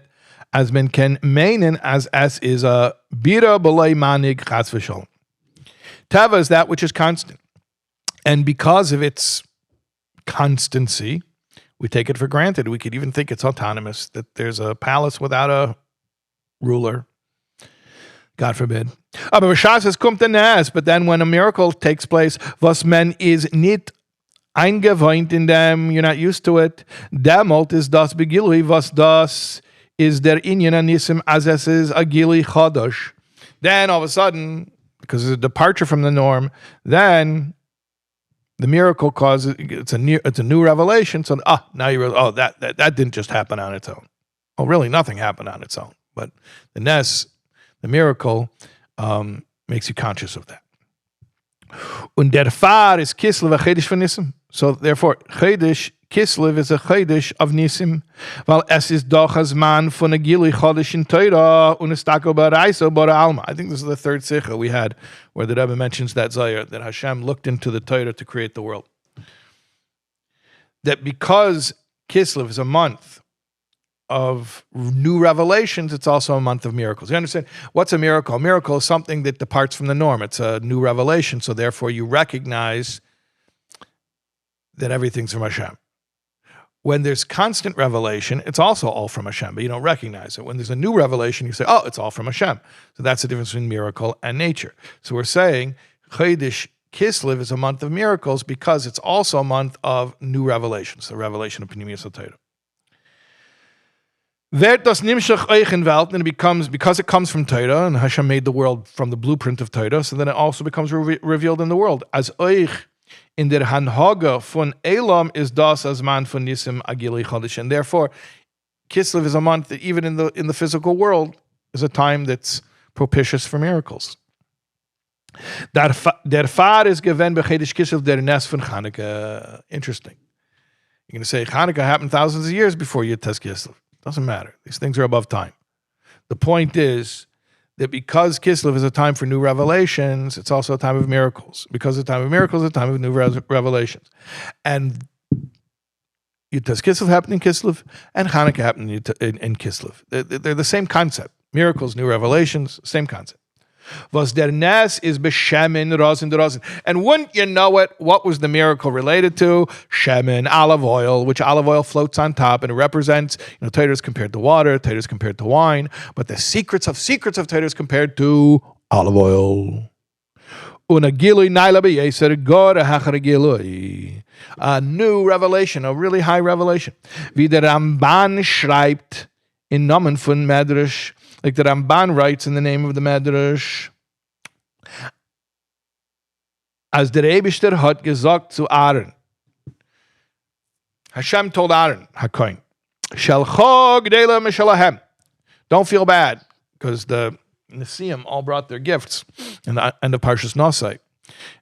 as men can meinen as es is a bira belay manig chas v'sholem. Tava is that which is constant. And because of its constancy, we take it for granted. We could even think it's autonomous, that there's a palace without a ruler. God forbid. Aber es kommt der Nes, but then when a miracle takes place, was men is nit eingewohnt in them, you're not used to it, demult is das begilui, was das is der inyan anisim as es is a gili chodosh. Then all of a sudden, because it's a departure from the norm, then the miracle causes it's a new revelation. So now you realize, that didn't just happen on its own. Oh, really, nothing happened on its own. But the nes, the miracle, makes you conscious of that. Und der Far is Kislev a Chedesh von Nisim. So therefore, Chedesh Kislev is a Chedesh of Nisim, weil es ist doch as man von a Gili Chodesh in Torah und es tako baraiso bara alma. I think this is the third Sicha we had where the Rebbe mentions that Zayar, that Hashem looked into the Torah to create the world. That because Kislev is a month of new revelations, it's also a month of miracles. You understand? What's a miracle? A miracle is something that departs from the norm. It's a new revelation, so therefore you recognize that everything's from Hashem. When there's constant revelation, it's also all from Hashem, but you don't recognize it. When there's a new revelation, you say, oh, it's all from Hashem. So that's the difference between miracle and nature. So we're saying Chodesh Kislev is a month of miracles because it's also a month of new revelations, the revelation of Pnimius HaTorah. Wird das nimshach euch in Welt, and it becomes, because it comes from Torah, and Hashem made the world from the blueprint of Torah, so then it also becomes revealed in the world. As euch in der Hanhaga von Elam is das as man von Nisim Agili Chodesh, and therefore Kislev is a month that even in the physical world is a time that's propitious for miracles. Der Far is given b'Chodesh Kislev der Nes von Chanukah. Interesting. You're going to say Chanukah happened thousands of years before Yud Tes Kislev. Doesn't matter. These things are above time. The point is that because Kislev is a time for new revelations, it's also a time of miracles. Because it's a time of miracles, it's a time of new revelations. And Yud Tes Kislev happened in Kislev, and Chanukah happened in Kislev. They're the same concept. Miracles, new revelations, same concept. Was der Nes is b'shemen rosin rosin. And wouldn't you know it, what was the miracle related to? Shemen, olive oil, which olive oil floats on top, and it represents, Torah is compared to water, Torah is compared to wine, but the secrets of Torah is compared to olive oil. A new revelation, a really high revelation. Wie der Ramban schreibt in Namen von Midrash, like the Ramban writes in the name of the Midrash, as der Eibishter hat gesagt zu Aaron, Hashem told Aaron, HaKohen, Shalcho g'dela mishalahem. Don't feel bad, because the Nesiim all brought their gifts in the end of Parshas Nosai. In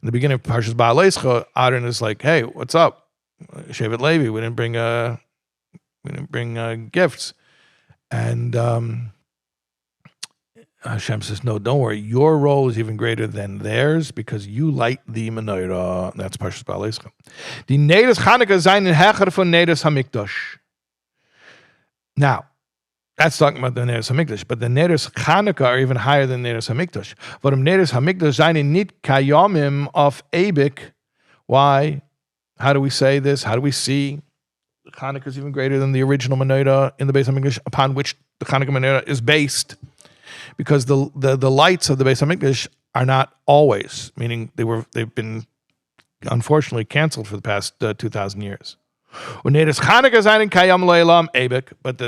the beginning of Parshas Vayishlach, Aaron is like, hey, what's up? Shevet Levi, we didn't bring gifts. And Hashem says, no, don't worry. Your role is even greater than theirs because you light the menorah. That's Parshas Vayishlach. Die Nederes Chanukah zijn in Hecher von Nederes HaMikdash. Now, that's talking about the Nederes HaMikdash, but the Nederes Chanukah are even higher than Nederes HaMikdash. Warum Nederes HaMikdash zijn nit kayomim of Abik? Why? How do we say this? How do we see Chanukah is even greater than the original menorah in the Beis HaMikdash, upon which the Chanukah menorah is based? Because the lights of the Beis HaMikdash are not always, meaning they've been unfortunately canceled for the past 2,000 years. But the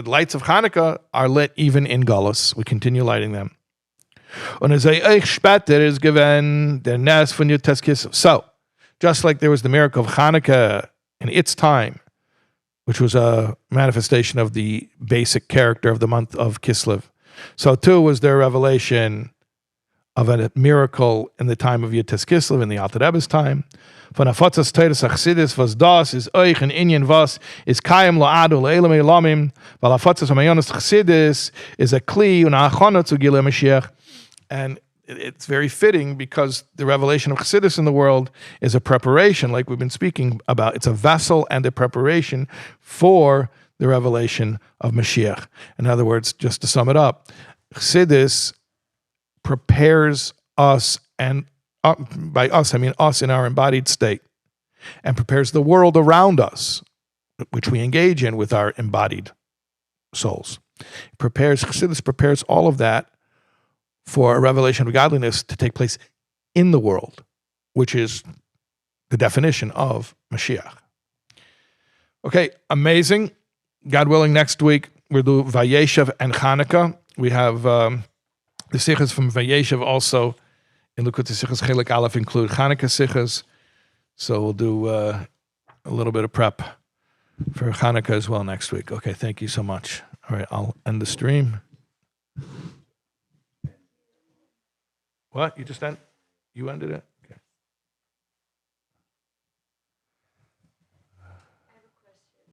lights of Chanukah are lit even in Galus. We continue lighting them. Is given der Nes von Yud Tes Kislev. So, just like there was the miracle of Chanukah in its time, which was a manifestation of the basic character of the month of Kislev, so too was there a revelation of a miracle in the time of Yud Tes Kislev, in the Alter Rebbe's time. Von afotzas Torah Chassidus, was das is euch in Inyan was is kayem lo adu le'elam elamim, weil afotzas hamayonos Chassidus is a kli und achona zu gilei Mashiach. And it's very fitting because the revelation of Chassidus in the world is a preparation, like we've been speaking about. It's a vessel and a preparation for the revelation of Mashiach. In other words, just to sum it up, Chassidus prepares us, and by us, I mean us in our embodied state, and prepares the world around us, which we engage in with our embodied souls. Chassidus prepares all of that for a revelation of godliness to take place in the world, which is the definition of Mashiach. Okay, amazing. God willing, next week we'll do Vayeshev and Chanukah. We have the Sichos from Vayeshev also in Likkutei Sichos Chelik Aleph include Chanukah Sichos. So we'll do a little bit of prep for Chanukah as well next week. Okay, thank you so much. All right, I'll end the stream. What? You just ended it?